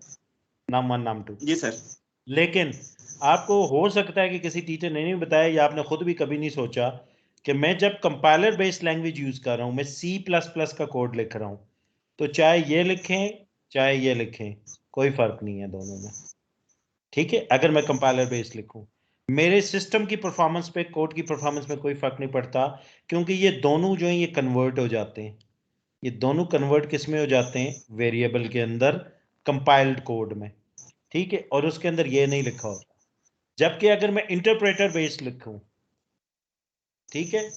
num1 num2। जी सर। लेकिन आपको हो सकता है कि किसी टीचर ने नहीं बताया या आपने खुद भी कभी नहीं सोचा कि मैं जब कंपाइलर बेस्ड लैंग्वेज यूज कर रहा हूं, मैं C++ का कोड लिख रहा हूं, तो चाहे ये लिखें चाहे ये लिखें, कोई फर्क नहीं है दोनों में। ठीक है, अगर मैं कंपाइलर बेस्ड लिखूं, मेरे सिस्टम की परफॉर्मेंस पे, कोड की परफॉर्मेंस में कोई फर्क नहीं पड़ता, क्योंकि ये दोनों जो है ये कन्वर्ट हो जाते हैं। ये दोनों कन्वर्ट किस में हो जाते हैं? वेरिएबल के अंदर, कंपाइल्ड कोड में। ठीक है, और उसके अंदर ये नहीं लिखा होता। जबकि अगर मैं इंटरप्रेटर बेस्ड लिखूं, ठीक है,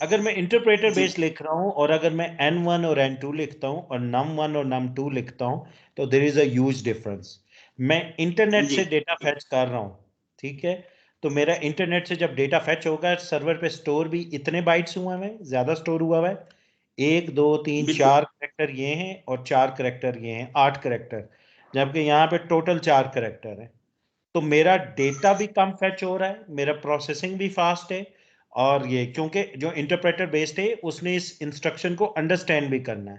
अगर मैं इंटरप्रेटर बेस्ड लिख रहा हूं और अगर मैं n1 और n2 लिखता हूं और num1 और num2 लिखता हूं, तो there is a huge difference. मैं इंटरनेट से डेटा फेच कर रहा हूं, ठीक है, तो मेरा इंटरनेट से जब डेटा फेच होगा, सर्वर पे स्टोर भी इतने बाइट्स हुआ है, ज्यादा स्टोर हुआ है, 1 2 3 4 करेक्टर ये हैं और 4 करेक्टर ये हैं, 8 करेक्टर, जबकि यहाँ पे टोटल 4 करेक्टर है। तो मेरा डेटा भी कम फेच हो रहा है, मेरा प्रोसेसिंग भी फास्ट है, और ये क्योंकि जो इंटरप्रेटर बेस्ड है उसने इस इंस्ट्रक्शन को अंडरस्टैंड भी करना है।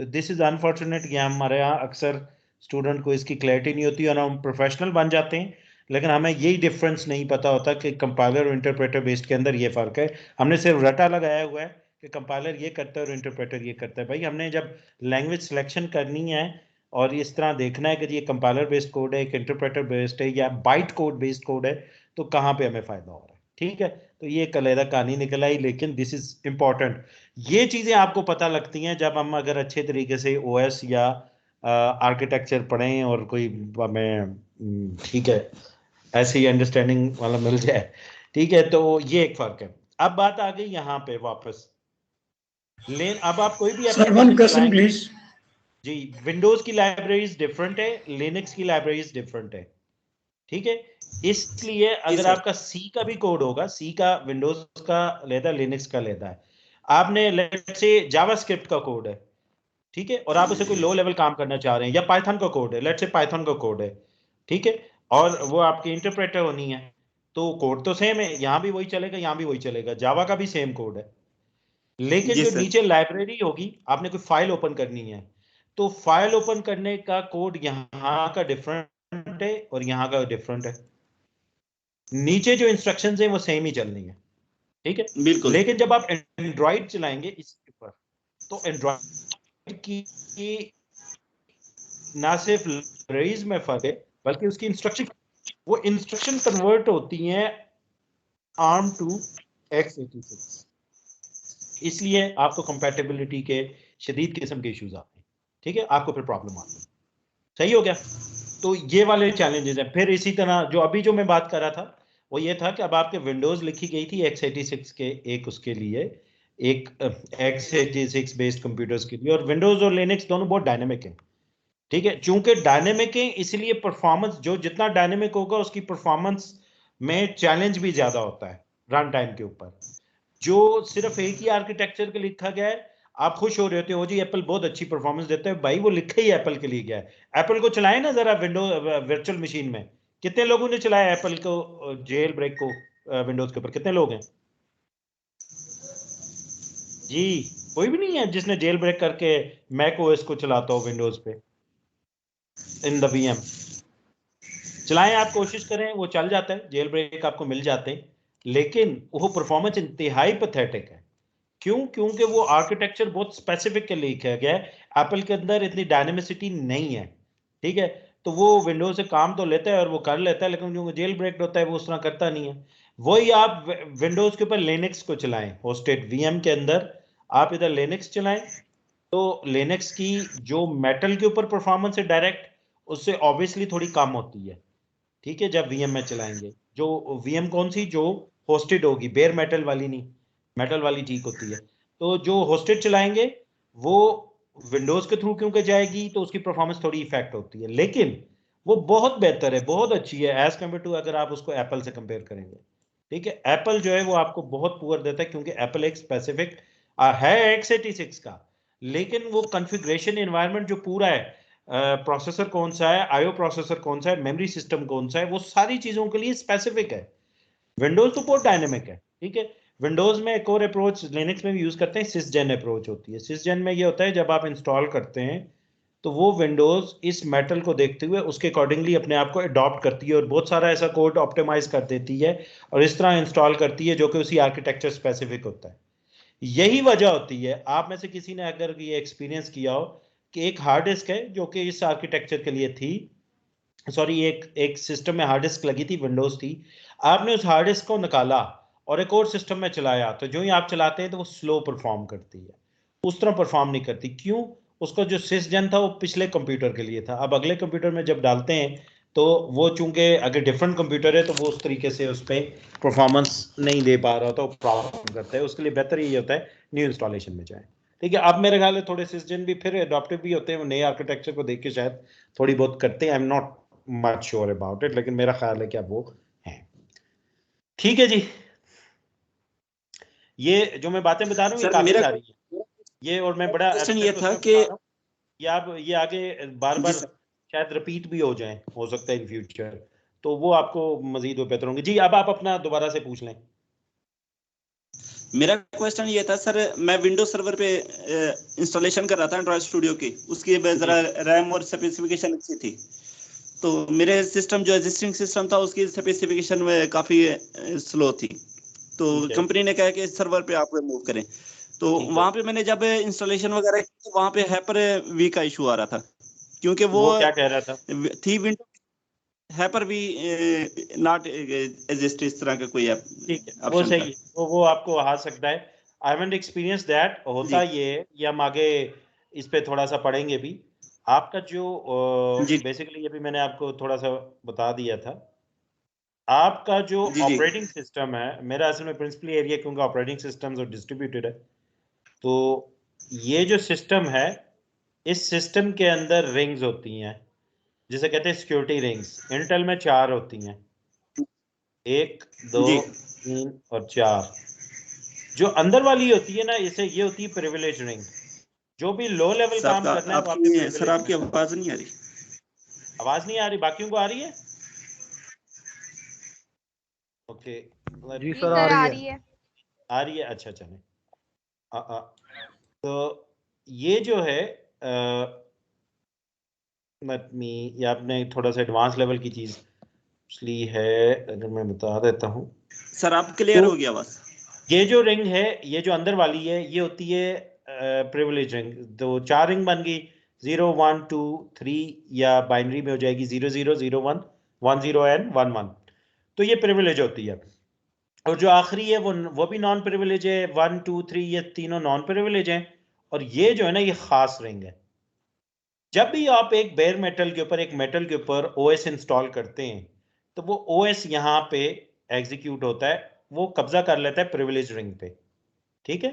तो दिस इज अनफॉर्चुनेट, ये हमारे यहाँ अक्सर स्टूडेंट को इसकी क्लैरिटी नहीं होती और हम प्रोफेशनल बन जाते हैं, लेकिन हमें यही डिफरेंस नहीं पता होता कि कंपाइलर और इंटरप्रेटर बेस्ड के अंदर ये फर्क है। हमने सिर्फ रटा लगाया हुआ है कि कंपाइलर ये करता है और इंटरप्रेटर ये करता है। भाई हमने जब लैंग्वेज सिलेक्शन करनी है और इस तरह देखना है कि ये कंपाइलर बेस्ड कोड है, एक इंटरप्रेटर बेस्ड है या बाइट कोड बेस्ड कोड है, तो कहाँ पे हमें फायदा हो रहा है। ठीक है, तो ये एक अलग कहानी निकल आई, लेकिन दिस इज इंपॉर्टेंट। ये चीजें आपको पता लगती हैं जब हम अगर अच्छे तरीके से ओएस या आर्किटेक्चर पढ़ें और कोई हमें ठीक है ऐसी अंडरस्टैंडिंग वाला मिल जाए। ठीक है, तो ये एक फर्क है। अब बात आ गई यहाँ पे वापस, लेकिन अब आप कोई भी सर वन क्वेश्चन प्लीज। जी, विंडोज की लाइब्रेरीज डिफरेंट है, लिनक्स की लाइब्रेरीज डिफरेंट है। ठीक है, इसलिए अगर आपका सी का भी कोड होगा, सी का विंडोज का लेता है, लिनक्स का लेता है, आपने लेट्स से जावास्क्रिप्ट का कोड है, ठीक है, और आप उसे कोई लो लेवल काम करना चाह रहे हैं, या पाइथन का कोड है, लेट्स से पाइथन का कोड है, ठीक है, और वो आपकी इंटरप्रेटर होनी है, तो कोड तो सेम है, यहां भी वही चलेगा, यहां भी वही चलेगा, जावा का भी सेम कोड है, लेकिन जो नीचे लाइब्रेरी होगी, आपने कोई फाइल ओपन करनी है, तो फाइल ओपन करने का कोड यहाँ का डिफरेंट है और यहाँ का डिफरेंट है। नीचे जो इंस्ट्रक्शंस हैं वो सेम ही चलनी है, ठीक है, बिल्कुल। लेकिन जब आप एंड्रॉइड चलाएंगे इसके ऊपर, तो एंड्रॉइड की ना सिर्फ लाइब्रेरीज में फर्क है, बल्कि उसकी इंस्ट्रक्शन कन्वर्ट होती हैं ARM टू x86, इसलिए आपको कंपैटिबिलिटी के शदीद किस्म के इश्यूज आते हैं। ठीक है, आपको फिर प्रॉब्लम आती है। सही हो गया, तो ये वाले चैलेंजेस हैं। फिर इसी तरह जो अभी जो मैं बात कर रहा था वो ये था कि अब आपके विंडोज लिखी गई थी x86 के एक उसके लिए, एक x86 बेस्ड कंप्यूटर्स के लिए, और विंडोज और लिनक्स दोनों बहुत डायनेमिक हैं। ठीक है, चूंकि डायनेमिक है इसलिए परफॉर्मेंस, जो जितना डायनेमिक होगा उसकी परफॉर्मेंस में चैलेंज भी ज्यादा होता है रन टाइम के ऊपर। जो सिर्फ एक ही आर्किटेक्चर के लिखा गया है, आप खुश हो रहे होते हो जी एप्पल बहुत अच्छी परफॉर्मेंस देता है, भाई वो लिखा ही एप्पल के लिए गया है। एप्पल को चलाएं ना जरा विंडो वर्चुअल मशीन में, कितने लोगों ने चलाया एप्पल को जेल ब्रेक को विंडोज के ऊपर, कितने लोग हैं जी? कोई भी नहीं है जिसने जेल ब्रेक करके मैक ओएस को चलाता हो विंडोज पे इन द वीएम। चलाएं, आप कोशिश करें, वो चल जाता है, जेल ब्रेक आपको मिल जाते हैं, लेकिन वो परफॉर्मेंस इंतहाई पैथेटिक है। क्यों? क्योंकि वो आर्किटेक्चर बहुत स्पेसिफिक के लिए लिखा गया है, एप्पल के अंदर इतनी डायनेमिसिटी नहीं है। ठीक है, तो वो विंडोज से काम तो लेता है और वो कर लेता है, लेकिन जो जेल ब्रेक होता है वो उस तरह करता नहीं है। वही आप विंडोज के ऊपर लिनक्स को चलाएं, होस्टेड वीएम के अंदर आप इधर लिनक्स चलाएं, तो लिनक्स की जो मेटल के ऊपर परफॉर्मेंस है डायरेक्ट, उससे ऑब्वियसली थोड़ी कम होती है। ठीक है, जब वीएम में चलाएंगे, जो वीएम कौन सी, जो होस्टेड होगी, बेयर मेटल वाली नहीं, मेटल वाली ठीक होती है। तो जो होस्टेड चलाएंगे वो विंडोज के थ्रू क्योंकि जाएगी तो उसकी परफॉर्मेंस थोड़ी इफेक्ट होती है, लेकिन वो बहुत बेहतर है, बहुत अच्छी है एज कम्पेयर टू अगर आप उसको एप्पल से कंपेयर करेंगे। ठीक है, एप्पल जो है वो आपको बहुत पुअर देता है, क्योंकि एप्पल एक स्पेसिफिक है x86 का, लेकिन वो कॉन्फ़िगरेशन एनवायरनमेंट जो पूरा है, प्रोसेसर कौन सा है, आईओ प्रोसेसर कौन सा है, मेमोरी सिस्टम कौन सा है, वो सारी चीजों के लिए स्पेसिफिक है। विंडोज तो बहुत डायनेमिक है। ठीक है, विंडोज में एक और अप्रोच लिनक्स में भी यूज करते हैं, सिसजेन अप्रोच होती है। सिसजेन में ये होता है जब आप इंस्टॉल करते हैं तो वो विंडोज इस मेटल को देखते हुए उसके अकॉर्डिंगली अपने आप को अडॉप्ट करती है और बहुत सारा ऐसा कोड ऑप्टिमाइज कर देती है और इस तरह इंस्टॉल करती है जो कि उसी आर्किटेक्चर स्पेसिफिक होता है। यही वजह होती है, आप में से किसी ने अगर ये एक्सपीरियंस किया हो कि एक हार्ड डिस्क है जो कि इस आर्किटेक्चर के लिए थी, सॉरी एक सिस्टम में हार्ड डिस्क लगी थी, विंडोज थी, आपने उस हार्ड डिस्क को निकाला और एक और सिस्टम में चलाया, तो जो ही आप चलाते हैं तो वो स्लो परफॉर्म करती है, उस तरह परफॉर्म नहीं करती। क्यों? उसका जो सिसजन था वो पिछले कंप्यूटर के लिए था, अब अगले कंप्यूटर में जब डालते हैं तो वो चूंकि अगर डिफरेंट कंप्यूटर है तो वो उस तरीके से उस पर परफॉर्मेंस नहीं दे पा रहा था, वो प्रॉब्लम करता है। उसके लिए बेहतर ये होता है न्यू इंस्टॉलेशन में जाए। ठीक है, अब मेरे ख्याल है थोड़े सिसजन भी फिर अडॉप्टिव भी होते हैं, वो नए आर्किटेक्चर को देख के शायद थोड़ी बहुत करते हैं, आई am not much sure about it, लेकिन मेरा ख्याल है कि अब वो है। ठीक है जी, ये जो मैं बातें बता रहा हूँ ये काफी सारी है ये, और मैं बड़ा क्वेश्चन ये था कि ये आगे बार बार शायद रिपीट भी हो जाए, हो सकता है इन फ्यूचर, तो वो आपको मजीद बेहतर होंगे। जी अब आप अपना दोबारा से पूछ लें। मेरा क्वेश्चन ये था सर, मैं विंडोज सर्वर पे इंस्टॉलेशन कर रहा था एंड्रॉइड स्टूडियो की, उसकी जरा रैम और स्पेसिफिकेशन अच्छी थी, तो मेरे सिस्टम जो एग्जिस्टिंग सिस्टम था उसकी स्पेसिफिकेशन में काफी स्लो थी, तो कंपनी ने कहा कि इस सर्वर पे आप मूव करें, तो वहां पे मैंने जब इंस्टॉलेशन वगैरह की तो वहां पे हैपर वी का इशू आ रहा था, क्योंकि वो क्या कह रहा था? थी विंडो हैपर वी नॉट एग्जिस्ट, इस तरह का कोई ऐप। ठीक है, वो सही है, वो आपको आ सकता है। आई हैवंट एक्सपीरियंस दैट, होता ये हम आगे इस पे थोड़ा सा पढ़ेंगे भी। आपका जो बेसिकली ये भी मैंने आपको थोड़ा सा बता दिया था, आपका जो ऑपरेटिंग सिस्टम है, मेरा असल में प्रिंसिपली एरिया क्योंकि ऑपरेटिंग सिस्टम्स और डिस्ट्रीब्यूटेड है, तो ये जो सिस्टम है, इस सिस्टम के अंदर रिंग्स होती हैं जिसे कहते हैं सिक्योरिटी रिंग्स। इंटेल में 4 होती हैं, 1 2 3 और 4। जो अंदर वाली होती है ना, इसे ये होती है प्रिविलेज रिंग। जो भी लो लेवल काम करना है वो आपके सर आपकी आवाज नहीं आ रही। आवाज नहीं आ रही? बाकियों को आ रही है? ओके जी सर आ रही है। आ रही है, अच्छा चले। तो ये जो है ये आपने थोड़ा सा एडवांस लेवल की चीज ली है, अगर मैं बता देता हूँ सर, आप क्लियर हो गया बस। ये जो रिंग है, ये जो अंदर वाली है, ये होती है प्रिविलेज रिंग। तो 4 रिंग बन गई, 0 1 2 3, या बाइनरी में हो जाएगी 0 0 0 1 1 0 एंड 1 1। तो ये प्रिविलेज होती है। और जो आखिरी है वो भी नॉन प्रिविलेज है, 1 2 3, ये तीनों नॉन प्रिविलेज हैं। और ये जो है ना, ये खास रिंग है। जब भी आप एक बेयर मेटल के ऊपर, एक मेटल के ऊपर ओएस इंस्टॉल करते हैं, तो वो ओएस यहाँ पे एग्जीक्यूट होता है, वो कब्जा कर लेता है प्रिविलेज रिंग पे। ठीक है,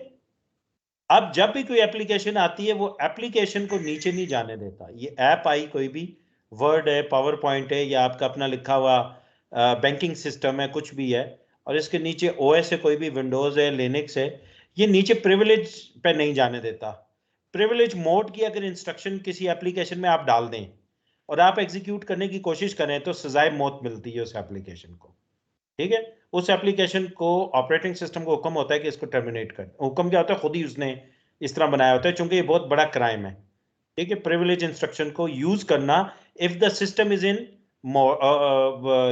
अब जब भी कोई एप्लीकेशन आती है, वो एप्लीकेशन को नीचे नहीं जाने देता। ये ऐप आई, कोई भी वर्ड है, पावर पॉइंट है, या आपका अपना लिखा हुआ बैंकिंग सिस्टम है, कुछ भी है, और इसके नीचे ओएस है, कोई भी विंडोज है, लिनक्स है, ये नीचे प्रिविलेज पे नहीं जाने देता। प्रिविलेज मोड की अगर इंस्ट्रक्शन किसी एप्लीकेशन में आप डाल दें और आप एग्जीक्यूट करने की कोशिश करें, तो सजाए मौत मिलती है उस एप्लीकेशन को। ठीक है, उस एप्लीकेशन को ऑपरेटिंग सिस्टम को हुक्म होता है कि इसको टर्मिनेट कर। हुक्म क्या होता है? खुद ही उसने इस तरह बनाया होता है, क्योंकि ये बहुत बड़ा क्राइम है। ठीक है, प्रिविलेज इंस्ट्रक्शन को यूज करना if the system is in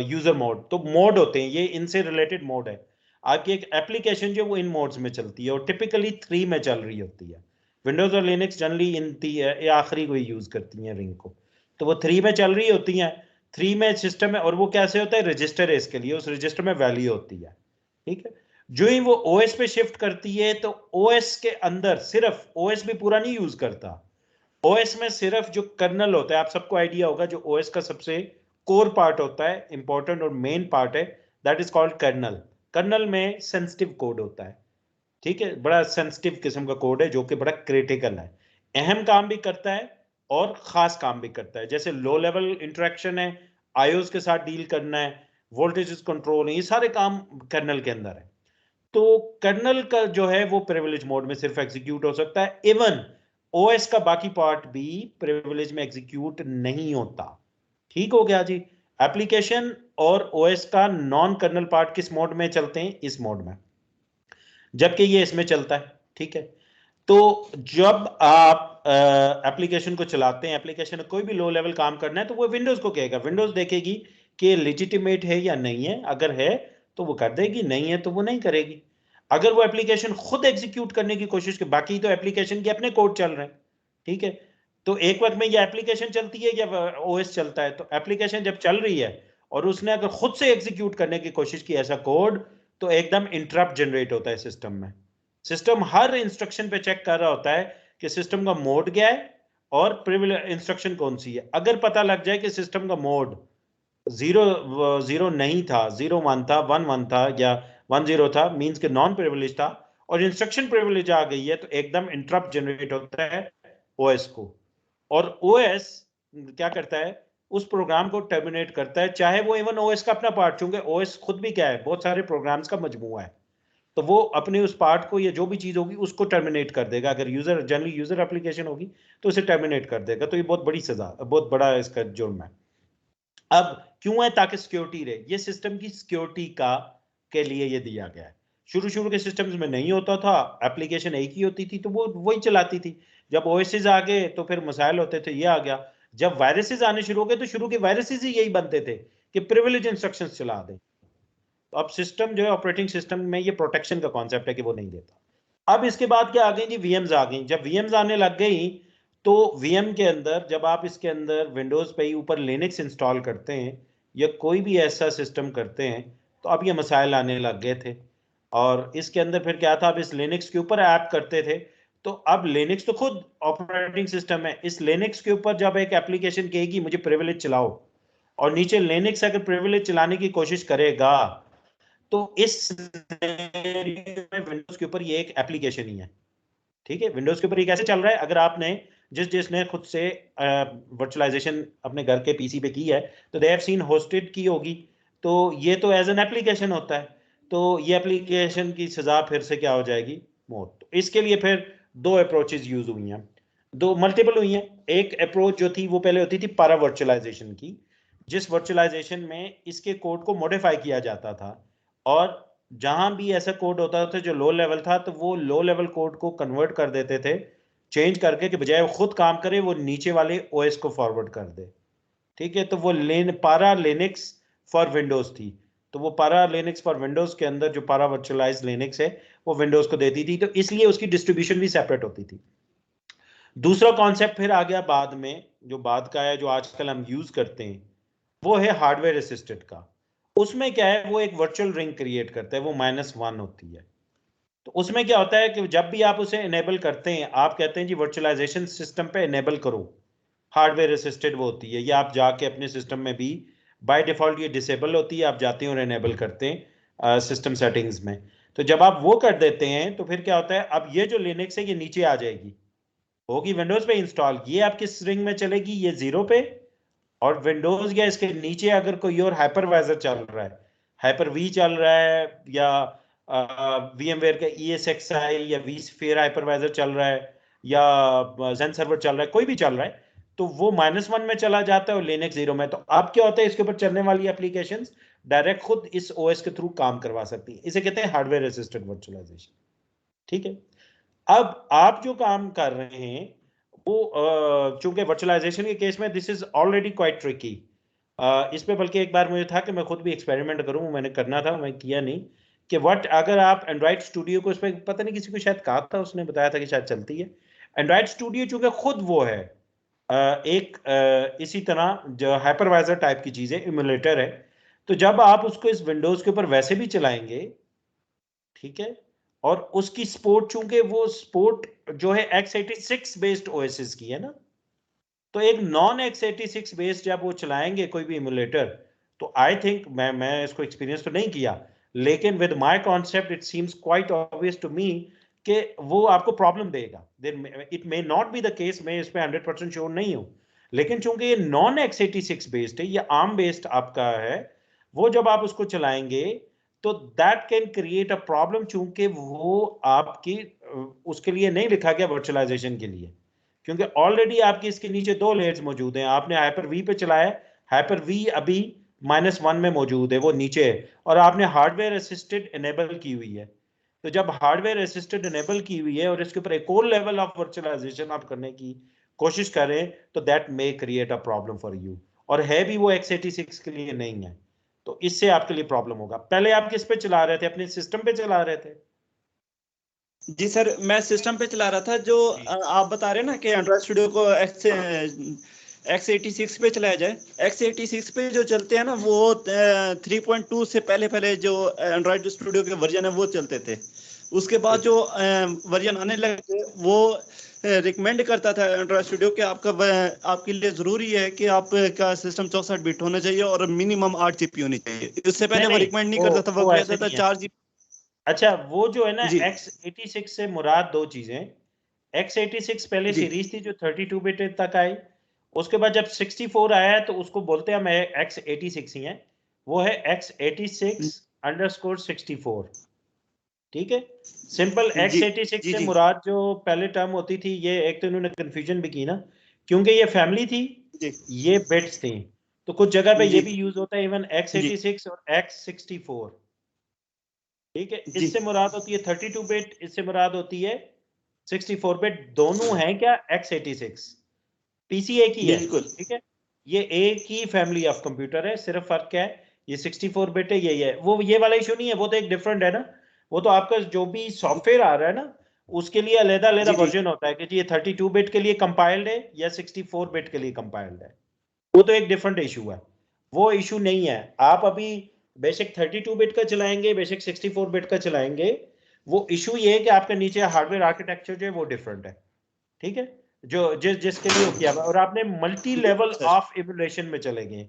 user mode. तो मोड होते हैं ये, इनसे रिलेटेड मोड है। आपकी एक एप्लीकेशन जो वो इन मोड्स में चलती है, और टिपिकली 3 में चल रही होती है। विंडोज और लिनक्स जनरली इन आखिरी को यूज करती हैं रिंग को, तो वो 3 में चल रही होती हैं। 3 में सिस्टम है, और वो कैसे होता है? रजिस्टर है इसके लिए, उस रजिस्टर में वैल्यू होती है। ठीक है, जो ही वो ओएस पे शिफ्ट करती है, तो ओएस के अंदर सिर्फ, ओएस भी पूरा नहीं यूज करता, ओएस में सिर्फ जो कर्नल होता है, आप सबको आइडिया होगा, जो ओएस का सबसे कोर पार्ट होता है, इंपॉर्टेंट और मेन पार्ट है, that is called kernel. Kernel में सेंसिटिव कोड होता है। ठीक है, बड़ा सेंसिटिव किस्म का कोड है, जो कि बड़ा क्रिटिकल है, अहम काम भी करता है और खास काम भी करता है। जैसे लो लेवल इंटरेक्शन है, आईओस के साथ डील करना है, वोल्टेज कंट्रोल, ये सारे काम कर्नल के अंदर है। तो कर्नल का जो है वो प्रिविलेज मोड में सिर्फ एग्जीक्यूट हो सकता है। इवन ओएस का बाकी पार्ट भी प्रिविलेज में एग्जीक्यूट नहीं होता। ठीक हो गया जी? एप्लीकेशन और ओएस का नॉन कर्नल पार्ट किस मोड में चलते हैं? इस मोड में, जबकि ये इसमें चलता है। ठीक है, तो जब आप एप्लीकेशन को चलाते हैं, एप्लीकेशन में कोई भी लो लेवल काम करना है, तो वो विंडोज को कहेगा, विंडोज देखेगी कि लेजिटिमेट है या नहीं है। अगर है तो वो कर देगी, नहीं है तो वो नहीं करेगी। अगर वो एप्लीकेशन खुद एग्जीक्यूट करने की कोशिश करे, बाकी तो एप्लीकेशन के अपने कोड चल रहे हैं, ठीक है, तो एक वक्त में ये एप्लीकेशन चलती है या ओएस चलता है? तो एप्लीकेशन जब चल रही है और उसने अगर खुद से एग्जीक्यूट करने की कोशिश की ऐसा कोड, तो एकदम इंटरप्ट जनरेट होता है सिस्टम में। सिस्टम हर इंस्ट्रक्शन पे चेक कर रहा होता है कि सिस्टम का मोड क्या है और प्रिविलेज इंस्ट्रक्शन कौन सी है। अगर पता लग जाए कि सिस्टम का मोड 0 नहीं था, 0 1 था, 1 1 था या 1 0 था, मींस के नॉन प्रिविलेज था, और इंस्ट्रक्शन प्रिविलेज आ गई है, तो एकदम इंटरप्ट जनरेट होता है ओएस को। और ओएस क्या करता है, उस प्रोग्राम को टर्मिनेट करता है, चाहे वो इवन ओएस का अपना पार्ट, चूंकि ओएस खुद भी क्या है, बहुत सारे प्रोग्राम्स का मजमूआ है, तो वो अपने उस पार्ट को या जो भी चीज होगी उसको टर्मिनेट कर देगा। अगर यूजर जनरली यूजर एप्लीकेशन होगी तो उसे टर्मिनेट कर देगा। तो ये बहुत बड़ी सजा, बहुत बड़ा इसका जुर्म है। अब क्यों है? ताकि सिक्योरिटी रहे। ये सिस्टम की सिक्योरिटी का के लिए ये दिया गया है। शुरू के सिस्टम्स में नहीं होता था, एप्लीकेशन एक ही होती थी तो वो वही चलाती थी। जब ओएसएस आ गए तो फिर मसाइल होते थे, ये आ गया। जब वायरसेस आने शुरू हो गए तो शुरू के वायरसेस ही यही बनते थे कि प्रिविलेज इंस्ट्रक्शंस चला दें। तो अब सिस्टम जो है, ऑपरेटिंग सिस्टम में ये प्रोटेक्शन का कॉन्सेप्ट है कि वो नहीं देता। अब इसके बाद क्या आ गई जी, वीएम्स आ गई। जब वीएम्स आने लग गई तो वीएम के अंदर जब आप इसके अंदर विंडोज पे ही ऊपर लिनक्स इंस्टॉल करते हैं या कोई भी ऐसा सिस्टम करते हैं, तो अब ये मसाइल आने लग गए थे। और इसके अंदर फिर क्या था, अब इस लिनक्स के ऊपर ऐप करते थे, तो अब लिनक्स तो खुद ऑपरेटिंग सिस्टम है, इस लिनक्स के ऊपर जब एक एप्लीकेशन कहेगी मुझे प्रिविलेज चलाओ, और नीचे लिनक्स अगर प्रिविलेज चलाने की कोशिश करेगा, तो इस में विंडोज के ऊपर ये एक एप्लीकेशन ही है। ठीक है, विंडोज के ऊपर ये कैसे चल रहा है? अगर आपने जिसने खुद से वर्चुअलाइजेशन अपने घर के पीसी पे की है, तो दे हैव सीन होस्टेड की होगी, तो ये तो एज एन एप्लीकेशन होता है, तो ये एप्लीकेशन की सजा फिर से क्या हो जाएगी, मौत। तो इसके लिए फिर दो अप्रोचेस यूज हुई हैं, दो मल्टीपल हुई हैं। एक अप्रोच जो थी वो पहले होती थी पारा वर्चुअलाइजेशन की, जिस वर्चुअलाइजेशन में इसके कोड को मॉडिफाई किया जाता था, और जहां भी ऐसा कोड होता था जो लो लेवल था, तो वो लो लेवल कोड को कन्वर्ट कर देते थे, चेंज करके, कि बजाय वो खुद काम करे वो नीचे वाले ओएस को फॉरवर्ड कर दे। ठीक है, तो वो पारा लिनक्स फॉर विंडोज थी। तो वो पारा लिनक्स फॉर विंडोज के अंदर जो पारा वर्चुअलाइज लिनक्स है वो विंडोज को देती थी, तो इसलिए उसकी डिस्ट्रीब्यूशन भी सेपरेट होती थी। दूसरा कॉन्सेप्ट फिर आ गया बाद में, जो बाद का है, जो आजकल हम यूज करते हैं, वो है हार्डवेयर असिस्टेड का। उसमें क्या है, वो एक वर्चुअल रिंग क्रिएट करता है, वो -1 होती है। तो उसमें क्या होता है कि जब भी आप उसे इनेबल करते हैं, आप कहते हैं जी वर्चुअलाइजेशन सिस्टम पे इनेबल करो, हार्डवेयर असिस्टेड वो होती है। ये आप जाके अपने सिस्टम में भी बाय डिफॉल्ट ये डिसेबल होती है, आप जाते हैं और इनेबल करते हैं सिस्टम सेटिंग्स में। तो जब आप वो कर देते हैं तो फिर क्या होता है, अब ये जो लिनक्स है ये नीचे आ जाएगी, होगी विंडोज पे इंस्टॉल, ये आप किस रिंग में चलेगी, ये 0 पे, और विंडोज या इसके नीचे अगर कोई और हाइपरवाइजर चल रहा है, हाइपर वी चल रहा है, या VMware का ESXi या vSphere हाइपरवाइजर चल रहा है, या Zen सर्वर चल रहा है, कोई भी चल रहा है, तो वो -1 में चला जाता है और लिनक्स 0 में। तो अब क्या होता है, इसके ऊपर चलने वाली एप्लीकेशंस डायरेक्ट खुद इस OS के थ्रू काम करवा सकती है। इसे कहते हैं हार्डवेयर असिस्टेड वर्चुअलाइजेशन। ठीक है, अब आप जो काम कर रहे हैं वो चूंकि वर्चुअलाइजेशन के केस में this is already quite tricky. इस पे बल्कि एक बार मुझे था कि मैं खुद भी एक्सपेरिमेंट करूं, मैंने करना था, मैं किया नहीं, कि व्हाट अगर आप एंड्रॉइड स्टूडियो को, इस पर पता नहीं किसी को शायद कहा था, उसने बताया था कि शायद चलती है एंड्रॉइड स्टूडियो, चूंकि खुद वो है इसी तरह जो हाइपरवाइजर टाइप की चीज है, इमुलेटर है, तो जब आप उसको इस विंडोज के ऊपर वैसे भी चलाएंगे, ठीक है, और उसकी सपोर्ट, चूंकि वो सपोर्ट जो है x86 बेस्ड ओएसएस की है ना, तो एक नॉन x86 बेस्ड जब वो चलाएंगे कोई भी इमुलेटर, तो आई थिंक, मैं इसको एक्सपीरियंस तो नहीं किया, लेकिन with my concept it seems quite obvious to me कि वो आपको प्रॉब्लम देगा। It may not be the case, मैं इस पे 100% श्योर नहीं हूं, लेकिन चूंकि ये नॉन x86 बेस्ड है, ये ARM बेस्ड आपका है, वो जब आप उसको चलाएंगे तो that can create a problem, चूंकि वो आपकी उसके लिए नहीं लिखा गया वर्चुअलाइजेशन के लिए, क्योंकि ऑलरेडी आपकी इसके नीचे 2 लेयर्स मौजूद हैं। आपने हाइपर वी पे चलाया, हाइपर वी अभी -1 में मौजूद है, वो नीचे है, और आपने हार्डवेयर असिस्टेड इनेबल की हुई है। तो जब हार्डवेयर असिस्टेड इनेबल की हुई है और इसके ऊपर एक और लेवल ऑफ वर्चुअलाइजेशन आप करने की कोशिश करें, तो that may create a problem for you, और है भी वो x86 के लिए नहीं है, तो इससे आपके लिए प्रॉब्लम होगा। पहले आप किस पे चला रहे थे, अपने सिस्टम पे चला रहे थे? जी सर, मैं सिस्टम पे चला रहा था जो आप बता रहे हैं ना कि एंड्रॉइड स्टूडियो को x86 पे चलाया जाए। x86 पे जो चलते हैं ना वो 3.2 से पहले पहले जो एंड्रॉइड स्टूडियो के वर्जन है वो चलते थे। उसके बाद जो वर्जन आने लगे वो रिकमेंड करता था एंड्रॉइड स्टूडियो कि आपके लिए जरूरी है कि आपका सिस्टम 64 बिट होना चाहिए और मिनिमम 8 जीबी होनी चाहिए। इससे पहले वो रिकमेंड नहीं करता था, वो कहता था 4 जीबी। अच्छा, वो जो है ना जी x86 से मुराद दो चीजें। x86 पहले जी सीरीज थी जो 32 बिट तक आई। उसके बाद जब 64 आया तो उसको बोलते हैं हम x86 ही है। वो है x86_64। ठीक है, सिंपल जी x86 जी से जी मुराद जो पहले टर्म होती थी, ये एक तो इन्होंने कंफ्यूजन भी की ना, क्योंकि ये फैमिली थी, जी ये बिट्स थी, तो कुछ जगह पे ये जी भी यूज होता है इवन जी x86 और x64। ठीक है, जी इससे मुराद होती है 32 बिट, इससे मुराद होती है 64 बिट। दोनों हैं क्या x86, पीसी एक ही है। बिल्कुल ठीक है, ये एक ही फैमिली ऑफ कंप्यूटर है, सिर्फ फर्क क्या है, ये 64 बिट है, ये है। वो ये वाला इशू नहीं है, वो तो एक डिफरेंट है ना। वो तो आपका जो भी सॉफ्टवेयर आ रहा है ना, उसके लिए अलग अलग जी जी वर्जन होता है कि जी ये 32 बिट के लिए कंपाइल्ड है या 64 बिट के लिए कंपाइल्ड है। वो तो एक डिफरेंट इशू है, वो इशू नहीं है। आप अभी बेशक 32 बिट का चलाएंगे, बेशक 64 बिट का चलाएंगे, वो इशू ये है कि आपके नीचे हार्डवेयर आर्किटेक्चर जो है वो डिफरेंट है। ठीक है, जो जिसके लिए वो किया हुआ है। और आपने multi level sir of emulation में चले गए,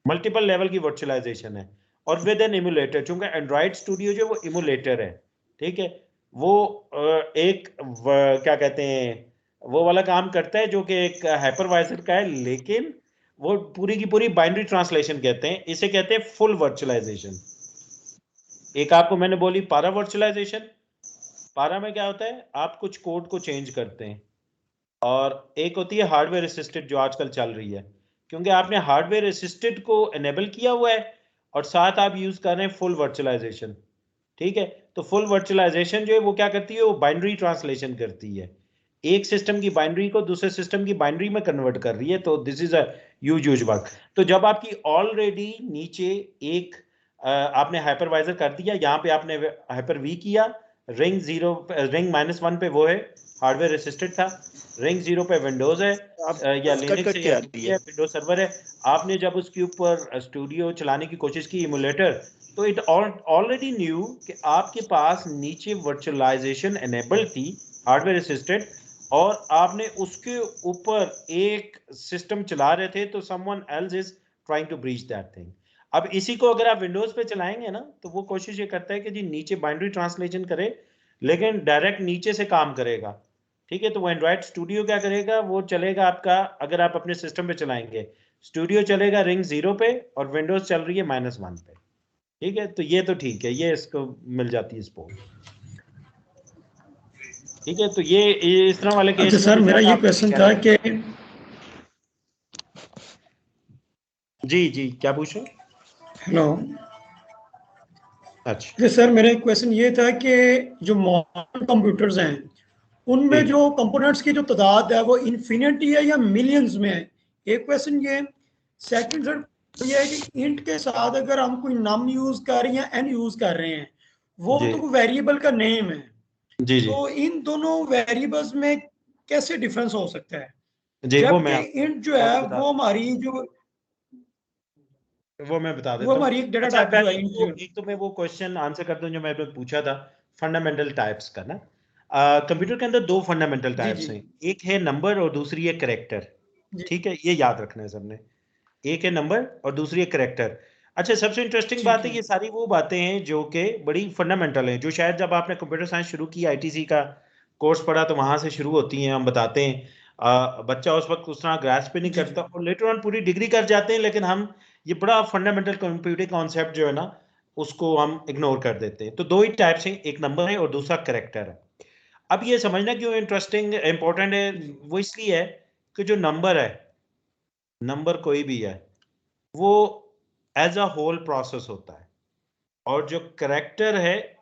मल्टीपल लेवल की वर्चुअलाइजेशन है, और विद एन इमुलेटर, चूंकि एंड्रॉइड स्टूडियो जो वो इमुलेटर है। ठीक है, वो क्या कहते हैं, वो वाला काम करता है जो कि एक हाइपरवाइजर का है, लेकिन वो पूरी की पूरी बाइनरी ट्रांसलेशन कहते हैं, इसे कहते हैं फुल वर्चुअलाइजेशन। एक आपको मैंने बोली पारा वर्चुअलाइजेशन। पारा में क्या होता है, आप कुछ कोड को चेंज करते हैं, और एक होती है हार्डवेयर असिस्टेड जो आजकल चल रही है, क्योंकि आपने हार्डवेयर असिस्टेड को एनेबल किया हुआ है और साथ आप यूज कर रहे हैं फुल वर्चुअलाइजेशन। ठीक है, तो फुल वर्चुअलाइजेशन जो है वो क्या करती है, वो बाइनरी ट्रांसलेशन करती है, एक सिस्टम की बाइनरी को दूसरे सिस्टम की बाइनरी में कन्वर्ट कर रही है। तो this is a use work. तो जब आपकी ऑलरेडी नीचे एक आपने हाइपरवाइजर कर दिया, यहाँ पे आपने हाइपर वी किया, रिंग 0 रिंग -1 पे वो है हार्डवेयर असिस्टेड था, रिंग 0 पे विंडोज है, आप या कट लिनक्स कट है के या आती रूबी है। है, विंडोज सर्वर है। आपने जब उसके ऊपर स्टूडियो चलाने की कोशिश की इमुलेटर, तो इट ऑलरेडी न्यू कि आपके पास नीचे वर्चुअलाइजेशन एनेबल्ड थी हार्डवेयर असिस्टेड, और आपने उसके ऊपर एक सिस्टम चला रहे थे, तो someone else is trying to breach that thing. अब इसी को अगर आप विंडोज पे चलाएंगे ना, तो वो कोशिश ये करता है कि जी नीचे बाइनरी ट्रांसलेशन करे, लेकिन डायरेक्ट नीचे से काम करेगा। ठीक है, तो वो एंड्रॉइड स्टूडियो क्या करेगा, वो चलेगा आपका, अगर आप अपने सिस्टम पे चलाएंगे, स्टूडियो चलेगा रिंग 0 पे और विंडोज चल रही है -1 पे। ठीक है, तो ये तो ठीक है, ये इसको मिल जाती है सपोर्ट। ठीक है, तो ये इस तरह वाले अच्छा केस में सर, तो मेरा ज्यादा ये आप नहीं क्वेश्चन कह था रहे। कि जी जी, क्या पूछो। हेलो। अच्छा जी सर, मेरा एक क्वेश्चन ये था कि जो मॉडर्न कंप्यूटर्स हैं जी उनमें जो कंपोनेंट्स की जो तादाद है वो इन्फिनिटी है या मिलियंस में है, एक क्वेश्चन ये। सेकंड सर ये है कि इंट के साथ अगर हम कोई नम यूज कर रहे हैं या एन यूज कर रहे हैं, वो जी तो वेरिएबल का नेम है, जी जी तो इन दोनों वेरिएबल्स में कैसे डिफरेंस हो सकता है, जी, जबकि इंट जो वो है मैं बता वो देता हूँ। हमारी एक डेटा अच्छा, टाइप जो पहले है एक इंट। तो मैं वो क्वेश्चन आंसर कर दूं जो मैंने पूछा था, फंडामेंटल टाइप्स का ना। कंप्यूटर के अंदर दो फंडामेंटल जी जी टाइप्स हैं, एक है नंबर और दूसरी है करेक्टर। जी ठीक है, ये याद रखना है सबने, एक है नंबर और दूसरी है करेक्टर। अच्छा, सबसे इंटरेस्टिंग बात ठीक है, है। ये सारी वो बातें हैं जो कि बड़ी फंडामेंटल हैं, जो शायद जब आपने कंप्यूटर साइंस शुरू की, आईटीसी का कोर्स पढ़ा, तो वहां से शुरू होती हैं, हम बताते हैं। बच्चा उस वक्त उस तरह ग्रास्प भी नहीं जी जी करता, और लेटर ऑन पूरी डिग्री कर जाते हैं, लेकिन हम ये बड़ा फंडामेंटल कंप्यूटिंग कॉन्सेप्ट जो है ना, उसको हम इग्नोर कर देते हैं। तो दो ही टाइप्स हैं, एक नंबर है और दूसरा करेक्टर है। अब ये समझना क्यों इंटरेस्टिंग इंपॉर्टेंट है, वो इसलिए है कि जो नंबर है, नंबर कोई भी है, वो एज अ होल प्रोसेस होता है, और जो करेक्टर है,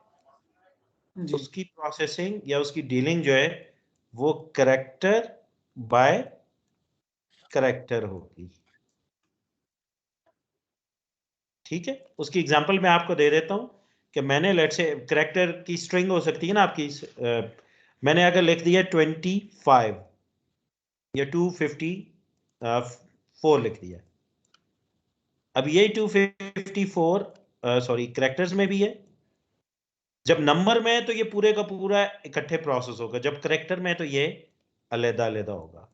जी उसकी प्रोसेसिंग या उसकी डीलिंग जो है, वो करेक्टर बाय करेक्टर होगी। ठीक है, उसकी एग्जांपल मैं आपको दे देता हूं कि मैंने लेट से कैरेक्टर की स्ट्रिंग हो सकती है ना आपकी, मैंने अगर लिख दिया 25 या 254 लिख दिया, अब ये 254 सॉरी कैरेक्टर्स में भी है। जब नंबर में है तो ये पूरे का पूरा इकट्ठे प्रोसेस होगा, जब कैरेक्टर में है तो ये अलग-अलग होगा।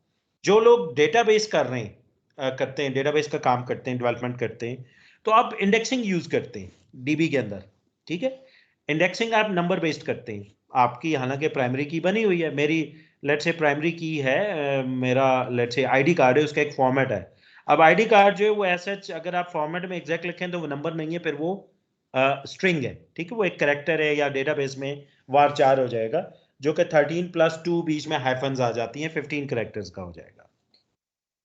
जो लोग डेटाबेस कर रहे हैं करते हैं, डेटाबेस का काम करते हैं, डेवलपमेंट करते हैं, तो आप इंडेक्सिंग यूज करते हैं डीबी के अंदर, ठीक है। इंडेक्सिंग आप नंबर बेस्ड करते हैं। आपकी हालांकि प्राइमरी की बनी हुई है, मेरी लेट से प्राइमरी की है, मेरा लेट से आईडी कार्ड है, उसका एक फॉर्मेट है। अब आईडी कार्ड जो है वो ऐसा, अगर आप फॉर्मेट में एग्जैक्ट लिखें तो वो नंबर नहीं है, फिर वो स्ट्रिंग है, ठीक है, वो एक कैरेक्टर है, या डेटाबेस में var4 हो जाएगा, जो कि 13+2 बीच में हाइफन्स आ जाती हैं, 15 कैरेक्टर्स का हो जाएगा।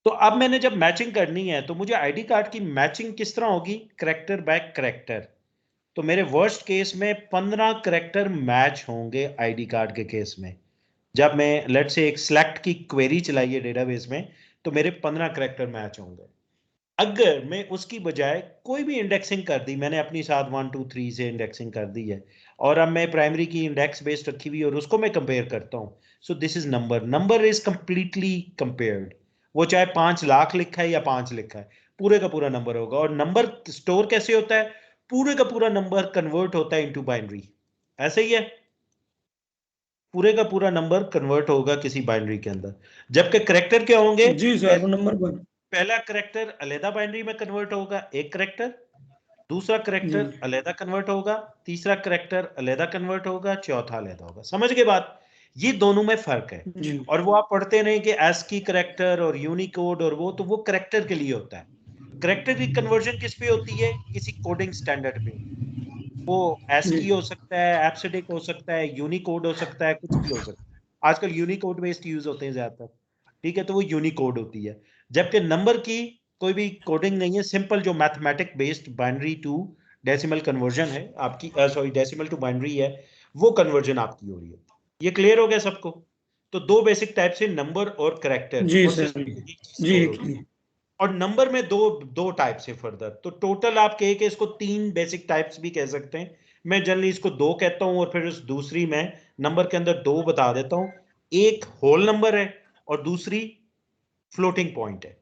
तो अब मैंने जब मैचिंग करनी है तो मुझे आईडी कार्ड की मैचिंग किस तरह होगी, कैरेक्टर बाय कैरेक्टर। तो मेरे वर्स्ट केस में 15 कैरेक्टर मैच होंगे आईडी कार्ड के केस में। जब मैं लेट से एक सिलेक्ट की क्वेरी चलाई है डेटाबेस में, तो मेरे 15 कैरेक्टर मैच होंगे। अगर मैं उसकी बजाय कोई भी इंडेक्सिंग कर दी, मैंने अपनी साथ 1 2 3 से इंडेक्सिंग कर दी है, और अब मैं प्राइमरी की इंडेक्स बेस्ड रखी हुई और उसको मैं कंपेयर करता हूं, सो this is number is completely compared. वो चाहे 5 लाख लिखा है या 5 लिखा है, पूरे का पूरा नंबर होगा। और नंबर स्टोर कैसे होता है, पूरे का पूरा नंबर कन्वर्ट होता है इनटू बाइनरी, ऐसे ही है, पूरे का पूरा नंबर कन्वर्ट होगा किसी बाइनरी के अंदर। जबकि कैरेक्टर क्या होंगे, जी सर, वो नंबर पर पहला कैरेक्टर अलहदा बाइनरी में कन्वर्ट होगा एक कैरेक्टर, दूसरा कैरेक्टर अलहदा कन्वर्ट होगा, तीसरा कैरेक्टर अलहदा कन्वर्ट होगा, चौथा अलहदा होगा। समझ गए बात, ये दोनों में फर्क है। जी। और वो आप पढ़ते नहीं कि ASCII कैरेक्टर और यूनिकोड और वो, तो वो कैरेक्टर के लिए होता है। कैरेक्टर की कन्वर्जन किस पे होती है, किसी कोडिंग स्टैंडर्ड पे। वो ASCII हो सकता है, एब्सिडिक हो सकता है, यूनिकोड हो सकता है, कुछ भी हो सकता है। आजकल यूनिकोड बेस्ड यूज होते हैं ज्यादातर, ठीक है, तो वो यूनिकोड होती है। जबकि नंबर की कोई भी कोडिंग नहीं है, सिंपल जो mathematic based binary to decimal conversion है आपकी, सॉरी डेसिमल टू बाइनरी है, वो कन्वर्जन आपकी हो रही है। ये क्लियर हो गया सबको? तो दो बेसिक टाइप से नंबर और कैरेक्टर, जी और सर, सिस्टम में चीज जी स्टोर होती है। और नंबर में दो टाइप से फर्दर, तो टोटल आप कह के इसको 3 बेसिक टाइप्स भी कह सकते हैं। मैं जनरली इसको 2 कहता हूं, और फिर उस दूसरी में नंबर के अंदर 2 बता देता हूं। एक होल नंबर है और दूसरी फ्लोटिंग पॉइंट है,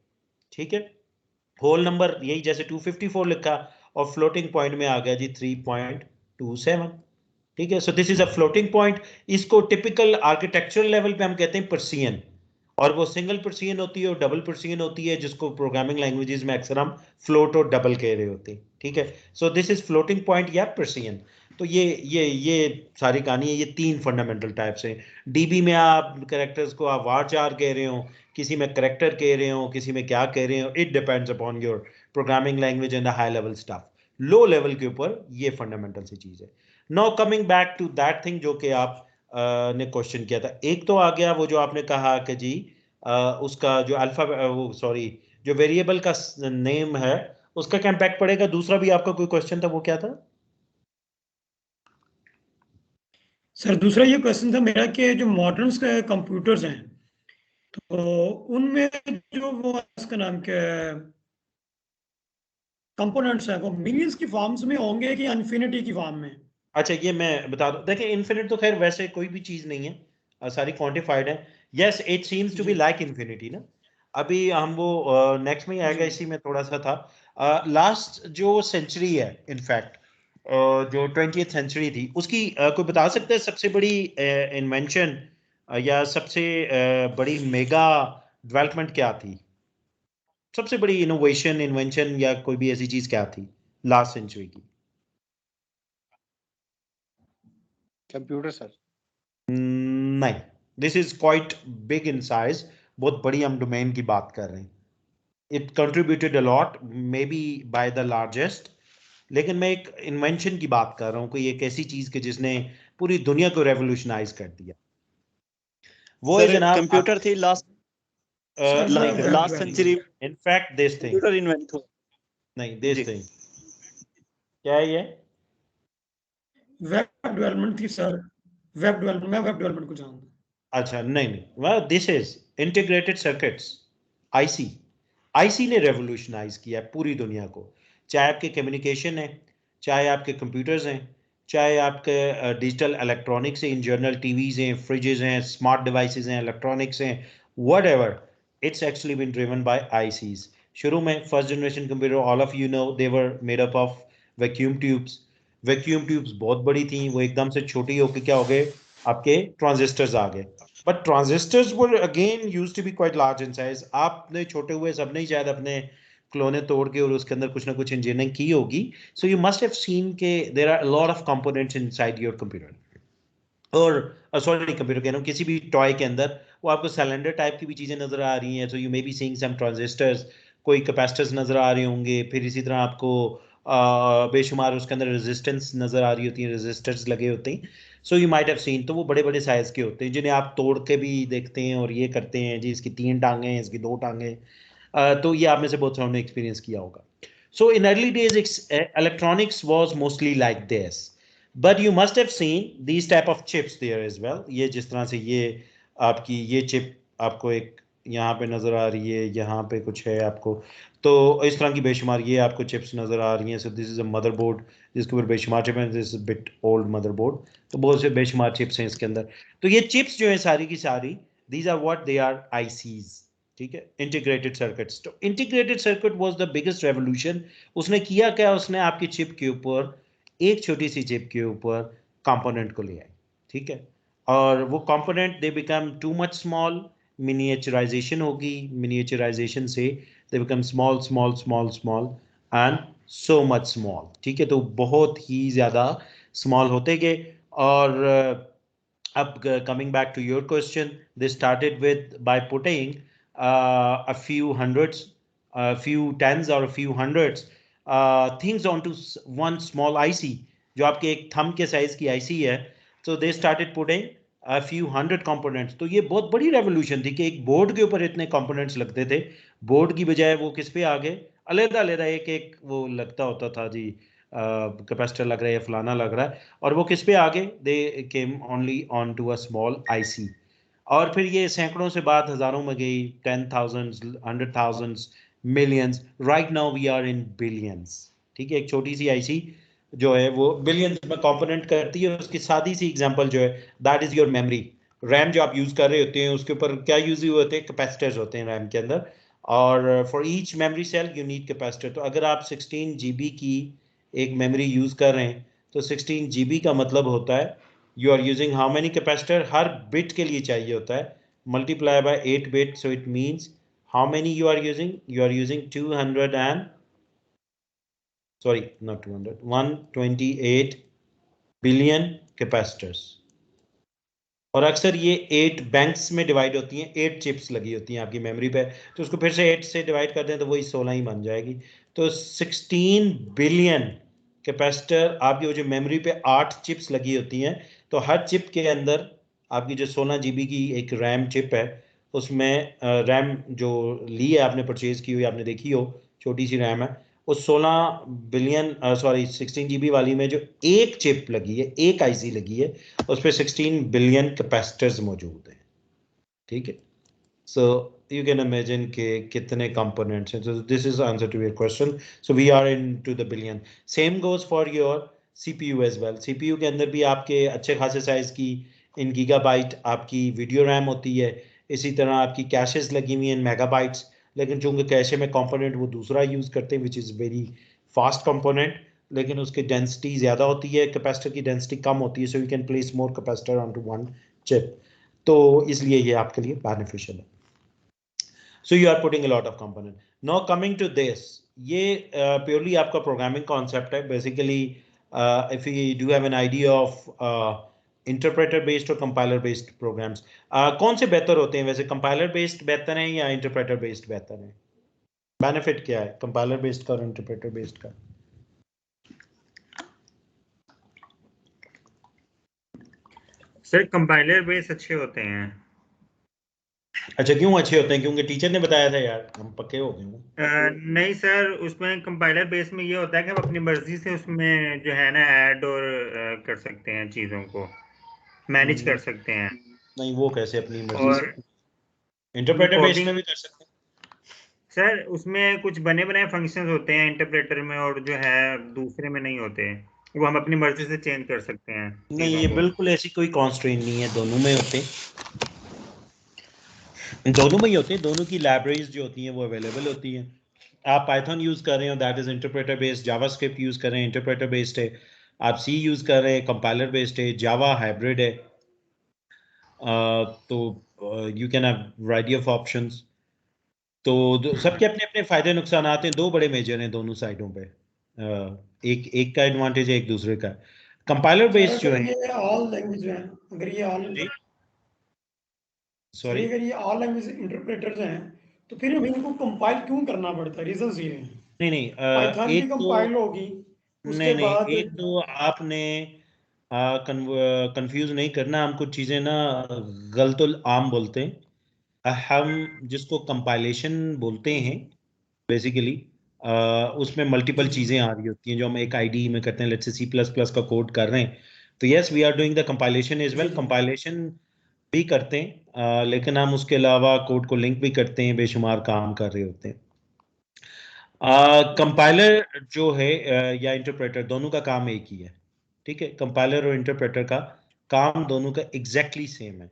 ठीक है। होल नंबर यही जैसे 254 लिखा, और फ्लोटिंग पॉइंट में आ गया जी 3.27, ठीक है। सो this is a floating point. इसको टिपिकल आर्किटेक्चरल लेवल पे हम कहते हैं पर्सियन, और वो सिंगल पर्सियन होती है और डबल पर्सियन होती है, जिसको प्रोग्रामिंग लैंग्वेजेस में अक्सर हम फ्लोट और डबल कह रहे होते हैं, ठीक है। सो दिस इज फ्लोटिंग पॉइंट या पर्सियन। तो ये सारी कहानी है। ये 3 फंडामेंटल टाइप्स हैं। डीबी में आप कैरेक्टर्स को आप var4 कह रहे हो, किसी में कैरेक्टर कह रहे हो, किसी में क्या कह रहे हो, it depends upon your programming language and the high level stuff. Low level के ऊपर ये फंडामेंटल सी चीज है। Now coming back to that thing जो कि आप ने क्वेश्चन किया था, एक तो आ गया वो जो आपने कहा कि जी उसका जो अल्फा, वो सॉरी, जो वेरिएबल का नेम है उसका क्या इम्पैक्ट पड़ेगा। दूसरा भी आपका कोई क्वेश्चन था, वो क्या था सर? दूसरा ये क्वेश्चन था मेरा कि जो मॉडर्न कंप्यूटर्स हैं, तो उनमें जो वो इसका नाम क्या है, कंपोनेंट्स हैं, वो मिलियंस की फॉर्म्स में होंगे कि इन्फिनिटी की फॉर्म में? अच्छा, ये मैं बता दूं, देखिए इन्फिनिट तो खैर वैसे कोई भी चीज नहीं है, सारी क्वांटिफाइड है। Yes, it seems to be like infinity ना। अभी हम वो नेक्स्ट में ही आएगा, इसी में थोड़ा सा था। लास्ट जो सेंचुरी है, इनफैक्ट जो 20th सेंचुरी थी, उसकी कोई बता सकते हैं सबसे बड़ी इन्वेंशन या सबसे बड़ी मेगा डेवलपमेंट क्या थी? सबसे बड़ी इनोवेशन, इन्वेंशन या कोई भी ऐसी चीज क्या थी लास्ट सेंचुरी की? Computer sir. नहीं, this is quite big in size, बहुत बड़ी हम डोमेन की बात कर रहे हैं। It contributed a lot, maybe by the largest, लेकिन मैं एक इन्वेंशन की बात कर रहा हूँ, कोई एक ऐसी चीज के जिसने पूरी दुनिया को रेवोल्यूशनाइज कर दिया। वो है जनाब कंप्यूटर थी last century, in fact this thing, computer invent हुआ। नहीं दिस थिंग क्या है ये? वेब डेवलपमेंट थी सर, वेब डेवलपमेंट, मैं वेब डेवलपमेंट को जानता हूँ। अच्छा, नहीं, well, this is integrated circuits, IC. IC ने रेवोल्यूशनाइज किया पूरी दुनिया को, चाहे आपके कम्युनिकेशन है, चाहे आपके कंप्यूटर्स हैं, चाहे आपके digital electronics in general, TVs हैं, फ्रिजेज हैं, स्मार्ट डिवाइसेस हैं, इलेक्ट्रॉनिक्स हैं, whatever, it's actually been driven by ICs. शुरू में first generation computer, all of you know, they were made up of vacuum tubes. Vacuum tubes बहुत बड़ी थी, वो एकदम से छोटी होकर क्या हो गए, आपके ट्रांजिस्टर्स आ गए. But transistors were again used to be quite large in size. आपने छोटे हुए सबने शायद अपने क्लोने तोड़ के और उसके अंदर कुछ ना कुछ इंजीनियरिंग की होगी. So you must have seen के there are a lot of components inside your computer, और सॉरी कंप्यूटर कह रहा हूँ, किसी भी टॉय के अंदर वो आपको सिलेंडर टाइप की भी चीजें नजर आ रही हैं. So you may be seeing some transistors, कोई कैपेसिटर्स नजर आ रहे होंगे, फिर इसी तरह आपको बेशुमार उसके अंदर रेजिस्टेंस नजर आ रही होती है, रेजिस्टर्स लगे होते हैं. So you might have seen, तो वो बड़े बड़े साइज के होते हैं जिन्हें आप तोड़ के भी देखते हैं और ये करते हैं जी इसकी 3 टांगे हैं, इसकी 2 टांगे. तो ये आप में से बहुत सारों ने एक्सपीरियंस किया होगा. So in early days electronics was mostly like this, but you must have seen these type of chips there as well. ये जिस तरह से ये आपकी ये चिप आपको एक यहाँ पे नजर आ रही है, यहाँ पे कुछ है आपको, तो इस तरह की बेशुमार ये आपको चिप्स नजर आ रही हैं. सो दिस इज अ मदरबोर्ड जिसके ऊपर बेशुमार चिप है. This is bit old motherboard. तो बहुत से बेशुमार चिप्स हैं इसके अंदर. तो ये चिप्स जो है सारी की सारी, these are what they are, ICs. ठीक है, इंटीग्रेटेड सर्किट्स. तो integrated circuit was the biggest revolution. उसने किया क्या, उसने आपकी चिप के ऊपर, एक छोटी सी चिप के ऊपर कंपोनेंट को ले आई. ठीक है, और वो component they become too much small, miniaturisation होगी, मिनिएचराइजेशन से they become small small small small and so much small. ठीक है, तो बहुत ही ज्यादा स्मॉल होते गए. और अब coming back to your question, they started with by putting a few hundreds, a few tens or a few hundreds things onto one small IC, जो आपके एक थंब के साइज की IC है. So they started putting a few hundred components. तो ये बहुत बड़ी रेवोल्यूशन थी कि एक बोर्ड के ऊपर इतने कंपोनेंट्स लगते थे. बोर्ड की बजाय वो किस पे आ गए, अलग-अलग एक एक वो लगता होता था जी, कैपेसिटर लग रहा है या फलाना लग रहा है, और वो किस पे आगे, they came only on to a small IC. और फिर ये सैकड़ों से बात हजारों में गई, 10,000, 100,000, millions. Right now we are in billions. ठीक है, एक छोटी सी आईसी जो है वो बिलियंस में कंपोनेंट करती है. उसकी सादी सी एग्जांपल जो है, that is your memory. RAM जो आप यूज कर रहे होते हैं उसके ऊपर क्या यूज हुए होते हैं, कैपेसिटर्स होते हैं रैम के अंदर, और for each memory cell you need capacitor. तो अगर आप 16 GB की एक मेमोरी यूज कर रहे हैं तो 16 GB का मतलब होता है you are using how many capacitor, हर बिट के लिए चाहिए होता है, multiply by 8 bit. So it means how many you are using, you are using 200 and sorry not 200, 128 billion capacitors. और अक्सर ये 8 बैंक्स में डिवाइड होती हैं, 8 चिप्स लगी होती हैं आपकी मेमोरी पे, तो उसको फिर से 8 से डिवाइड कर दें तो वही 16 ही बन जाएगी. तो 16 बिलियन कैपेसिटर आपकी वो जो मेमोरी पे 8 चिप्स लगी होती हैं, तो हर चिप के अंदर आपकी जो 16 GB की एक रैम चिप है, उसमें रैम जो ली है आपने, परचेज की हुई आपने देखी हो, छोटी सी रैम है, उस 16 बिलियन 16 GB वाली में जो एक चिप लगी है, एक आईसी लगी है, उस पर 16 बिलियन कैपेसिटर्स मौजूद हैं. ठीक है, सो you can imagine के कितने components हैं. So this is the answer to your question. So we are into the billion. Same goes for your CPU as well. CPU के अंदर भी आपके अच्छे खासे साइज की इन गीगाबाइट आपकी वीडियो रैम होती है. इसी तरह आपकी कैशेस लगी हुई हैं मेगाबाइट्स, लेकिन चूंकि कैशे में कंपोनेंट वो दूसरा यूज करते हैं which is very first component, लेकिन उसकी डेंसिटी ज़्यादा होती है, कैपेसिटर की डेंसिटी कम होती है. सो you can place more capacitor onto one chip, तो इसलिए ये आपके लिए बेनिफिशियल है. So you are putting a lot of component. Now coming to this, ये purely आपका programming concept है. Basically, if we do have an idea of interpreter based or compiler based programs, कौन से बेहतर होते हैं वैसे, compiler based बेहतर हैं या interpreter based बेहतर हैं? Benefit क्या है compiler based का और interpreter based का? सर कंपाइलर बेस अच्छे होते हैं. अच्छा, क्यों अच्छे होते हैं? क्योंकि टीचर ने बताया था यार, हम पक्के हो गए. नहीं सर, उसमें कंपाइलर बेस में ये होता है कि हम अपनी मर्जी से उसमें जो है ना ऐड और कर सकते हैं, चीज़ों को मैनेज कर सकते हैं. नहीं, वो कैसे अपनी मर्जी से? इंटरप्रेटर बेस में भी कर सकते हैं सर. उसमें कुछ बने बनाए फंक्शंस होते हैं इंटरप्रेटर में और जो है दूसरे में नहीं होते. वो हम अपनी मर्जी से चेंज कर सकते हैं? नहीं, ये बिल्कुल ऐसी कोई कॉन्स्ट्रेंट नहीं है, दोनों में होते हैं, दोनों में ही होते हैं। दोनों की लाइब्रेरीज जो होती हैं वो अवेलेबल होती हैं। आप पाइथन यूज कर रहे हो, that is interpreter based, JavaScript use कर रहे हैं, इंटरप्रेटर बेस्ड है। आप सी यूज कर रहे हैं, कंपाइलर बेस्ड है, जावा हाइब्रिड है। तो you can have variety of options. तो सबके अपने अपने फायदे नुकसान आते हैं, दो बड़े मेजर हैं दोनों साइडों पे। एक का एडवांटेज है, एक दूसरे का। कंपाइलर बेस्ड जो है, ये ऑल लैंग्वेज है, अगर ये ऑल सॉरी, अगर ये ऑल लैंग्वेज इंटरप्रेटर्स हैं तो फिर हमें इनको कंपाइल क्यों करना पड़ता है? रीजन ये है। नहीं पाइथन भी एक तो कंपाइल होगी, उसके नहीं, बाद एक तो आपने कंफ्यूज नहीं करना, हम कुछ चीजें ना गलत आम बोलते हैं। हम जिसको कंपाइलेशन बोलते हैं बेसिकली, उसमें मल्टीपल चीजें आ रही होती हैं जो हम एक आईडी में करते हैं। लेट्स से C++ का कोड कर रहे हैं, तो yes we are doing the compilation as well, compilation भी करते हैं, लेकिन हम उसके अलावा कोड को लिंक भी करते हैं, बेशुमार काम कर रहे होते हैं। कंपाइलर जो है या इंटरप्रेटर, दोनों का काम एक ही है, ठीक है। कंपाइलर और इंटरप्रेटर का काम दोनों का एग्जैक्टली सेम है।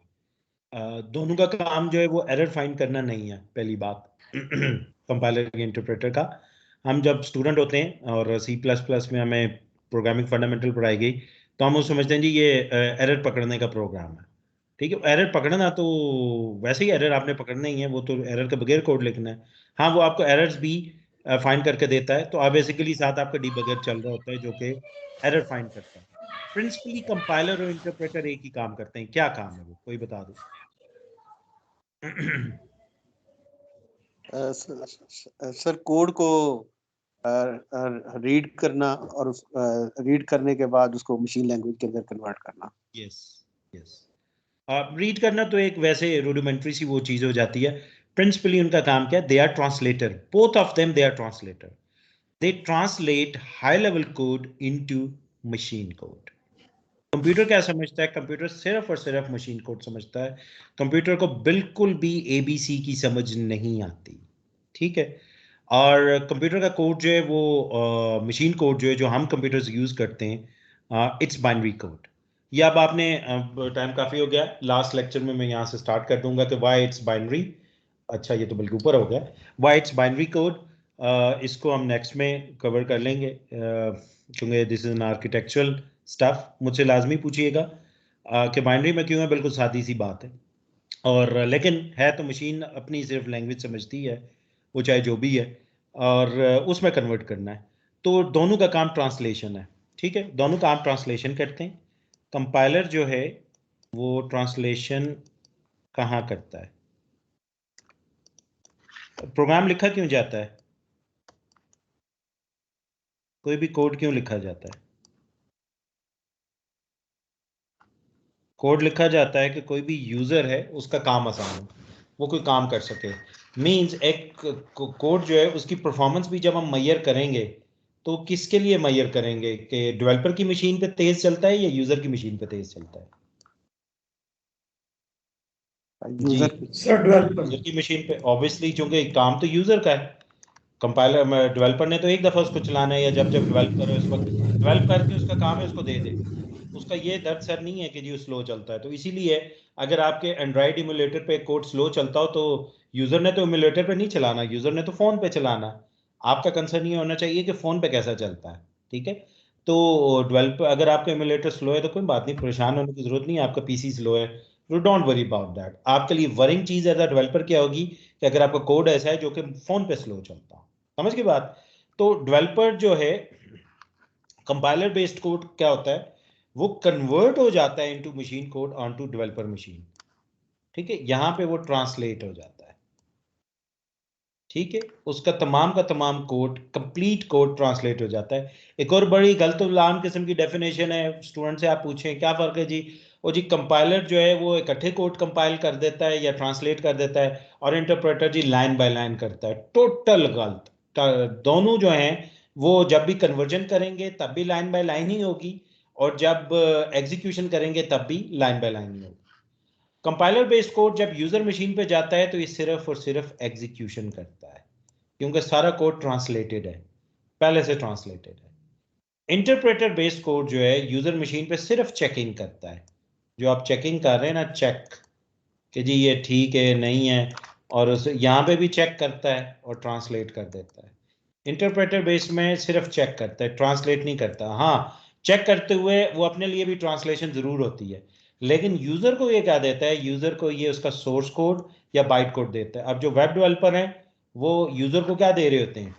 दोनों का काम जो है वो एरर फाइंड करना नहीं है, पहली बात। कंपाइलर या इंटरप्रेटर का, हम जब स्टूडेंट होते हैं और C++ में हमें प्रोग्रामिंग फंडामेंटल पढ़ाई गई, तो हम वो समझते हैं जी ये एरर पकड़ने का प्रोग्राम है, ठीक है। एरर पकड़ना तो वैसे ही एरर आपने पकड़ना ही है, वो तो एरर के बगैर कोड लिखना है। हाँ, वो आपको एरर्स भी फाइंड करके देता है, तो बेसिकली साथ आपका डीबगर चल रहा होता है जो कि एरर फाइंड करता है। प्रिंसिपली कंपाइलर और इंटरप्रेटर एक ही काम करते हैं। क्या काम है वो, कोई बता दो। सर कोड को रीड करना और रीड करने के बाद उसको मशीन लैंग्वेज के अंदर कन्वर्ट करना। यस यस, रीड करना तो एक वैसे रूडिमेंट्री सी वो चीज हो जाती है। प्रिंसिपली उनका काम क्या है, they are translator, both of them they are translator. They translate high level code into machine code. Computer क्या समझता है, कंप्यूटर सिर्फ और सिर्फ मशीन कोड समझता है। कंप्यूटर को बिल्कुल भी ABC की समझ नहीं आती, ठीक है। और कंप्यूटर का कोड जो है वो मशीन कोड जो है जो हम कंप्यूटर से यूज करते हैं, इट्स बाइनरी कोड। ये अब आपने टाइम काफी हो गया, लास्ट लेक्चर में मैं यहाँ से स्टार्ट कर दूंगा कि व्हाई इट्स बाइनरी। अच्छा, ये तो बल्कि ऊपर हो गया, व्हाई इट्स बाइनरी कोड। इसको हम नेक्स्ट में कवर कर लेंगे, क्योंकि this is an architectural stuff. मुझसे लाजमी पूछिएगा कि बाइनरी में क्यों है, बिल्कुल सादी सी बात है। और लेकिन है तो मशीन अपनी सिर्फ लैंग्वेज समझती है, वो चाहे जो भी है, और उसमें कन्वर्ट करना है। तो दोनों का काम ट्रांसलेशन है, ठीक है। दोनों काम ट्रांसलेशन करते हैं। कंपाइलर जो है वो ट्रांसलेशन कहाँ करता है? प्रोग्राम लिखा क्यों जाता है, कोई भी कोड क्यों लिखा जाता है? कोड लिखा जाता है कि कोई भी यूजर है उसका काम आसान हो, वो कोई काम कर सके। मींस एक कोड जो है उसकी परफॉर्मेंस भी जब हम मैयर करेंगे तो किसके लिए मैयर करेंगे, कि डेवलपर की मशीन पे तेज चलता है या यूजर की मशीन पे तेज चलता है? यूजर की मशीन पे, ऑब्वियसली, क्योंकि काम तो यूजर का है। कंपाइलर डेवलपर ने तो एक दफा उसको चलाना है, या जब जब डेवलप करे उस वक्त डेवलप करके उसका काम है उसको दे दे। उसका ये दर्द सर नहीं है कि जी स्लो चलता है। तो इसीलिए अगर आपके एंड्रॉइड इमुलेटर पे कोड स्लो चलता हो तो यूजर ने तो इमुलेटर पे नहीं चलाना, यूजर ने तो फोन पे चलाना। आपका कंसर्न ये होना चाहिए कि फोन पे कैसा चलता है, ठीक है। तो डेवलपर, अगर आपका इमुलेटर स्लो है तो कोई बात नहीं, परेशान होने की जरूरत नहीं है, आपका PC स्लो है तो डोंट वरी अबाउट दैट। आपके लिए वरिंग चीज एज अ डेवलपर क्या होगी कि अगर आपका कोड ऐसा है जो कि फोन पे स्लो चलता, समझ की बात। तो डेवलपर जो है, कंपाइलर बेस्ड कोड क्या होता है, वो कन्वर्ट हो जाता है into machine code on to developer machine, ठीक है। यहां पे वो ट्रांसलेट हो जाता है, ठीक है। उसका तमाम का तमाम कोड, कंप्लीट कोड ट्रांसलेट हो जाता है। एक और बड़ी गलत आम किस्म की डेफिनेशन है, स्टूडेंट से आप पूछें क्या फर्क है जी, वो जी कंपाइलर जो है वो इकट्ठे कोड कंपाइल कर देता है या ट्रांसलेट कर देता है, और इंटरप्रेटर जी लाइन बाय लाइन करता है। टोटल गलत। दोनों जो हैं वो जब भी कन्वर्जन करेंगे तब भी लाइन बाय लाइन ही होगी, और जब एग्जीक्यूशन करेंगे तब भी लाइन बाय लाइन ही होगी। कंपाइलर बेस्ड कोड जब यूजर मशीन पे जाता है तो ये सिर्फ और सिर्फ एग्जीक्यूशन करता है, क्योंकि सारा कोड ट्रांसलेटेड है, पहले से ट्रांसलेटेड है। इंटरप्रेटर बेस्ड कोड जो है यूजर मशीन पे सिर्फ चेकिंग करता है, जो आप चेकिंग कर रहे हैं ना, चेक कि जी ये ठीक है नहीं है, और उस यहाँ पे भी चेक करता है और ट्रांसलेट कर देता है। इंटरप्रेटर बेस में सिर्फ चेक करता है, ट्रांसलेट नहीं करता। हाँ, चेक करते हुए वो अपने लिए भी ट्रांसलेशन जरूर होती है, लेकिन यूजर को ये क्या देता है, यूजर को ये उसका सोर्स कोड या बाइट कोड देता है। अब जो वेब डेवलपर हैं वो यूजर को क्या दे रहे होते हैं,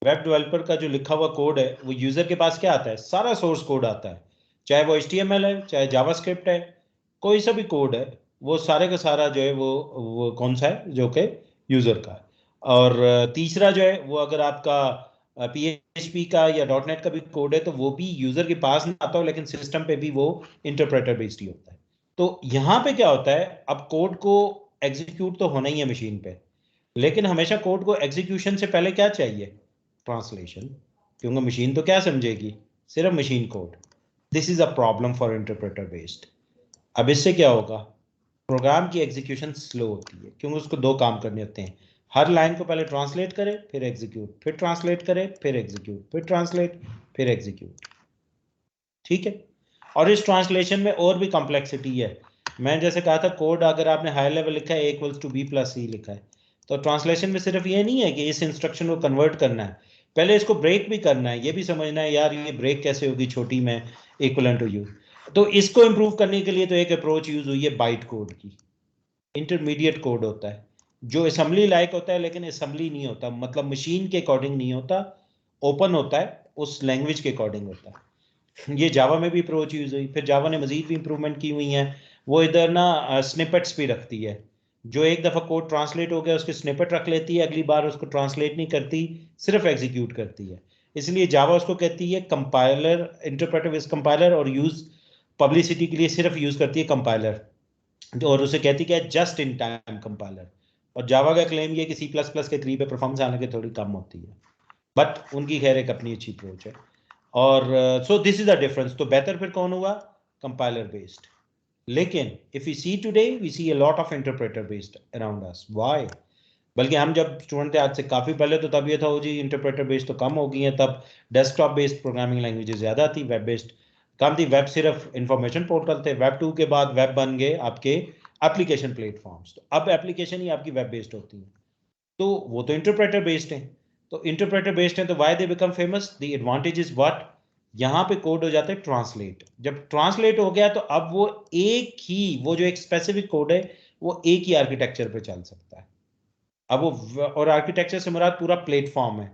वेब डेवलपर का जो लिखा हुआ कोड है वो यूजर के पास क्या आता है, सारा सोर्स कोड आता है, चाहे वो HTML है, चाहे जावास्क्रिप्ट है, कोई सा भी कोड है, वो सारे का सारा जो है वो कौन सा है, जो कि यूजर का है। और तीसरा जो है वो अगर आपका PHP का या .NET का भी कोड है तो वो भी यूजर के पास नहीं आता हो, लेकिन सिस्टम पे भी वो इंटरप्रेटर बेस्ड ही होता है। तो यहाँ पे क्या होता है, अब कोड को एग्जीक्यूट तो होना ही है मशीन पे, लेकिन हमेशा कोड को एग्जीक्यूशन से पहले क्या चाहिए, ट्रांसलेशन, क्योंकि मशीन तो क्या समझेगी, सिर्फ machine code. This is a problem for interpreter based. अब इससे क्या होगा, प्रोग्राम की एग्जीक्यूशन स्लो होती है, क्योंकि उसको दो काम करने होते हैं, हर लाइन को पहले ट्रांसलेट करे फिर एग्जीक्यूट, फिर ट्रांसलेट करे फिर एग्जीक्यूट, फिर ट्रांसलेट फिर एग्जीक्यूट। ठीक है, और इस ट्रांसलेशन में और भी कॉम्प्लेक्सिटी है। मैं जैसे कहा था, कोड अगर आपने हाई लेवल लिखा है A=B+C लिखा है, तो ट्रांसलेशन में सिर्फ ये नहीं है कि इस इंस्ट्रक्शन को कन्वर्ट करना है, पहले इसको ब्रेक भी करना है, ये भी समझना है यार ये ब्रेक कैसे होगी छोटी में इक्वलेंट टू यू। तो इसको इंप्रूव करने के लिए तो एक अप्रोच यूज हुई है बाइट कोड की। इंटरमीडिएट कोड होता है जो असेंबली लाइक होता है, लेकिन असेंबली नहीं होता, मतलब मशीन के अकॉर्डिंग नहीं होता, ओपन होता है, उस लैंग्वेज के अकॉर्डिंग होता है। ये जावा में भी अप्रोच यूज हुई, फिर जावा ने मजीद भी इंप्रूवमेंट की हुई है। वो इधर ना स्निपेट्स भी रखती है, जो एक दफ़ा कोड ट्रांसलेट हो गया उसकी स्निपेट रख लेती है, अगली बार उसको ट्रांसलेट नहीं करती, सिर्फ एग्जीक्यूट करती है। इसलिए जावा उसको कहती है कंपाइलर, इंटरप्रेटर बेस्ड कंपाइलर, और यूज पब्लिसिटी के लिए सिर्फ यूज करती है कंपाइलर, और उसे कहती है जस्ट इन टाइम कंपाइलर। और जावा का क्लेम ये कि C++ के करीब परफॉर्मेंस आने की थोड़ी कम होती है, बट उनकी खैर एक अपनी अच्छी अप्रोच है। और so this is the difference. तो बेहतर फिर कौन हुआ, कंपाइलर बेस्ड। लेकिन if you see today we see a lot of interpreter based around us. Why? बल्कि हम जब स्टूडेंट थे आज से काफी पहले तो तब ये था, जी इंटरप्रेटर बेस्ड तो कम हो गई है, तब डेस्कटॉप बेस्ड प्रोग्रामिंग लैंग्वेजेस ज्यादा थी, वेब बेस्ड कम थी। वेब सिर्फ इंफॉर्मेशन पोर्टल थे, वेब 2 के बाद वेब बन गए आपके एप्लीकेशन प्लेटफॉर्म्स, तो अब एप्लीकेशन ही आपकी वेब बेस्ड होती है, तो वो तो इंटरप्रेटर बेस्ड है। तो इंटरप्रेटर बेस्ड है तो why they become famous, the advantage is what, यहाँ पे कोड हो जाता है ट्रांसलेट। जब ट्रांसलेट हो गया तो अब वो एक ही, वो जो एक स्पेसिफिक कोड है वो एक ही आर्किटेक्चर पे चल सकता है। अब वो, और आर्किटेक्चर से मुराद पूरा प्लेटफॉर्म है,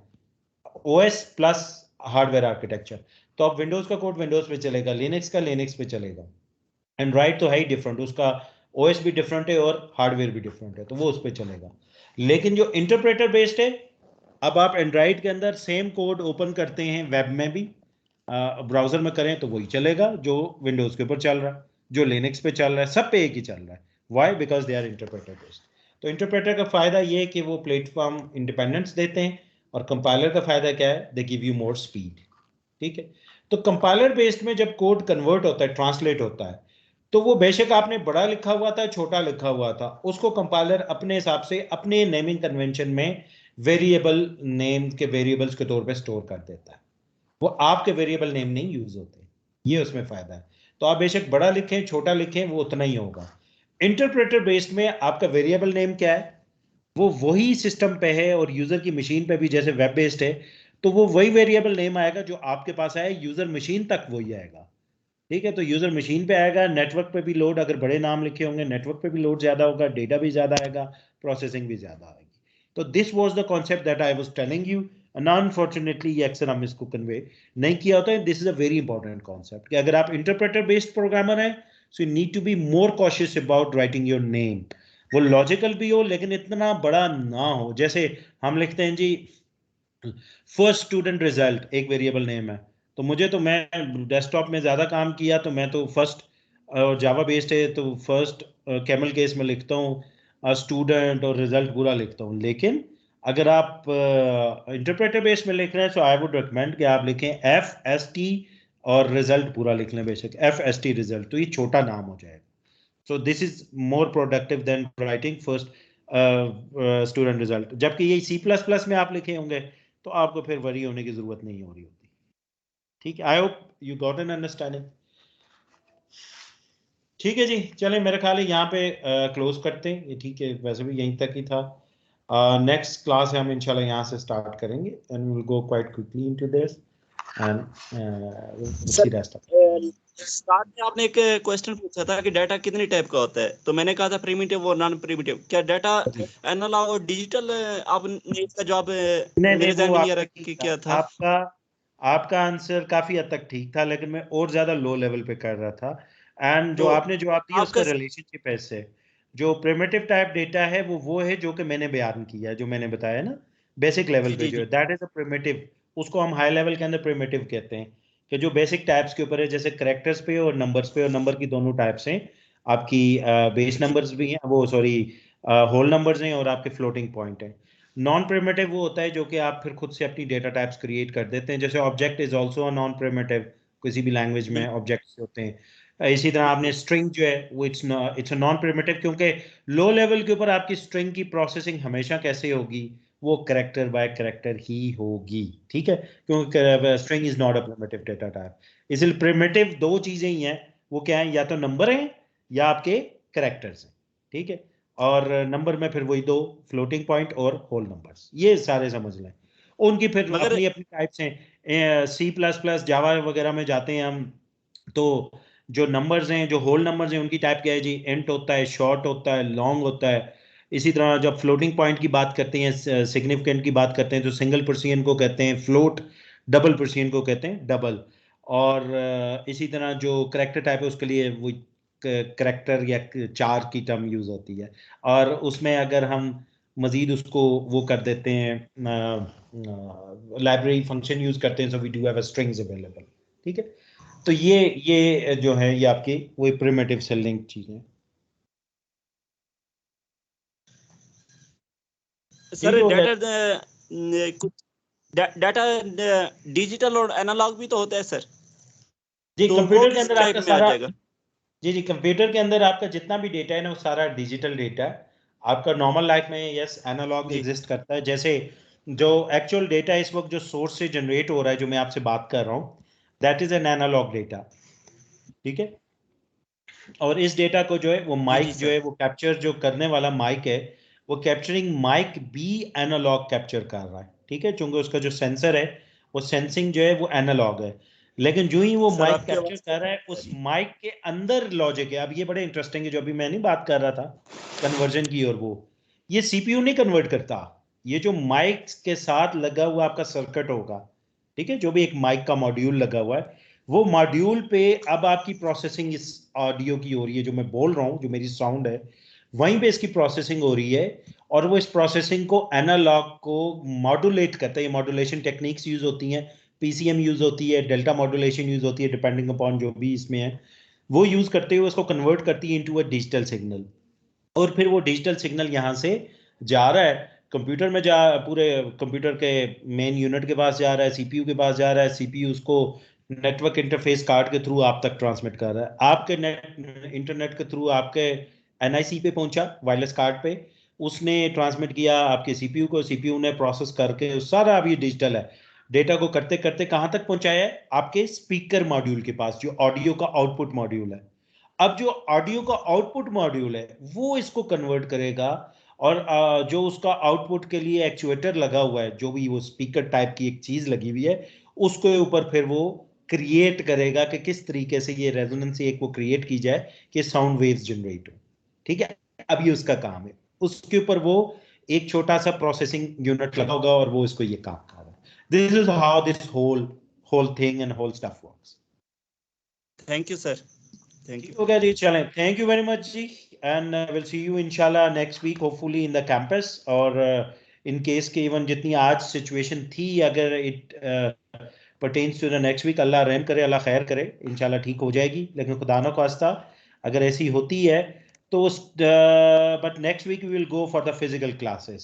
OS प्लस हार्डवेयर आर्किटेक्चर। तो अब विंडोज का कोड विंडोज पे चलेगा, लिनक्स का लिनक्स पे चलेगा, एंड्रॉइड तो है ही डिफरेंट, उसका OS भी डिफरेंट है और हार्डवेयर भी डिफरेंट है, तो वो उस पर चलेगा। लेकिन जो इंटरप्रेटर बेस्ड है, अब आप एंड्रॉइड के अंदर सेम कोड ओपन करते हैं, वेब में भी ब्राउजर में करें तो वही चलेगा जो विंडोज के ऊपर चल रहा है, जो लिनक्स पे चल रहा है, सब पे एक ही चल रहा है। Why? Because they are interpreter based. तो इंटरप्रेटर का फायदा ये है कि वो प्लेटफॉर्म इंडिपेंडेंस देते हैं, और कंपाइलर का फायदा क्या है, they give you more speed. ठीक है, तो कंपाइलर बेस्ड में जब कोड कन्वर्ट होता है, ट्रांसलेट होता है, तो वो बेशक आपने बड़ा लिखा हुआ था, छोटा लिखा हुआ था, उसको कंपाइलर अपने हिसाब से अपने नेमिंग कन्वेंशन में वेरिएबल नेम के वेरिएबल्स के तौर पे स्टोर कर देता है, वो आपके वेरिएबल नेम नहीं यूज होते, ये उसमें फायदा है। तो आप बेशक बड़ा लिखें छोटा लिखें वो उतना ही होगा। इंटरप्रेटर बेस्ड में आपका वेरिएबल नेम क्या है, वो वही सिस्टम पे है, और यूजर की मशीन पे भी जैसे वेब बेस्ड है तो वो वही वेरिएबल नेम आएगा जो आपके पास आया, यूजर मशीन तक वही आएगा। ठीक है, तो यूजर मशीन पे आएगा, नेटवर्क पे भी लोड, अगर बड़े नाम लिखे होंगे नेटवर्क पे भी लोड ज्यादा होगा, डेटा भी ज्यादा आएगा, प्रोसेसिंग भी ज्यादा आएगी। तो this was the concept that I was telling you, and unfortunately ये अक्सर हम इसको कन्वे नहीं किया होता है। This is a very important concept कि अगर आप इंटरप्रेटर बेस्ड प्रोग्रामर हैं, so you need to be more cautious about writing your name, वो लॉजिकल भी हो लेकिन इतना बड़ा ना हो। जैसे हम लिखते हैं जी फर्स्ट स्टूडेंट रिजल्ट, एक वेरिएबल नेम है, तो मुझे तो, मैं डेस्कटॉप में ज्यादा काम किया तो मैं तो फर्स्ट, जावा बेस्ड है तो फर्स्ट कैमल केस में लिखता हूँ स्टूडेंट, और रिजल्ट पूरा लिखता हूँ। लेकिन अगर आप इंटरप्रेटर बेस्ड में लिख रहे हैं तो आई वुड रिकमेंड कि आप लिखें FST और रिजल्ट पूरा लिख लें, बेशक FST रिजल्ट, तो ये छोटा नाम हो जाएगा। So this is more productive than writing first student result. जबकि ये C++ में आप लिखे होंगे तो आपको फिर वरी होने की जरूरत नहीं हो रही होती। ठीक है, I hope you got an understanding. ठीक है जी, चलें मेरे ख्याल है यहाँ पे क्लोज करते हैं ये, ठीक है, वैसे भी यहीं तक ही था। नेक्स्ट क्लास है हम इंशाल्लाह यहाँ से स्टार्ट करेंगे and will go quite quickly into this and see rest. Start में आपने एक क्वेश्चन पूछा था कि डाटा कितने टाइप का होता है, तो मैंने कहा था प्रिमिटिव और नॉन प्रिमिटिव। क्या डाटा एनालॉग और डिजिटल, आपने इसका जवाब मेरे ध्यान में नहीं आ रहा कि क्या था। आपका आंसर काफी हद तक ठीक था, लेकिन मैं और ज्यादा लो लेवल पे कर रहा था। एंड जो तो आपने जवाब दिया उसका आपका रिलेशनशिप है इससे। जो प्रिमिटिव टाइप डेटा है वो है जो कि मैंने बयान किया, जो मैंने बताया ना बेसिक लेवल पे, जो है दैट इज अ प्रिमिटिव। उसको हम हाई लेवल के अंदर प्रिमिटिव कहते हैं, कि जो बेसिक टाइप्स के ऊपर है, जैसे करेक्टर्स पे और नंबर्स पे, और नंबर की दोनों टाइप्स हैं आपकी, बेस नंबर्स भी हैं, वो सॉरी होल नंबर्स हैं, और आपके फ्लोटिंग पॉइंट है। नॉन प्रिमिटिव वो होता है जो कि आप फिर खुद से अपनी डेटा टाइप्स क्रिएट कर देते हैं, जैसे object is also a non primitive, किसी भी लैंग्वेज में ऑब्जेक्ट्स होते हैं। इसी तरह आपने स्ट्रिंग जो है वो इट्स अ नॉन प्रिमिटिव, क्योंकि लो लेवल के ऊपर आपकी स्ट्रिंग की प्रोसेसिंग हमेशा कैसे होगी, वो करेक्टर बाय करेक्टर ही होगी। ठीक है, क्योंकि string is not a primitive data type. इसलिए प्रिमिटिव दो चीजें ही हैं, वो क्या है, या तो नंबर हैं या आपके करेक्टर्स हैं। ठीक है, और नंबर में फिर वही दो फ्लोटिंग पॉइंट और होल नंबर्स, ये सारे समझ लें। उनकी फिर मगर अपनी अपनी टाइप्स हैं। सी प्लस प्लस जावा वगैरह में जाते हैं हम, तो जो नंबर्स हैं, जो होल नंबर्स हैं, उनकी टाइप क्या है जी, इंट होता है, शॉर्ट होता है, लॉन्ग होता है। इसी तरह जब फ्लोटिंग पॉइंट की बात करते हैं, सिग्निफिकेंट की बात करते हैं, तो सिंगल पर्सियन को कहते हैं फ्लोट, डबल पर्सियन को कहते हैं डबल। और इसी तरह जो करेक्टर टाइप है उसके लिए वो करेक्टर या चार की टर्म यूज होती है। और उसमें अगर हम मजीद उसको वो कर देते हैं, लाइब्रेरी फंक्शन यूज करते हैं, so we do have strings available. ठीक है, तो ये जो है ये आपकी वही प्रिमिटिव से लिंक चीजें। सर कुछ डाटा डिजिटल और एनालॉग भी तो होता है सर, जी, तो वो कंप्यूटर के किस अंदर टाइप आपका में आ सारा, जाएगा। जी कंप्यूटर के अंदर आपका जितना भी डेटा है ना वो सारा डिजिटल डेटा है। आपका नॉर्मल लाइफ में यस एनालॉग एग्जिस्ट करता है, जैसे जो एक्चुअल डेटा इस वक्त जो सोर्स से जनरेट हो रहा है, जो मैं आपसे बात कर रहा हूँ, that is an analogue data. ठीक है, और इस डेटा को जो है वो माइक जो है वो कैप्चर, जो करने वाला माइक है वो कैप्चरिंग माइक भी एनालॉग कैप्चर कर रहा है। ठीक है, चूंकि उसका जो सेंसर है वो सेंसिंग जो है वो एनालॉग है, लेकिन जो ही वो माइक कैप्चर कर रहा है उस माइक के अंदर लॉजिक है। अब ये बड़े इंटरेस्टिंग है, जो अभी मैं नहीं बात कर रहा था कन्वर्जन की, और वो ये सीपीयू नहीं कन्वर्ट करता, ये जो माइक के साथ लगा हुआ आपका सर्किट होगा, ठीक है, जो भी एक माइक का मॉड्यूल लगा हुआ है, वो मॉड्यूल पे अब आपकी प्रोसेसिंग इस ऑडियो की हो रही है, जो मैं बोल रहा हूँ, जो मेरी साउंड है वहीं पे इसकी प्रोसेसिंग हो रही है, और वो इस प्रोसेसिंग को एनालॉग को मॉड्यूलेट करता है। ये मॉड्यूलेशन टेक्निक्स यूज होती हैं, पीसीएम यूज होती है, डेल्टा मॉड्यूलेशन यूज होती है, डिपेंडिंग अपॉन जो भी इसमें है, वो यूज करते हुए उसको कन्वर्ट करती है इनटू अ डिजिटल सिग्नल। और फिर वो डिजिटल सिग्नल यहाँ से जा रहा है कंप्यूटर में, जा पूरे कंप्यूटर के मेन यूनिट के पास जा रहा है, सीपीयू के पास जा रहा है, सीपीयू उसको नेटवर्क इंटरफेस कार्ड के थ्रू आप तक ट्रांसमिट कर रहा है, आपके नेट इंटरनेट के थ्रू आपके एनआईसी पे पहुंचा, वायरलेस कार्ड पे, उसने ट्रांसमिट किया आपके सीपीयू को, सीपीयू ने प्रोसेस करके सारा, अब ये डिजिटल है, डेटा को करते करते कहां तक पहुंचाया है, आपके स्पीकर मॉड्यूल के पास, जो ऑडियो का आउटपुट मॉड्यूल है। अब जो ऑडियो का आउटपुट मॉड्यूल है वो इसको कन्वर्ट करेगा, और जो उसका आउटपुट के लिए एक्चुएटर लगा हुआ है, जो भी वो स्पीकर टाइप की एक चीज लगी हुई है, उसके ऊपर फिर वो क्रिएट करेगा कि किस तरीके से ये रेजोनेंस एक वो क्रिएट की जाए कि साउंड वेव्स जनरेट हो। ठीक है, अब ये उसका काम है, उसके ऊपर वो एक छोटा सा प्रोसेसिंग यूनिट लगा होगा और वो इसको ये काम कर रहा है। This is how this whole thing and whole stuff works. Thank you sir, thank you. हो गया जी, चलें, थैंक यू वेरी मच जी, एंड विल सी यू इंशाल्लाह next week hopefully in the campus. और इन केस के even जितनी आज सिचुएशन थी, अगर it pertains to the next week, अल्लाह रहम करे, अल्लाह खैर करे, इंशाल्लाह ठीक हो जाएगी, लेकिन खुदा न खास्ता अगर ऐसी होती है तो but next week we will go for the physical classes.